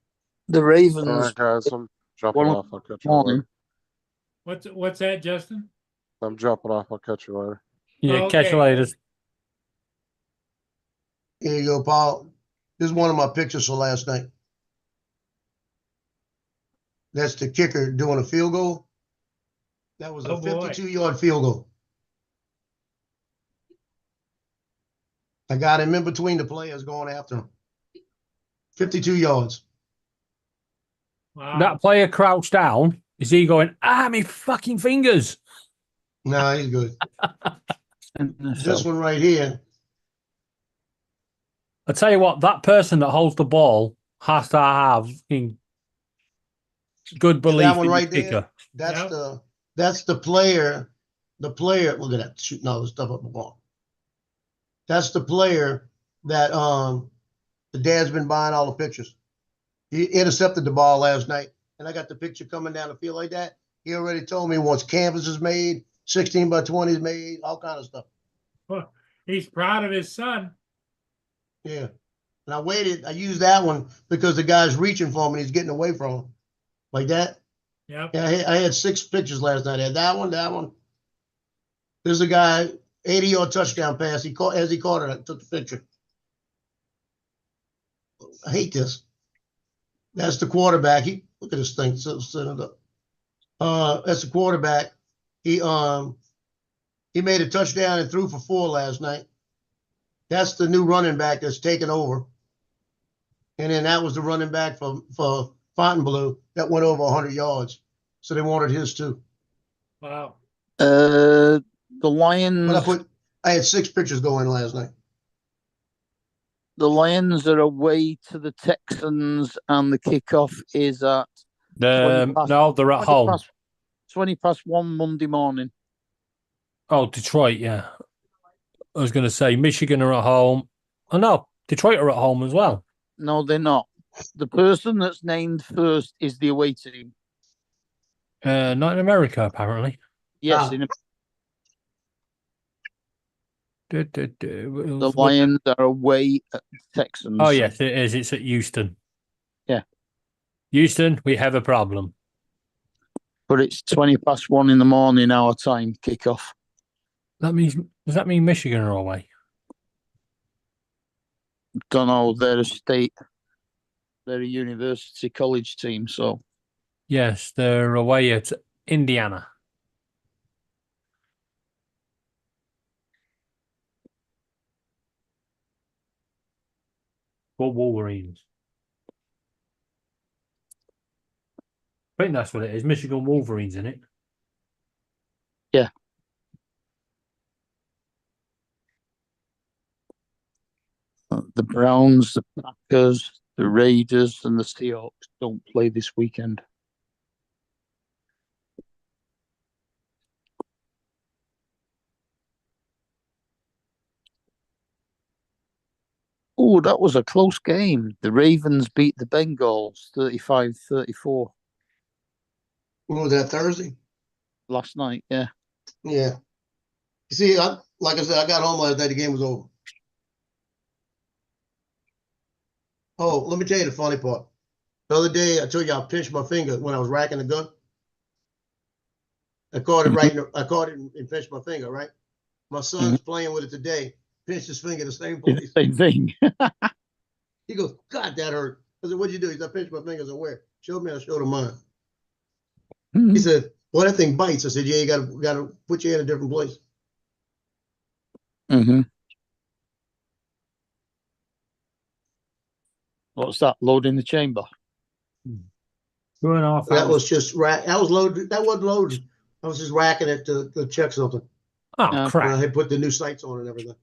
the All Ravens right, guys, I'm jumping One off. I'll catch you later. morning. What's that, Justin? I'm jumping off. I'll catch you later. Yeah, catch you Okay. later. Here you go, Paul. This is one of my pictures for last night. That's the kicker doing a field goal. That was a Oh, boy. 52-yard field goal. I got him in between the players going after him. 52 yards. Wow. That player crouched down. Is he going, me fucking fingers? No, he's good. This NFL. one right here. I tell you what, that person that holds the ball has to have fucking good belief one in right the there? kicker. That's the player. The player, look at that, shooting all the stuff up the wall. That's the player that The dad's been buying all the pictures. He intercepted the ball last night, and I got the picture coming down the field like that. He already told me once canvas is made, 16 by 20 is made, all kind of stuff. Well, he's proud of his son. Yeah. And I waited. I used that one because the guy's reaching for him and he's getting away from him. Like that. Yep. Yeah, I had 6 pictures last night. I had that one. There's a guy, 80-yard touchdown pass. He caught as he caught it. I took the picture. I hate this. That's the quarterback. Look at this thing. Set it up. That's the quarterback. He made a touchdown and threw for 4 last night. That's the new running back that's taken over. And then that was the running back for Fontainebleau that went over 100 yards. So they wanted his too. Wow. The Lions. But I had 6 pictures going last night. The Lions are away to the Texans, and the kickoff is at No, they're at home. 1:20 Monday morning. Oh, Detroit, yeah. I was going to say Michigan are at home. Oh, no, Detroit are at home as well. No, they're not. The person that's named first is the away team. Not in America, apparently. Yes, the Lions are away at the Texans. Oh, yes, it is. It's at Houston. Yeah. Houston, we have a problem. But it's 1:20 in the morning, our time, kickoff. Does that mean Michigan are away? Don't know. They're a state. They're a university college team, so. Yes, they're away at Indiana. What Wolverines? I think that's what it is. Michigan Wolverines, in it. Yeah. The Browns, the Packers, the Raiders, and the Seahawks don't play this weekend. Oh, that was a close game. The Ravens beat the Bengals 35-34 What was that, Thursday? last night. Yeah. Yeah. You see, like I said, I got home last night. The game was over. Oh, let me tell you the funny part. The other day, I told you I pinched my finger when I was racking the gun. I caught it right. I caught it and pinched my finger. Right. My son's playing with it today. Pinched his finger the same place. Same thing. He goes, God, that hurt. I said, what'd you do? He said, I pinched my fingers. I where? Showed me. I showed him mine. He said, well, that thing bites. I said, yeah, you gotta put your hand in a different place. What's that? Loading the chamber. 2.5 That hours. was just that was loaded. That wasn't loaded. I was just racking it to check something. Oh, Yeah. crap. I had put the new sights on and everything.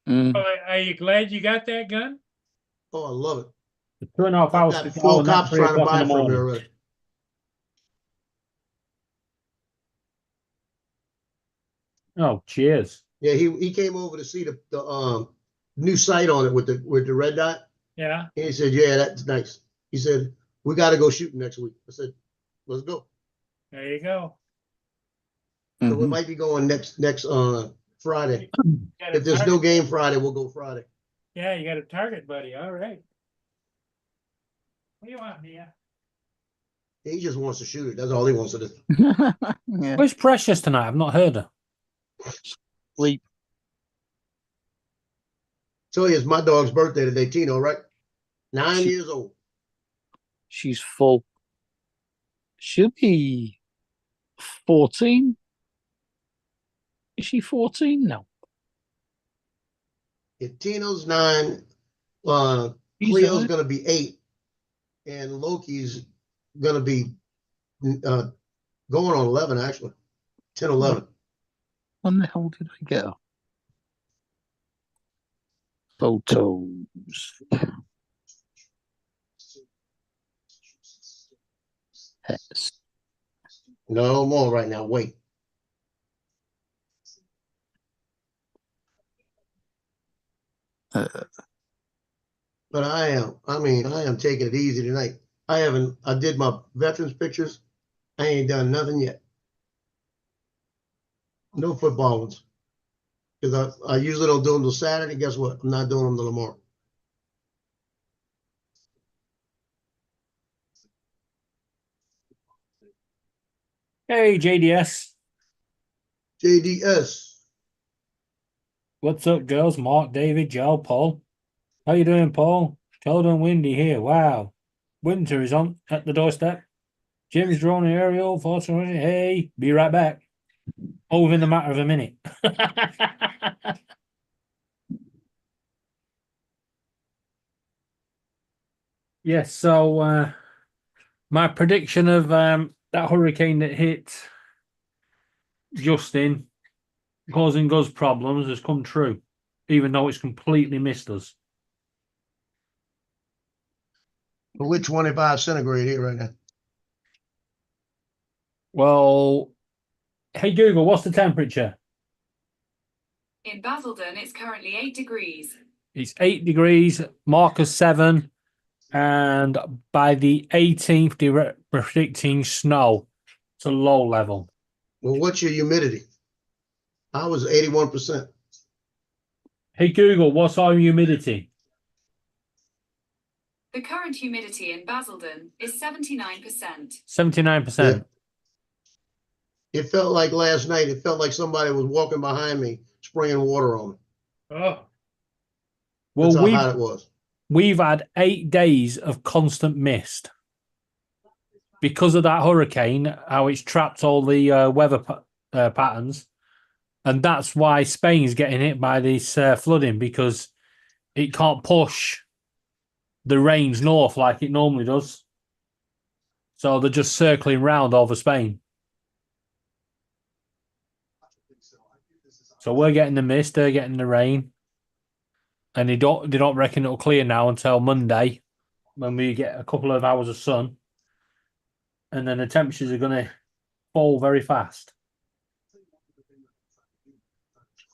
Are you glad you got that gun? Oh, I love it. 2.5 hours I've to got go, 4 and that's cops 3 trying to o'clock buy in it the from me morning. already. Oh, cheers. Yeah, he came over to see the new sight on it with the red dot. Yeah. And he said, yeah, that's nice. He said, we got to go shooting next week. I said, let's go. There you go. So we might be going next Friday. Got a If there's no target. game Friday, we'll go Friday. Yeah, you got a target, buddy. All right. What do you want, Mia? He just wants to shoot it. That's all he wants to do. Yeah. Where's Precious tonight? I've not heard her. Sleep. So it's my dog's birthday today, Tino, right? 9 She- years old. She's full. She'll be 14. Is she 14 now? If Tino's 9, He's Cleo's nine. gonna be 8, and Loki's gonna be going on 11 actually. 10, 11. When the hell did I get her? Photos. Pets. No more right now. Wait. But I am taking it easy tonight. I did my veterans pictures. I ain't done nothing yet. No football ones. Because I usually don't do them till Saturday. Guess what? I'm not doing them till tomorrow. Hey, JDS. JDS. What's up, girls? Mark, David, Joe, Paul. How you doing, Paul? Cold and windy here. Wow. Winter is on at the doorstep. Jim's drone aerial. Fortunately, hey, be right back. Over in the matter of a minute. Yes, so my prediction of that hurricane that hit Justin, causing us problems, has come true, even though it's completely missed us. We're 25 centigrade here right now. Well, hey Google, what's the temperature? In Basildon, it's currently 8 degrees. It's 8 degrees, marker 7, and by the 18th, they're predicting snow to low level. Well, what's your humidity? I was 81%. Hey Google, what's our humidity? The current humidity in Basildon is 79%. 79%. It felt like last night, it felt like somebody was walking behind me, spraying water on me. Oh, Well, That's how hot it was. we've had 8 days of constant mist because of that hurricane, how it's trapped all the weather patterns. And that's why Spain's getting hit by this flooding, because it can't push the rains north like it normally does. So they're just circling round over Spain. So we're getting the mist, they're getting the rain. And they don't reckon it'll clear now until Monday, when we get a couple of hours of sun. And then the temperatures are going to fall very fast.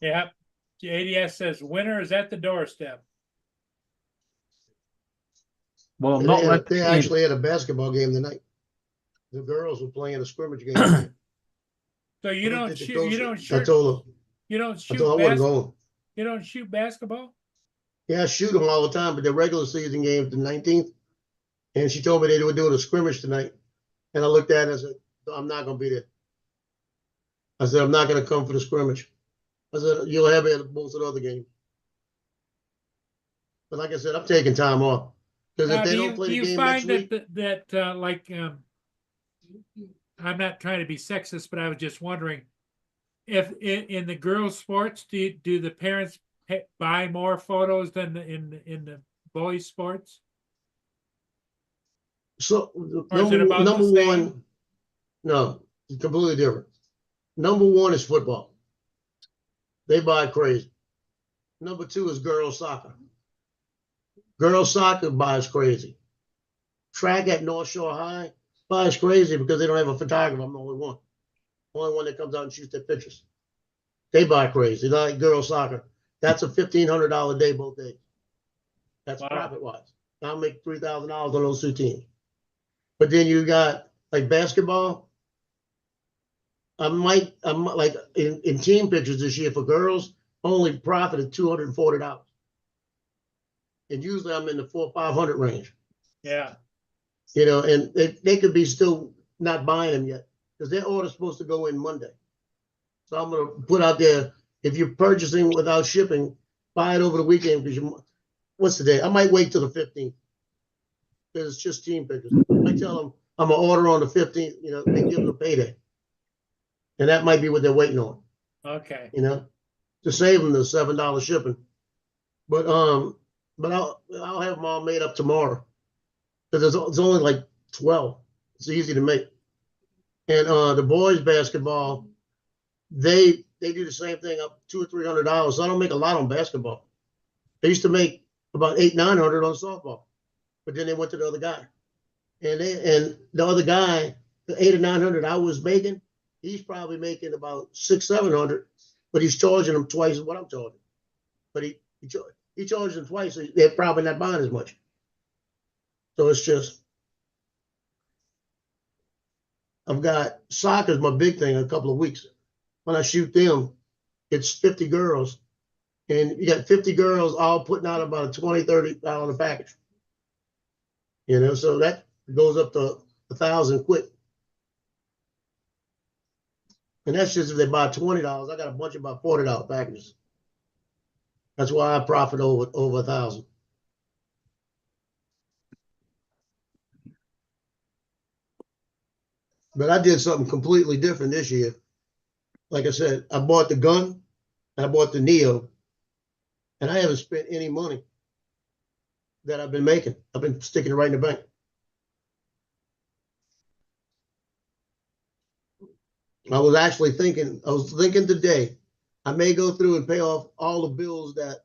yeah. The ADS says winter is at the doorstep. Well, I'm And not they actually had a basketball game tonight. The girls were playing a scrimmage game tonight. So you I don't think shoot. the You coach- don't I shoot. told her, You don't I shoot. told her I wasn't going. You don't shoot basketball. Yeah, I shoot them all the time, but the regular season game is the 19th. And she told me they were doing a scrimmage tonight. And I looked at it and said, I'm not going to be there. I said, I'm not going to come for the scrimmage. I said, you'll have it at most of the other games. But like I said, I'm taking time off. Because if Now, they do don't play the you game next find week, that like I'm not trying to be sexist, but I was just wondering if in the girls' sports, do the parents buy more photos than in the boys' sports? so Or is it about the number same? one, no, it's completely different. Number one is football. They buy crazy. Number two is girls soccer. Girls soccer buys crazy. Track at North Shore High buys crazy because they don't have a photographer. I'm the only one. Only one that comes out and shoots their pictures. They buy crazy. They like girls soccer. That's a $1,500 a day both days. That's Wow. profit wise. I'll make $3,000 on those two teams. But then you got like basketball. I'm like in team pictures this year for girls, only profited $240. And usually I'm in the 400 or 500 range. Yeah. You know, and they could be still not buying them yet because their order's supposed to go in Monday. So I'm going to put out there, if you're purchasing without shipping, buy it over the weekend because what's the day? I might wait till the 15th because it's just team pictures. I tell them I'm going to order on the 15th, you know, they give them a payday. And that might be what they're waiting on, Okay. you know, to save them the $7 shipping. But I'll have them all made up tomorrow because it's only like 12. It's easy to make. And the boys basketball, they do the same thing up $200 or $300. So I don't make a lot on basketball. They used to make about $800-900 on softball, but then they went to the other guy, and the other guy, the $800 or $900 I was making, he's probably making about $600-700, but he's charging them twice what I'm charging. But he charges them twice, so they're probably not buying as much. So it's just, I've got soccer's my big thing in a couple of weeks. When I shoot them, it's 50 girls. And you got 50 girls all putting out about a $20, $30 package. You know, so that goes up to 1,000 quick. And that's just if they buy $20. I got a bunch of about $40 packages. That's why I profit over 1,000. But I did something completely different this year. Like I said, I bought the gun, and I bought the Neo, and I haven't spent any money that I've been making. I've been sticking it right in the bank. I was thinking today, I may go through and pay off all the bills that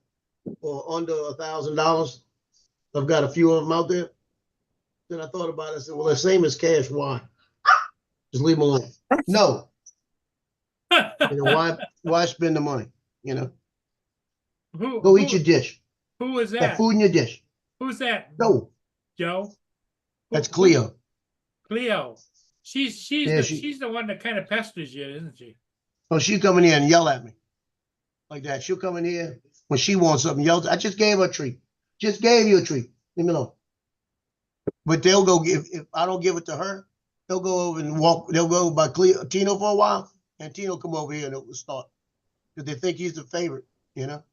are under $1,000. I've got a few of them out there. Then I thought about it. I said, well, the same as cash. Why? Just leave them alone. No. You know, why spend the money? You know, go eat your dish. Who is Got that? food in your dish. Who's that? No, Joe? that's Cleo. Cleo. She's Yeah, she's the one that kind of pesters you, isn't she? Oh, she'll come in here and yell at me like that. She'll come in here when she wants something. Yell, I just gave her a treat. Just gave you a treat. Leave me alone. But they'll go if I don't give it to her, they'll go over and walk. They'll go by Tino for a while, and Tino come over here and it'll start because they think he's the favorite. You know.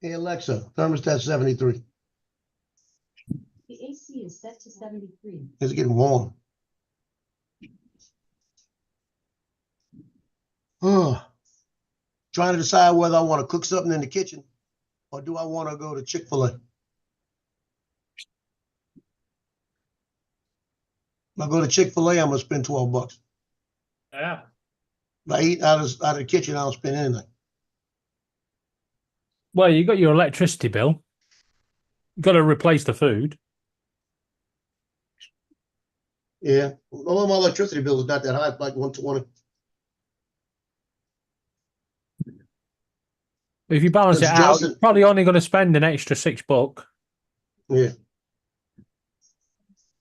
Hey Alexa, thermostat 73. The AC is set to 73. It's getting warm. Trying to decide whether I want to cook something in the kitchen or do I want to go to Chick-fil-A. If I go to Chick-fil-A, I'm gonna spend $12. Yeah. If I eat out of the kitchen, I don't spend anything. Well, you got your electricity bill. You got to replace the food. Yeah. All my electricity bill is not that high, it's like $120. If you balance it That's out, Justin. you're probably only going to spend an extra $6. Yeah.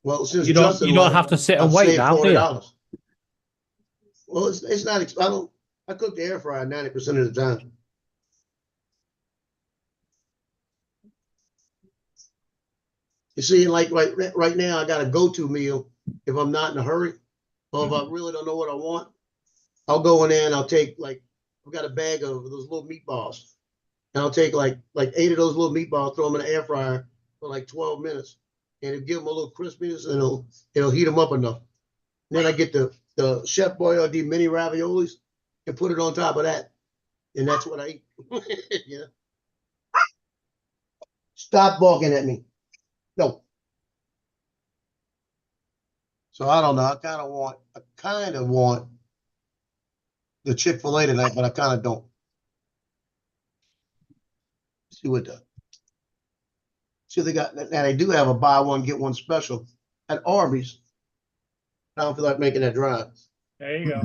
Well, since You don't Justin don't left, have to sit and I've wait saved now, do you? $40. Well, it's not. I cook the air fryer 90% of the time. You see, like right now, I got a go-to meal if I'm not in a hurry, or if I really don't know what I want. I'll go in there and I'll take I've got a bag of those little meatballs, and I'll take like 8 of those little meatballs, throw them in the air fryer for like 12 minutes, and it'll give them a little crispiness, and it'll heat them up enough. And then I get the Chef Boyardee mini raviolis and put it on top of that, and that's what I eat. Yeah. Stop barking at me. No. So I don't know. I kind of want the Chick-fil-A tonight, but I kind of don't. See what the. See, they got now. They do have a buy one get one special at Arby's. I don't feel like making that drive. There you go.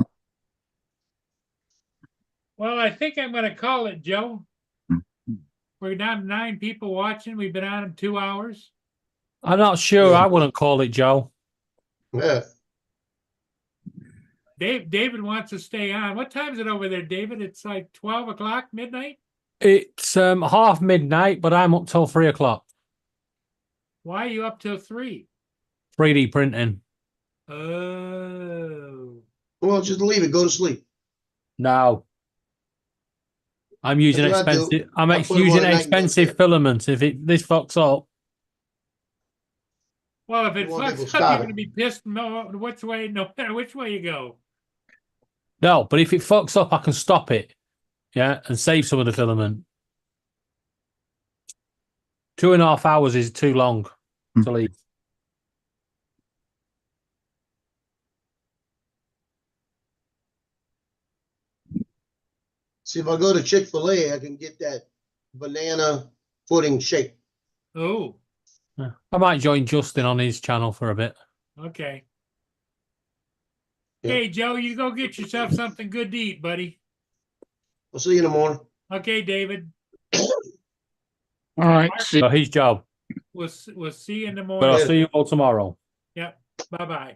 Well, I think I'm going to call it, Joe. We're down to 9 people watching. We've been on them 2 hours. I'm not sure. Yeah. I wouldn't call it, Joe. Yeah. David wants to stay on. What time is it over there, David? It's like 12 o'clock, midnight? It's half midnight, but I'm up till 3 o'clock. Why are you up till 3? 3D printing. Oh. Well, just leave it. Go to sleep. No. I'm using That's what I do. expensive. I'm I put 'em on using at night and go to expensive bed. filaments. If this fucks up, Well, if it You want people fucks up, stop you're it. going to be pissed no matter which way you go. no. But if it fucks up, I can stop it. Yeah, and save some of the filament. 2.5 hours is too long to leave. See, if I go to Chick-fil-A, I can get that banana pudding shake. Oh, Yeah. I might join Justin on his channel for a bit. okay. Yeah. Hey, Joe, you go get yourself something good to eat, buddy. I'll see you in the morning. Okay, David, All right. See. So his job. we'll see you in the But I'll morning. see you all tomorrow. Yep, bye-bye.